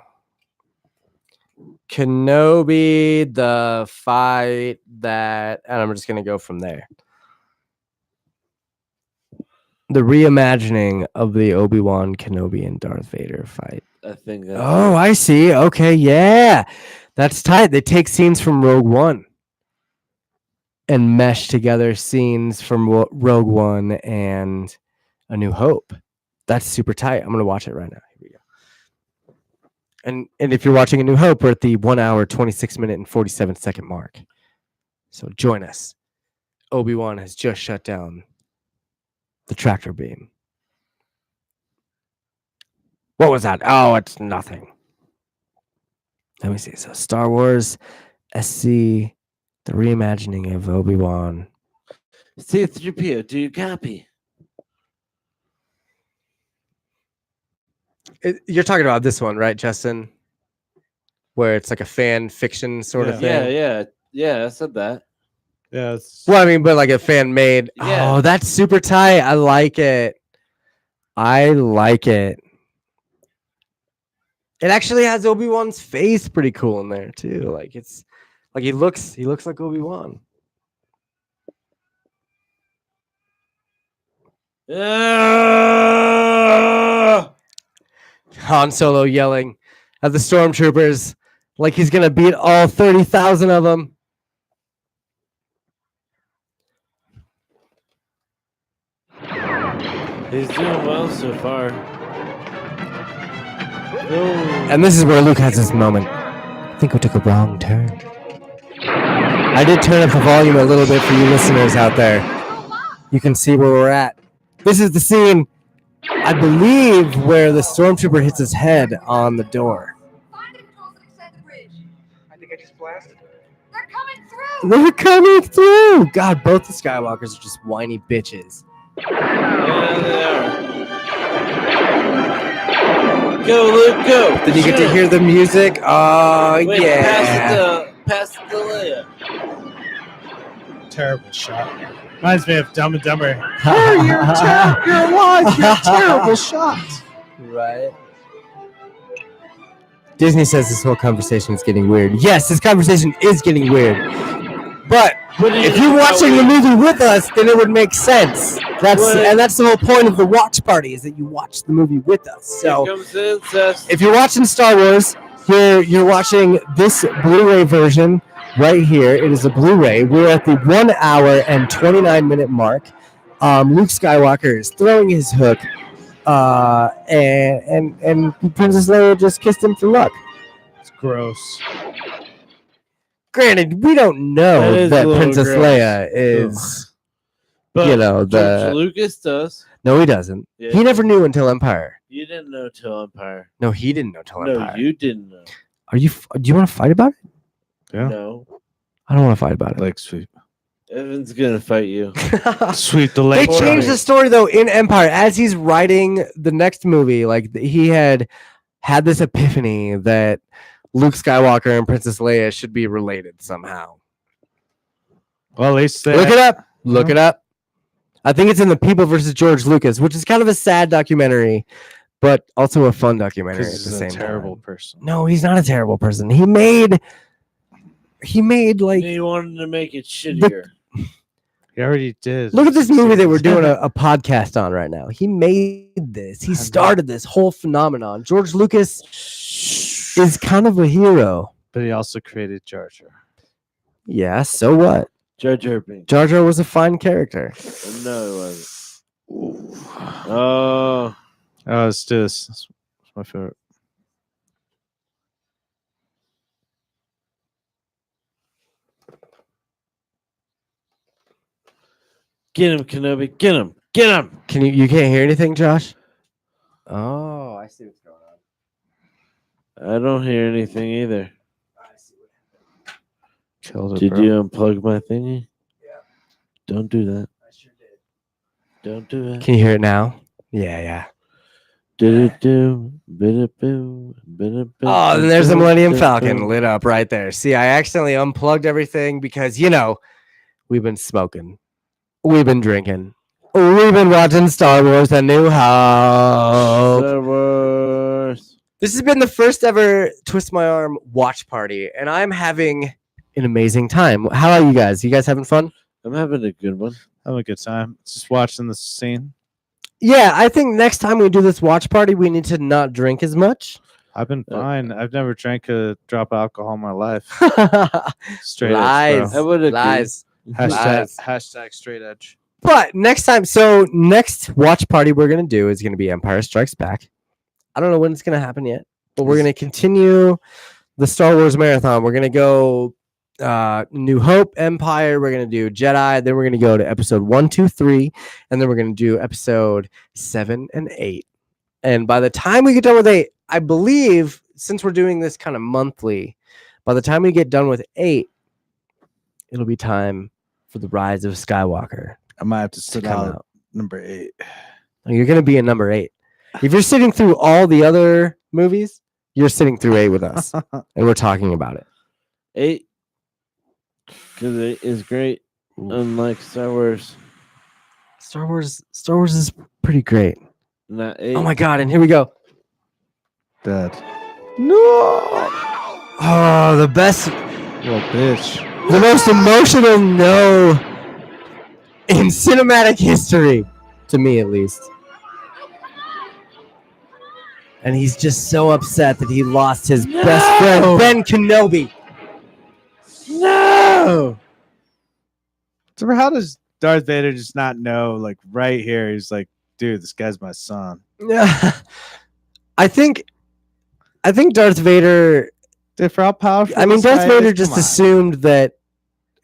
Kenobi, the fight that, and I'm just gonna go from there. The reimagining of the Obi-Wan, Kenobi, and Darth Vader fight. I think that's Oh, I see. Okay, yeah, that's tight. They take scenes from Rogue One and mesh together scenes from Rogue One and A New Hope. That's super tight. I'm gonna watch it right now. Here we go. And if you're watching A New Hope, we're at the 1 hour, 26 minute, and 47 second mark. So join us. Obi-Wan has just shut down the tractor beam. What was that? Oh, it's nothing. Let me see. So Star Wars SC, the reimagining of Obi-Wan. C-3PO, do you copy? You're talking about this one, right, Justin? Where it's like a fan fiction sort of thing. Yeah, I said that. Yeah. Well, I mean, but like a fan made. Yeah. Oh, that's super tight. I like it. It actually has Obi-Wan's face pretty cool in there too. Like it's like he looks like Obi-Wan. Han Solo yelling at the stormtroopers like he's gonna beat all 30,000 of them. He's doing well so far. And this is where Luke has his moment. I think we took a wrong turn. I did turn up the volume a little bit for you listeners out there. You can see where we're at. This is the scene, I believe, where the stormtrooper hits his head on the door. I think I just blasted. They're coming through! God, both the Skywalkers are just whiny bitches. Yeah, they are. Go, Luke, go! Did you get to hear the music? Oh, Wait, yeah. Pass the Leia. Terrible shot. Reminds me of Dumb and Dumber. You're alive. You're a terrible shot. Right. Disney says this whole conversation is getting weird. Yes, this conversation is getting weird. But if you're watching the movie with us, then it would make sense. That's the whole point of the watch party, is that you watch the movie with us. So if you're watching Star Wars, you're watching this Blu-ray version right here. It is a Blu-ray. We're at the 1 hour and 29 minute mark. Luke Skywalker is throwing his hook, and Princess Leia just kissed him for luck. It's gross. Granted, we don't know that Princess gross. Leia is, But the. George Lucas does. No, he doesn't. Yeah. He never knew until Empire. You didn't know till Empire. No, he didn't know till Empire. No, you didn't know. Do you want to fight about it? Yeah. No. I don't want to fight about it. Leg sweep. Evan's gonna fight you. Sweep the They leg. changed the story though in Empire as he's writing the next movie. Like he had this epiphany that Luke Skywalker and Princess Leia should be related somehow. Well, at least Look it up. Look it up. I think it's in The People versus George Lucas, which is kind of a sad documentary, but also a fun documentary at the He's same a terrible time. person. No, he's not a terrible person. He made like He wanted to make it shittier. He already did. look at this movie that we're doing a podcast on right now. He made this. He started this whole phenomenon. George Lucas is kind of a hero. But he also created Jar Jar. Yeah, so what? Jar Jar Binks. Jar Jar was a fine character. No, it wasn't. Oh, Let's do this. That's my favorite. get him, Kenobi. Get him. Get him. You can't hear anything, Josh? Oh, I see what's going on. I don't hear anything either. Killed it, Did bro. you unplug my thingy? Yeah. Don't do that. I sure did. Don't do it. Can you hear it now? Yeah. Do-do-do, bida-boo, bida-boo, Oh, then there's the Millennium Falcon bida-boo. lit up right there. See, I accidentally unplugged everything because, we've been smoking. We've been drinking. We've been watching Star Wars: A New Hope. Star Wars. This has been the first ever Twist My Arm watch party, and I'm having an amazing time. How are you guys? You guys having fun? I'm having a good one. Having a good time. Just watching the scene. Yeah, I think next time we do this watch party, we need to not drink as much. I've been fine. I've never drank a drop of alcohol in my life. Straight Lies. edge, bro. Lies. Hashtag straight edge. But next time, next watch party we're going to do is going to be Empire Strikes Back. I don't know when it's going to happen yet, but we're going to continue the Star Wars marathon. We're going to go New Hope, Empire. We're going to do Jedi. Then we're going to go to episode 1, 2, 3. And then we're going to do episode 7 and 8. And by the time we get done with 8, I believe, since we're doing this kind of monthly, by the time we get done with 8, it'll be time for the Rise of Skywalker. I might have to sit out number 8. You're going to be in number 8. If you're sitting through all the other movies, you're sitting through 8 with us. And we're talking about it. 8. Because 8 is great. Unlike Star Wars. Star Wars is pretty great. Not 8. Oh my God. And here we go. Dead. No. Oh, the best. Little bitch. The most emotional no in cinematic history, to me at least. And he's just so upset that he lost his best friend, Ben Kenobi. No! So how does Darth Vader just not know, like, right here, he's like, dude, this guy's my son. Yeah. I think Darth Vader... Dude, for how powerful Darth Vader just come on. assumed that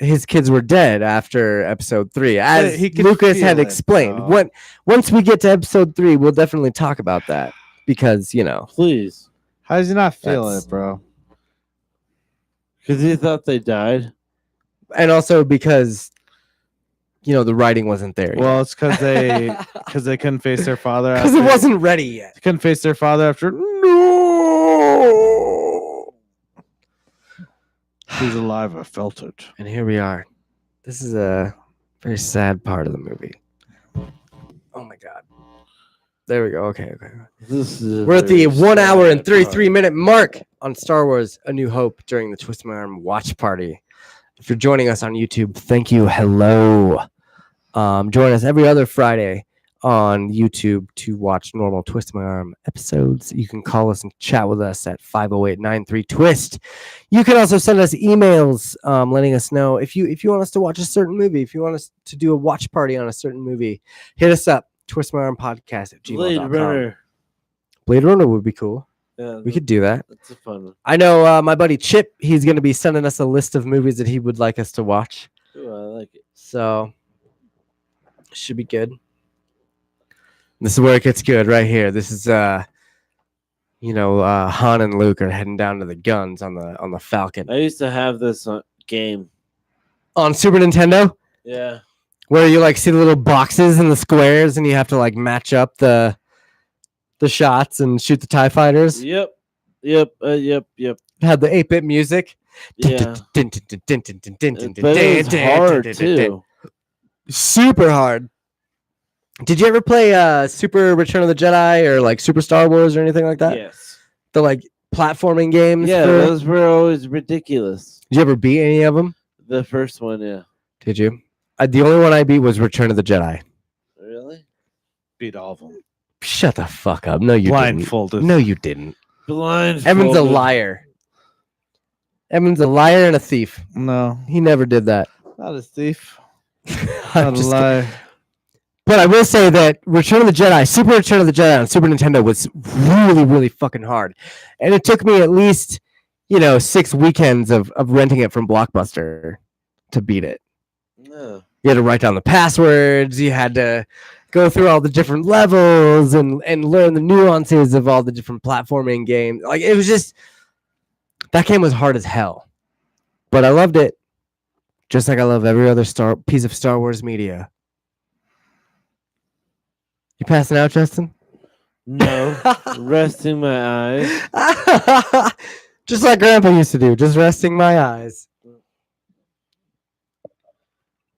his kids were dead after episode 3, as he could Lucas had feel it, explained. bro. Once we get to episode 3, we'll definitely talk about that because, Please. How does he not feel That's- it, bro? Because he thought they died. and also because the writing wasn't there. Well, it's because they couldn't face their father. Because it wasn't ready yet. They couldn't face their father after. No. He's alive. I felt it. And here we are. This is a very sad part of the movie. Oh my God. There we go. Okay. We're at the 1 hour and 33-minute mark on Star Wars: A New Hope during the Twist My Arm watch party. If you're joining us on YouTube, thank you. Hello. Join us every other Friday on YouTube to watch normal Twist My Arm episodes. You can call us and chat with us at 508-93-TWIST. You can also send us emails letting us know if you want us to watch a certain movie, if you want us to do a watch party on a certain movie, hit us up. twistmyarmpodcast@gmail.com. Blade Runner would be cool. Yeah, We could do that. That's a fun one. I know my buddy Chip, he's going to be sending us a list of movies that he would like us to watch. Ooh, I like it. So, should be good. This is where it gets good right here. This is, Han and Luke are heading down to the guns on the Falcon. I used to have this game. On Super Nintendo? Yeah. Where you see the little boxes and the squares and you have to match up the shots and shoot the TIE fighters. Yep. Had the 8-bit music. Yeah. But it was hard too. Super hard. Did you ever play Super Return of the Jedi or Super Star Wars or anything like that? Yes. The platforming games? Yeah, those were always ridiculous. Did you ever beat any of them? The first one, yeah. Did you? The only one I beat was Return of the Jedi. Really? Beat all of them. Shut the fuck up. No, you Blindfolded. didn't. No, you didn't. Blindfolded. Evan's a liar. Evan's a liar and a thief. No, He never did that. not a thief. I'm Not a just lie. But I will say that Return of the Jedi, Super Return of the Jedi on Super Nintendo was really, really fucking hard. And it took me at least, 6 weekends of renting it from Blockbuster to beat it. No. You had to write down the passwords. You had to go through all the different levels and learn the nuances of all the different platforming games. It was just, that game was hard as hell. But I loved it. Just like I love every other piece of Star Wars media. You passing out, Justin? No. Resting my eyes. Just like Grandpa used to do, just resting my eyes.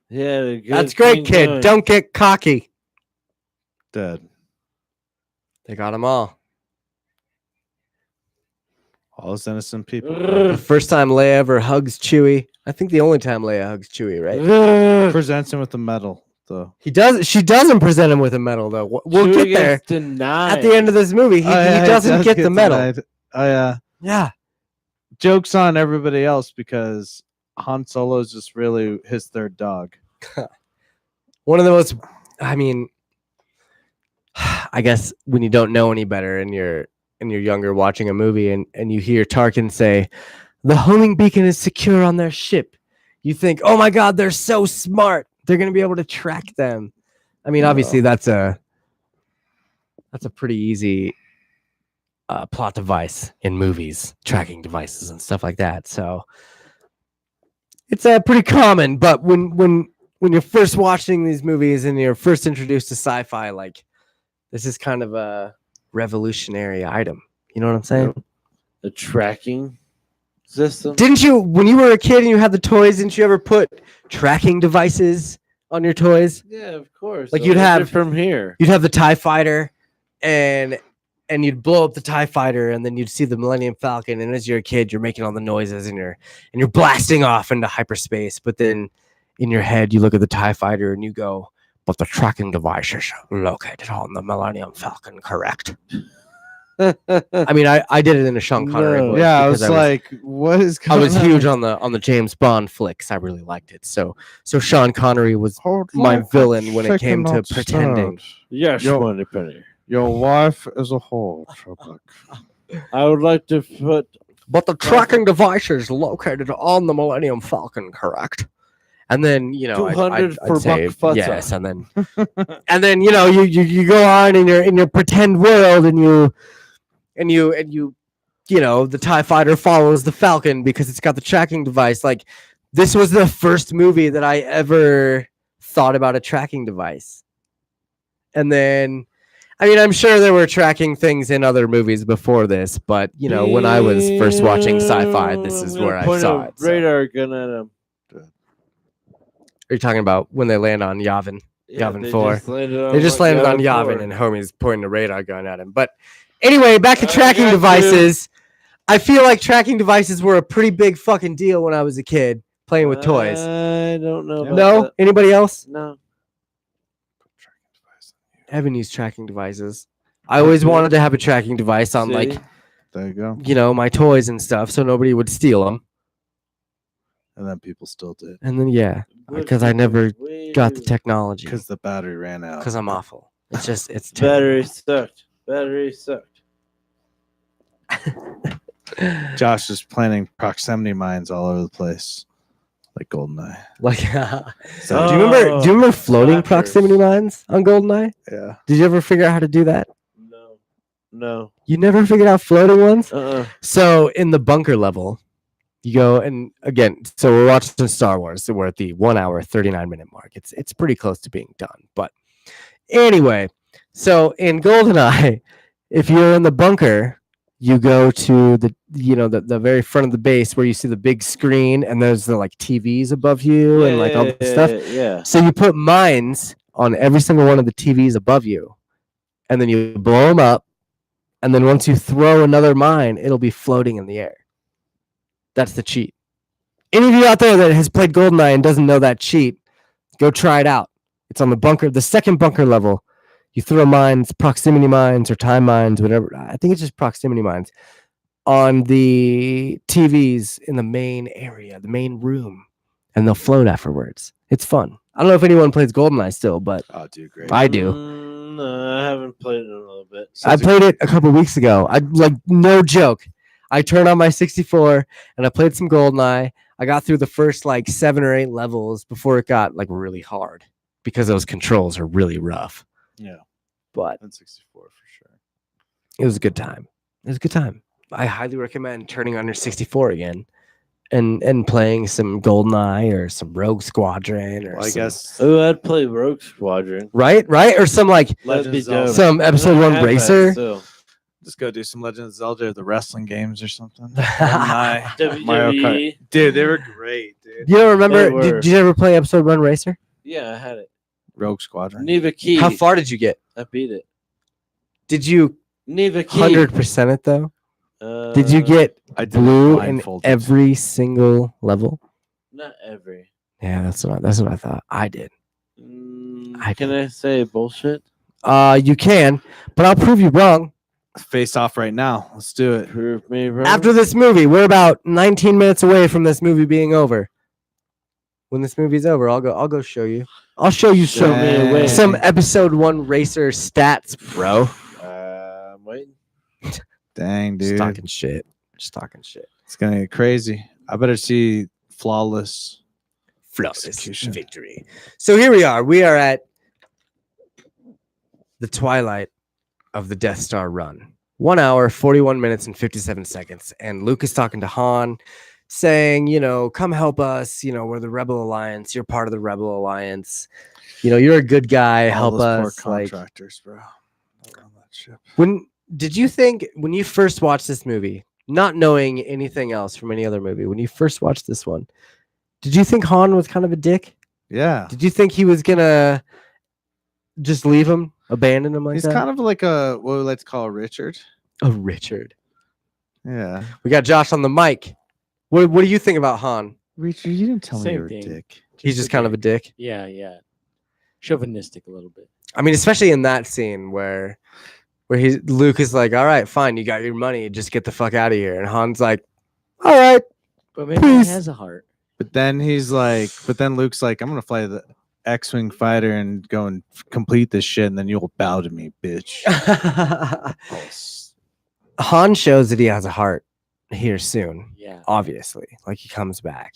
Yeah, That's great, kid. Going. Don't get cocky. Dead. They got them all. All those innocent people. The first time Leia ever hugs Chewie. I think the only time Leia hugs Chewie, right? Presents him with the medal, though. He does. She doesn't present him with a medal, though. We'll Chewie get there. gets denied. At the end of this movie, he doesn't get the medal. Oh yeah. Yeah. Joke's on everybody else because Han Solo is just really his third dog. One of the most, I mean, I guess when you don't know any better and you're younger watching a movie and you hear Tarkin say, the homing beacon is secure on their ship, you think, oh my God, they're so smart. They're going to be able to track them. I mean, obviously that's a pretty easy plot device in movies, tracking devices and stuff like that. So it's pretty common, but when you're first watching these movies and you're first introduced to sci-fi, like this is kind of a revolutionary item. You know what I'm saying? The tracking system. Didn't you, when you were a kid and you had the toys, didn't you ever put tracking devices on your toys? Yeah, of course. Like So you'd look have it from here. You'd have the TIE fighter and you'd blow up the TIE fighter and then you'd see the Millennium Falcon. And as you're a kid, you're making all the noises and you're blasting off into hyperspace. But then in your head, you look at the TIE fighter and you go, but the tracking device is located on the Millennium Falcon, correct? I mean, I did it in a Sean Connery voice. Yeah, I because was like, what is I was going huge on the James Bond flicks. I really liked it. So Sean Connery was my villain when it came to pretending. Yes, Yo- Money Penny. Your wife is a whore, Trebek. I would like to put. But the tracking device is located on the Millennium Falcon, correct? And then, you know, 200 I'd for say Buck Fuzza. yes, and then you know, you go on in your pretend world and you know, the TIE fighter follows the Falcon because it's got the tracking device. Like, this was the first movie that I ever thought about a tracking device. And then, I mean, I'm sure there were tracking things in other movies before this, but, you know, when I was first watching sci-fi, this is where I saw it. So. Radar gun at him. Are you talking about when they land on Yavin? Yeah, Yavin they 4. just landed on They just like landed on Yavin 4. Yavin, and homie's pointing a radar gun at him. But anyway, back to tracking got you. devices. I feel like tracking devices were a pretty big fucking deal when I was a kid playing with toys. I don't know. About No? that. Anybody else? No. I haven't used tracking devices. I always wanted to have a tracking device on, like, See? There you go. you know, my toys and stuff, so nobody would steal them. And then people still did And then, yeah, because I never got the technology. because the battery ran out. Because I'm awful. It's just, it's terrible. Battery sucked. Battery sucked. Josh is planning proximity mines all over the place, like GoldenEye. Like, So, do you remember floating Flappers. proximity mines on GoldenEye? yeah. Did you ever figure out how to do that? No. No. You never figured out floating ones? So in the bunker level, you go and again, so we're watching Star Wars, so we're at the 1 hour, 39-minute mark. It's pretty close to being done. But anyway, so in GoldenEye, if you're in the bunker, you go to the very front of the base where you see the big screen and there's the like TVs above you and like all the stuff. Yeah. So you put mines on every single one of the TVs above you, and then you blow them up, and then once you throw another mine, it'll be floating in the air. That's the cheat. Any of you out there that has played GoldenEye and doesn't know that cheat, go try it out. It's on the second bunker level. You throw mines, proximity mines or time mines, whatever. I think it's just proximity mines on the TVs in the main area, the main room, and they'll float afterwards. It's fun. I don't know if anyone plays GoldenEye still, but Oh, dude, great. I do. No, I haven't played it in a little bit. I played it a couple weeks ago. I like, no joke. I turned on my 64 and I played some GoldenEye. I got through the first like 7 or 8 levels before it got like really hard because those controls are really rough. Yeah. But And 64 for sure. it was a good time. It was a good time. I highly recommend turning on your 64 again and playing some GoldenEye or some Rogue Squadron or Well, I some- guess Oh, I'd play Rogue Squadron. right or some like That'd be Legends of dope. some episode I 1 have that racer. still. just go do some Legend of Zelda or the wrestling games or something. GoldenEye, Mario Kart. WWE. Dude, they were great, dude. You don't remember? They were. Did you ever play episode 1 racer? Yeah, I had it. Rogue Squadron. Neva Key. How far did you get? I beat it. Did you Neva Key. 100% it though? Did you get I did blue in blindfolded. every single level? Not every. Yeah, that's what I thought. I did. Can I say bullshit? You can, but I'll prove you wrong. Face off right now. Let's do it. Prove me wrong. After this movie, we're about 19 minutes away from this movie being over. When this movie's over, I'll go show you. I'll show you Show me a way. some episode 1 racer stats, bro. I'm waiting. Dang, Just dude. talking shit. Just talking shit. It's gonna get crazy. I better see flawless Flawless victory. So here we are. We are at the twilight of the Death Star run. 1 hour, 41 minutes, and 57 seconds. And Luke is talking to Han, saying, come help us. We're the Rebel Alliance. You're part of the Rebel Alliance. You're a good guy. All Help those us. poor Like, contractors, bro. On that ship. did you think when you first watched this movie, not knowing anything else from any other movie, when you first watched this one, did you think Han was kind of a dick? Yeah. Did you think he was gonna just leave him, abandon him like He's that? kind of like what we like to call a Richard. A Richard. Yeah. We got Josh on the mic. What do you think about Han? Richard, you didn't tell me Same you were a thing. dick. He's just kind of a dick. Yeah. Chauvinistic a little bit. I mean, especially in that scene where Luke is like, "All right, fine, you got your money, just get the fuck out of here," and Han's like, "All right, But maybe Peace. he has a heart. But then Luke's like, I'm gonna fly the X-wing fighter and go and complete this shit, and then you'll bow to me, bitch. Han shows that he has a heart here soon. Yeah. Obviously, like he comes back,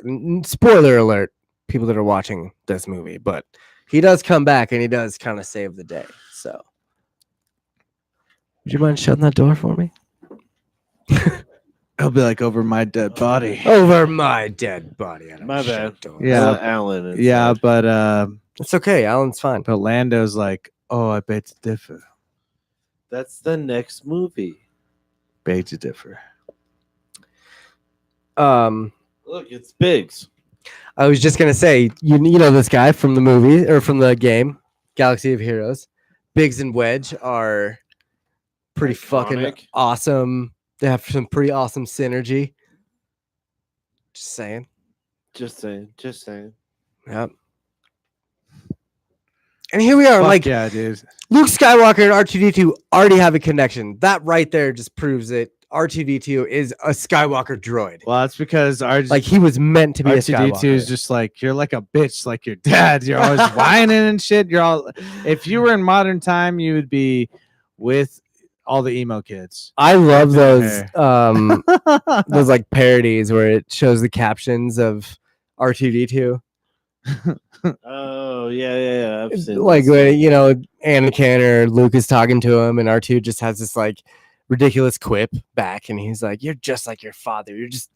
and spoiler alert, people that are watching this movie, but he does come back and he does kind of save the day. So, would you mind shutting that door for me? He'll be like, over my dead body. Over my dead body. I don't My shut bad. doors. Yeah. Alan. Inside. Yeah, but It's okay. Alan's fine. but Lando's like, oh, I beg to differ. That's the next movie. Beg to differ. Look, it's Biggs. I was just gonna say, you know this guy from the movie or from the game, Galaxy of Heroes. Biggs and Wedge are pretty fucking Iconic. awesome. They have some pretty awesome synergy. Just saying. Just saying. Yep. And here we are, Fuck like yeah, dude. Luke Skywalker and R2D2 already have a connection. That right there just proves it. R2D2 is a Skywalker droid. Well, that's because Like he was meant to be a R2D2 Skywalker. is just like, you're like a bitch, like your dad. You're always whining and shit. You're all. If you were in modern time, you would be with all the emo kids. I love those Hair. those like parodies where it shows the captions of R2D2. Oh yeah. I've seen Like this. when Anakin or Luke is talking to him and R2 just has this like ridiculous quip back and he's like, "You're just like your father. You're just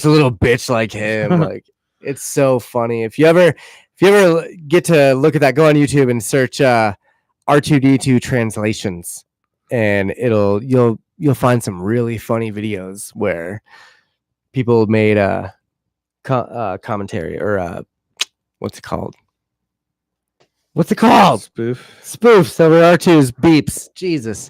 a little bitch like him." Like it's so funny. If you ever get to look at that, go on YouTube and search R2D2 translations, and you'll find some really funny videos where people made a commentary or what's it called? Spoof. Spoofs over R2's beeps. Jesus.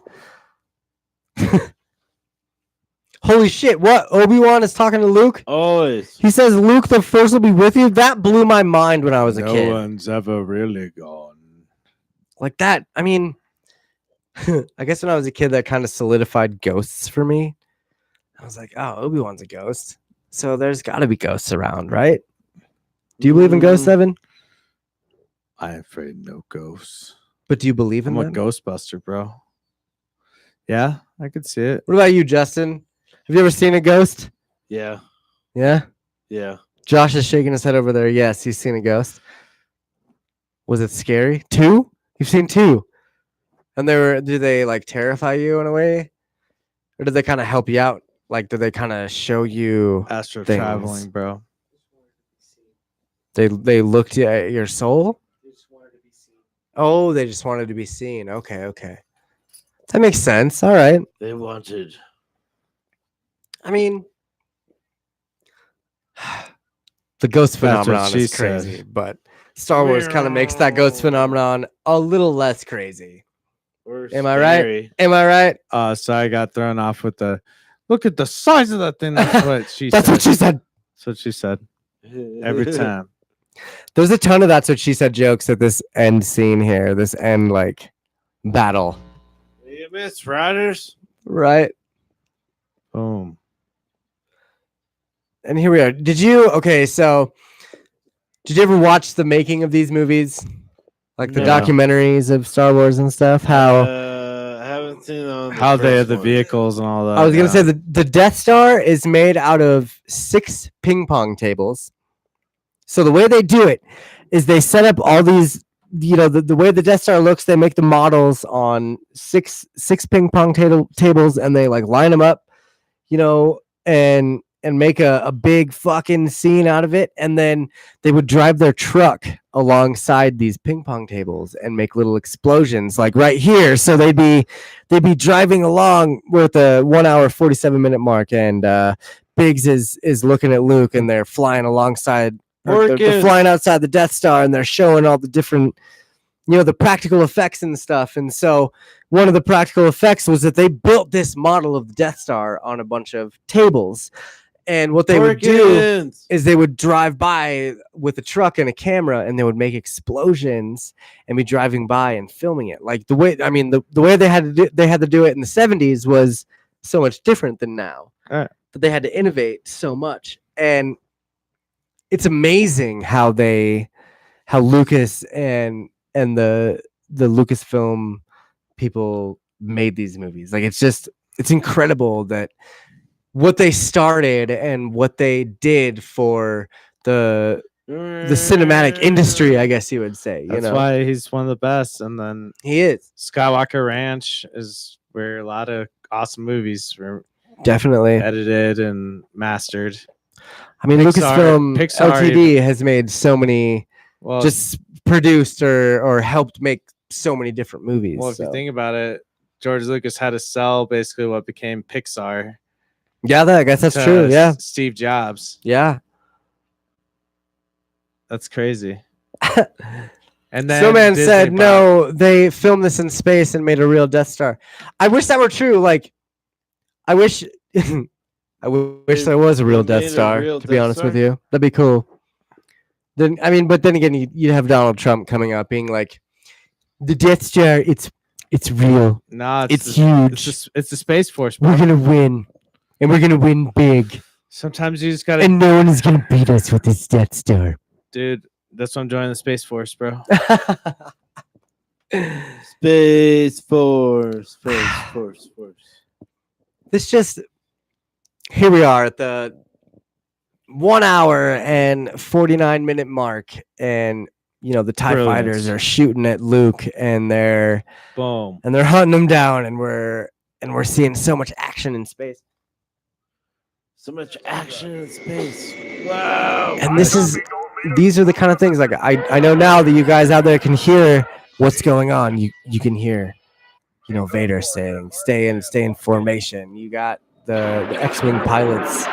Holy shit, what? Obi-Wan is talking to Luke? Always. He says, "Luke, the Force will be with you." That blew my mind when I was a No kid. one's ever really gone. Like that, I mean, I guess when I was a kid, that kind of solidified ghosts for me. I was like, oh, Obi-Wan's a ghost. So there's got to be ghosts around, right? Do you believe in ghosts, Evan? I'm afraid no ghosts. But do you believe in I'm a them? Ghostbuster, bro. Yeah, I could see it. What about you, Justin? Have you ever seen a ghost? Yeah. Yeah? Yeah. Josh is shaking his head over there. Yes, he's seen a ghost. Was it scary? 2? You've seen 2. And do they like terrify you in a way? Or did they kind of help you out? Like, did they kind of show you Astro things? traveling, bro. They looked at your soul? Oh, they just wanted to be seen. Okay. That makes sense. All right. They wanted. I mean, the ghost That's what phenomenon she is crazy, said. but Star Wars kind of makes that ghost phenomenon a little less crazy. Or Am I right? scary. Am I right? So I got thrown off with the look at the size of that thing. That's what she That's said. what she said. That's what she said every time. There's a ton of that's what she said jokes at this end scene here. This end like battle, You miss Riders? right? Boom. And here we are. Did you ever watch the making of these movies? Like the No. documentaries of Star Wars and stuff? How I haven't seen on How they have the one. vehicles and all that. I was gonna yeah. say the Death Star is made out of 6 ping pong tables. So the way they do it is they set up all these, the way the Death Star looks, they make the models on six ping pong tables, and they like line them up, and make a big fucking scene out of it. And then they would drive their truck alongside these ping pong tables and make little explosions like right here. So they'd be driving along with a 1 hour, 47-minute mark. And Biggs is looking at Luke, and they're flying alongside, or they're flying outside the Death Star, and they're showing all the different, the practical effects and stuff. And so one of the practical effects was that they built this model of the Death Star on a bunch of tables. And what they would do is they would drive by with a truck and a camera, and they would make explosions and be driving by and filming it. Like the way they had to do it in the 70s was so much different than now. Right. But they had to innovate so much. And it's amazing how Lucas and the Lucasfilm people made these movies. Like it's incredible that what they started and what they did for the cinematic industry, I guess you would say. That's why he's one of the best. And then he is. Skywalker Ranch is where a lot of awesome movies were definitely edited and mastered. I mean, Lucasfilm Ltd has made so many, just produced or helped make so many different movies. Well, if you think about it, George Lucas had to sell basically what became Pixar. Yeah, I guess that's true. Yeah, Steve Jobs. Yeah, that's crazy. And then Snowman Disney said, "No, they filmed this in space and made a real Death Star." I wish that were true. Like, I wish there was a real Death Star. To be honest with you, that'd be cool. Then but then again, you'd have Donald Trump coming out being like, "The Death Star, it's real. No, it's huge. It's the Space Force. Bro. We're gonna win, and we're gonna win big. Sometimes you just gotta, and no one is gonna beat us with this Death Star, dude. That's why I'm joining the Space Force, bro." Space Force. This just, here we are at the 1 hour and 49-minute mark, and the TIE fighters are shooting at Luke, and they're boom, and they're hunting him down, and we're seeing so much action in space. So much action in space. Wow. And these are the kind of things, like I know now that you guys out there can hear what's going on. You can hear, Vader saying, stay in formation. You got the X-Wing pilots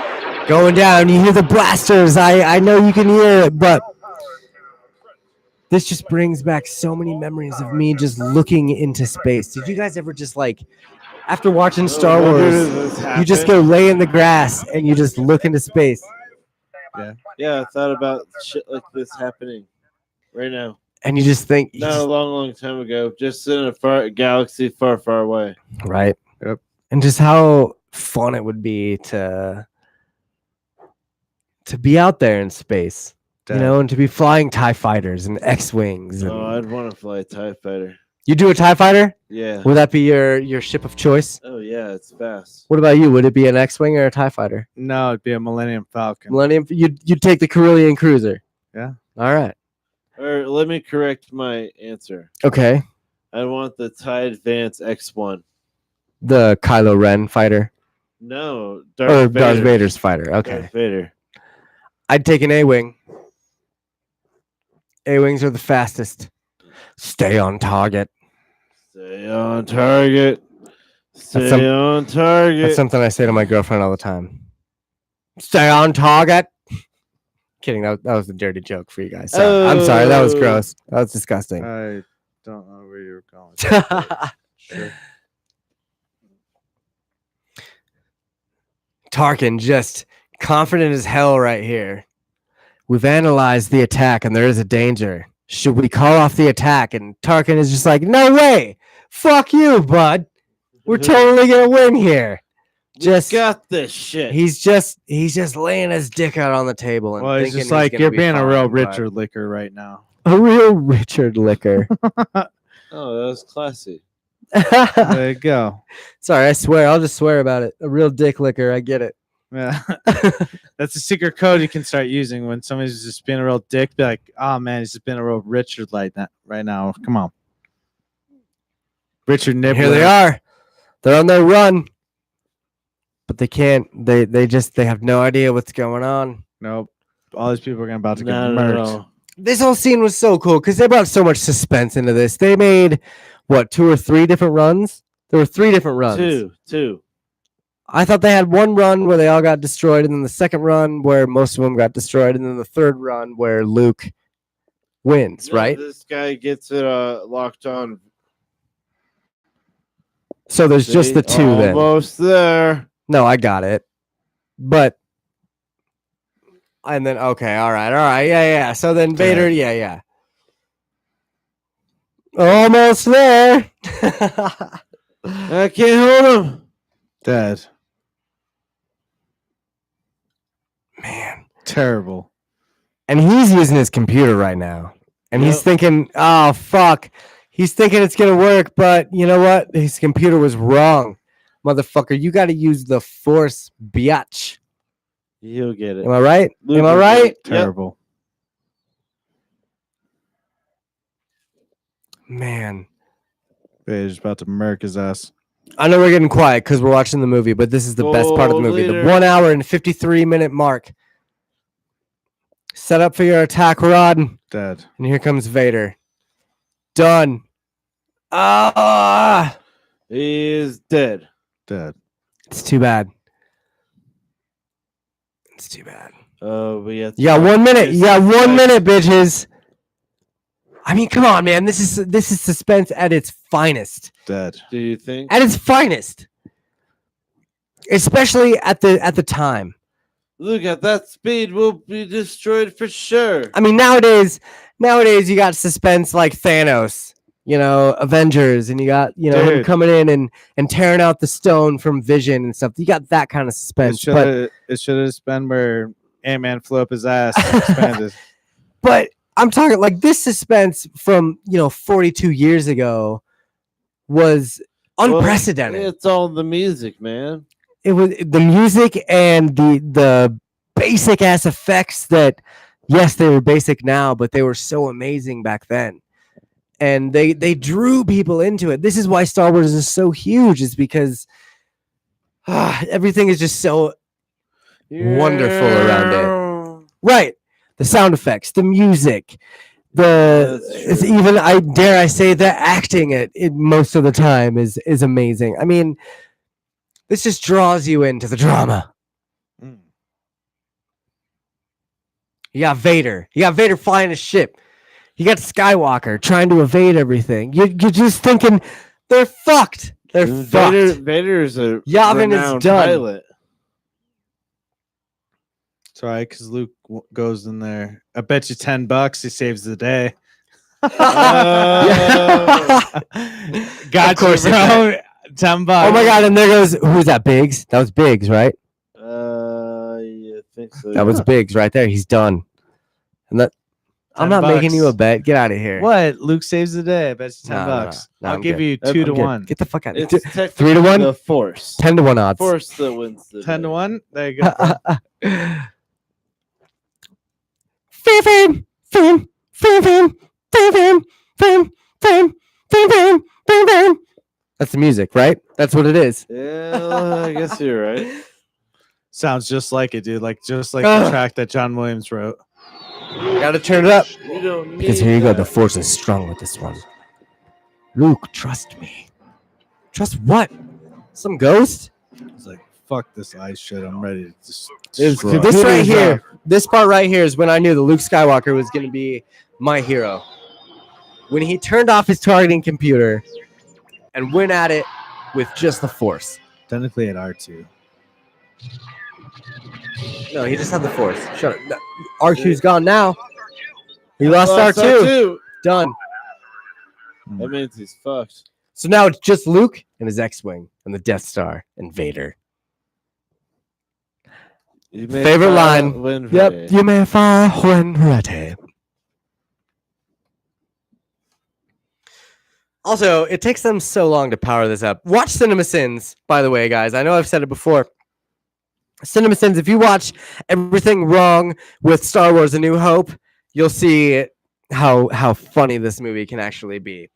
going down. You hear the blasters. I know you can hear it, but this just brings back so many memories of me just looking into space. Did you guys ever just after watching Star Wars, you just go lay in the grass and you just look into space? Yeah, I thought about shit like this happening right now. And you just think, not a long time ago, just in a far galaxy far away. Right. Yep. And just how fun it would be to be out there in space, and to be flying TIE fighters and X-Wings. Oh, I'd want to fly a TIE fighter. You do a TIE fighter? Yeah. Would that be your ship of choice? Oh yeah, it's fast. What about you? Would it be an X-Wing or a TIE fighter? No, it'd be a Millennium Falcon. You'd take the Carillion Cruiser. Yeah. All right. Or let me correct my answer. Okay. I want the TIE Advance X1. The Kylo Ren fighter. No, Darth Vader's fighter. Okay. Darth Vader. I'd take an A-Wing. A-Wings are the fastest. Stay on target. Stay on target. Stay on target. That's something I say to my girlfriend all the time. Stay on target. Kidding. That was a dirty joke for you guys. I'm sorry. That was gross. That was disgusting. I don't know where you're going. Tarkin just confident as hell right here. We've analyzed the attack and there is a danger. Should we call off the attack? And Tarkin is just like, no way. Fuck you, bud. We're totally gonna win here. Just got this shit. He's just laying his dick out on the table and Well, he's thinking just like, gonna you're be being a fine, real bud." Richard Licker right now. A real Richard Licker. Oh, that was classy. There you go. Sorry, I swear. I'll just swear about it. A real dick licker. I get it. Yeah. That's a secret code you can start using when somebody's just being a real dick. Be like, oh man, he's just being a real Richard like that right now. Come on. Richard Nibbler. Here they are. They're on their run. But they can't. They have no idea what's going on. Nope. All these people are about to get No, murked. no. This whole scene was so cool because they brought so much suspense into this. They made, what, 2 or 3 different runs? There were 3 different runs. Two. I thought they had one run where they all got destroyed, and then the second run where most of them got destroyed, and then the third run where Luke wins, No, right? This guy gets it locked on. So there's just the 2 then. Almost there. No, I got it. But and then okay, all right. Yeah. So then Vader, yeah. Almost there. I can't hold him. Dead. Man. Terrible. And he's using his computer right now. And he's Yep. thinking, oh fuck. He's thinking it's gonna work, but you know what? His computer was wrong. Motherfucker, you gotta use the force, biatch. He'll get it. Am I right? Luke Am I will get right? it. Yep. Terrible. Man. Vader's about to murk his ass. I know we're getting quiet because we're watching the movie, but this is the best part of the movie. The leader. 1 hour and 53-minute mark. Set up for your attack, Rod. And Dead. here comes Vader. Done. Ah! He is dead. Dead. It's too bad. It's too bad. But yeah. You got 1 minute. You got 1 minute, bitches. I mean, come on, man. This is suspense at its finest. Dead. Do you think? At its finest. Especially at the time. Look at that speed. We'll be destroyed for sure. I mean, nowadays you got suspense like Thanos, Avengers, and you got, him Dude. coming in and tearing out the stone from Vision and stuff. You got that kind of It suspense. should have been where Ant-Man flew up his ass and expanded. But I'm talking like this suspense from, 42 years ago was unprecedented. It's all the music, man. It was the music and the basic ass effects that, yes, they were basic now, but they were so amazing back then. And they drew people into it. This is why Star Wars is so huge, is because everything is just so wonderful around it. Right. The sound effects, the music, it's even, I dare say, the acting it most of the time is amazing. I mean, this just draws you into the drama. You got Vader. You got Vader flying a ship. You got Skywalker trying to evade everything. You're just thinking they're fucked. They're fucked. Vader's a Yavin is renowned done. pilot. It's all right, because Luke goes in there. I bet you $10 he saves the day. Gotcha, Of course he bro. $10. Oh my god! And there goes, who's that? Biggs. That was Biggs, right? Yeah, I think so. That was Biggs right there. He's done. And that I'm not making you a bet. Get out of here. What? Luke saves the day. I bet you $10. No, I'll I'm give good. you I'm 2 to good. 1. Get the fuck out of It's here. technically 3 to 1. The Force. 10 to 1 odds. Force that wins the 10 to day. 1. There you go. Fam, fam, fam, fam, fam, fam, fam, fam, fam, fam, fam, fam. That's the music, right? That's what it is. Yeah, I guess you're right. Sounds just like it, dude. Just like the track that John Williams wrote. Gotta turn it up. You don't need Because here you go. that. The force is strong with this one. Luke, trust me. Trust what? Some ghost? It's like, fuck this ice shit. I'm ready to just It's destroy. This right here, this part right here is when I knew that Luke Skywalker was going to be my hero. When he turned off his targeting computer and win at it with just the Force. Technically at R2. No, he just had the Force. Shut up. No, R2's gone now. He lost R2. Done. That means he's fucked. So now it's just Luke and his X-Wing and the Death Star and Vader. Favorite line. Yep. You may fire when ready. Also, it takes them so long to power this up. Watch CinemaSins, by the way, guys. I know I've said it before. CinemaSins, if you watch everything wrong with Star Wars A New Hope, you'll see how funny this movie can actually be.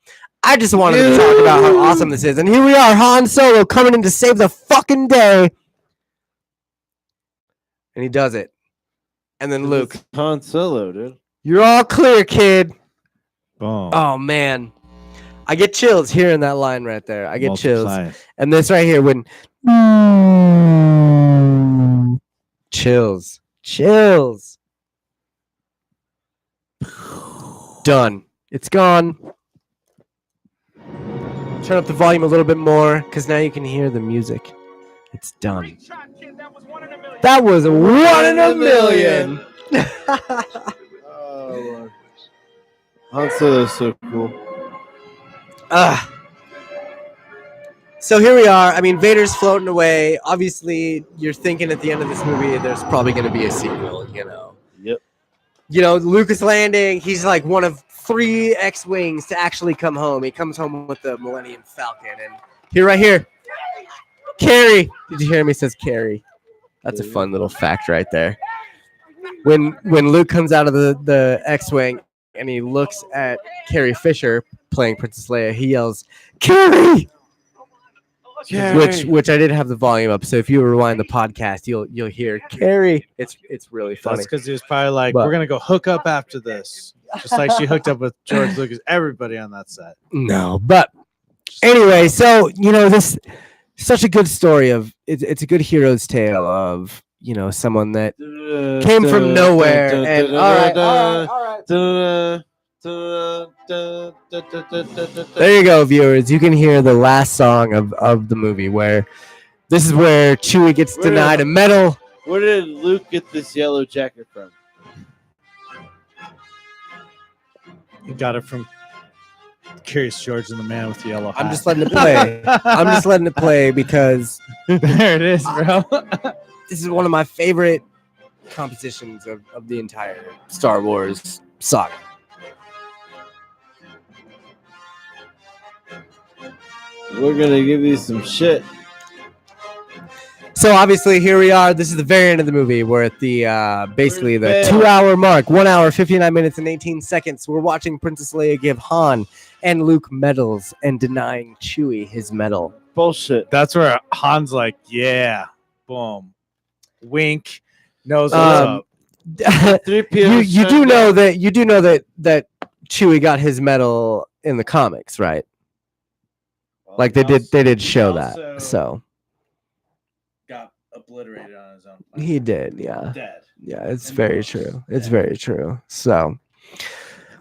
I just wanted to talk about how awesome this is. And here we are, Han Solo coming in to save the fucking day. And he does it. And then Luke. Han Solo, dude. You're all clear, kid. Boom. Oh, man. I get chills hearing that line right there. I get chills. And this right here, when... Chills. Done. It's gone. Turn up the volume a little bit more, because now you can hear the music. It's done. That was 1 in a million. Oh, Lord. Han Solo's so cool. So here we are. I mean, Vader's floating away. Obviously, you're thinking at the end of this movie, there's probably going to be a sequel, you know. Yep. You know, Luke is landing. He's like one of 3 X-Wings to actually come home. He comes home with the Millennium Falcon. And here, right here, Carrie. Did you hear me? He says Carrie. That's a fun little fact right there. When Luke comes out of the X-Wing and he looks at Carrie Fisher playing Princess Leia, he yells, Carrie! Which I did have the volume up, so if you rewind the podcast, you'll hear Carrie. It's really funny. That's because he was probably like, we're gonna go hook up after this, just like she hooked up with George Lucas. Everybody on that set. No, but anyway, so you know this such a good story of it's a good hero's tale of someone that came from nowhere and all right. There you go, viewers. You can hear the last song of the movie where this is where Chewie gets denied a medal. Where did Luke get this yellow jacket from? He got it from Curious George and the Man with the Yellow Hat. I'm just letting it play. I'm just letting it play because there it is, bro. This is one of my favorite compositions of the entire Star Wars saga. We're gonna give you some shit. So obviously here we are. This is the very end of the movie. We're at the basically the 2-hour mark, 1 hour, 59 minutes and 18 seconds. We're watching Princess Leia give Han and Luke medals and denying Chewie his medal. Bullshit. That's where Han's like, yeah, boom, wink, nose up. You do know that Chewie got his medal in the comics, right? Like they did show that. So got obliterated on his own. He did, yeah. Dead. Yeah, it's very true. It's very true. So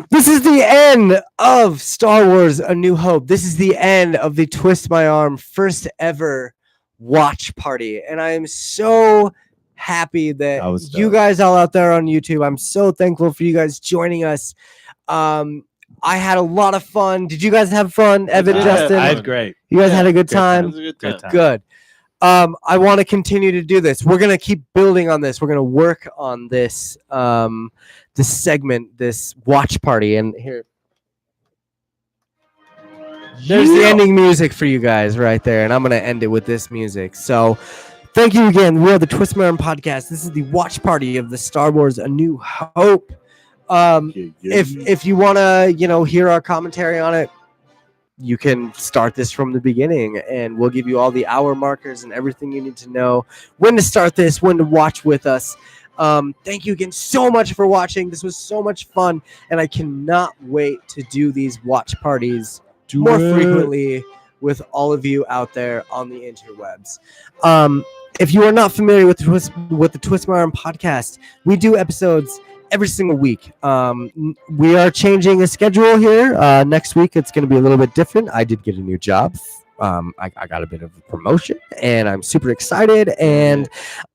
this is the end of Star Wars A New Hope. This is the end of the Twist My Arm first ever watch party. And I am so happy that you guys all out there on YouTube. I'm so thankful for you guys joining us. I had a lot of fun. Did you guys have fun, Evan, Justin? I had great. You guys had a good time? It was a good time. Good. I want to continue to do this. We're going to keep building on this. We're going to work on this this segment, this watch party. And here, there's the ending music for you guys right there. And I'm going to end it with this music. So thank you again. We are the Twist My Arm podcast. This is the watch party of the Star Wars A New Hope. If you want to, hear our commentary on it, you can start this from the beginning and we'll give you all the hour markers and everything you need to know when to start this, when to watch with us. Thank you again so much for watching. This was so much fun and I cannot wait to do these watch parties more frequently with all of you out there on the interwebs. If you are not familiar with the Twist My Arm podcast, we do episodes every single week. We are changing the schedule here. Next week, it's going to be a little bit different. I did get a new job. I got a bit of a promotion, and I'm super excited. And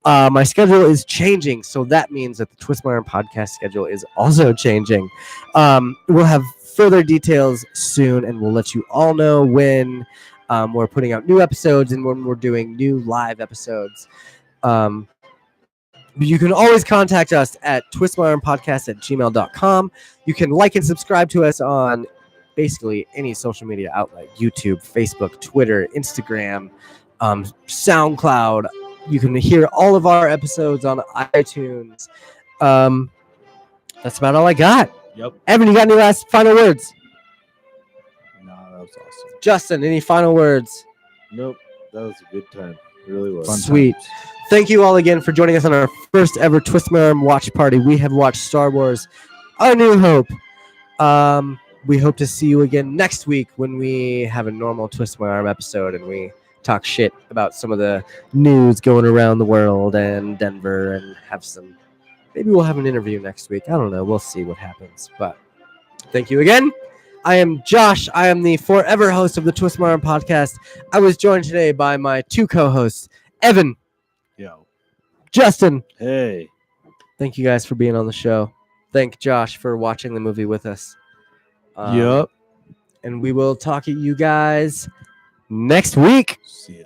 my schedule is changing, so that means that the Twist My Arm podcast schedule is also changing. We'll have further details soon, and we'll let you all know when we're putting out new episodes and when we're doing new live episodes. You can always contact us at twistmyarmpodcast@gmail.com. You can like and subscribe to us on basically any social media outlet: YouTube, Facebook, Twitter, Instagram, SoundCloud. You can hear all of our episodes on iTunes. That's about all I got. Yep. Evan, you got any last final words? No, that was awesome. Justin, any final words? Nope. That was a good time. It really was. Sweet. Thank you all again for joining us on our first ever Twist My Arm watch party. We have watched Star Wars: A New Hope. We hope to see you again next week when we have a normal Twist My Arm episode and we talk shit about some of the news going around the world and Denver and have some. Maybe we'll have an interview next week. I don't know. We'll see what happens. But thank you again. I am Josh. I am the forever host of the Twist My Arm podcast. I was joined today by my two co-hosts, Evan. Yo. Justin. Hey. Thank you guys for being on the show. Thank Josh for watching the movie with us. Yup. And we will talk to you guys next week. See ya.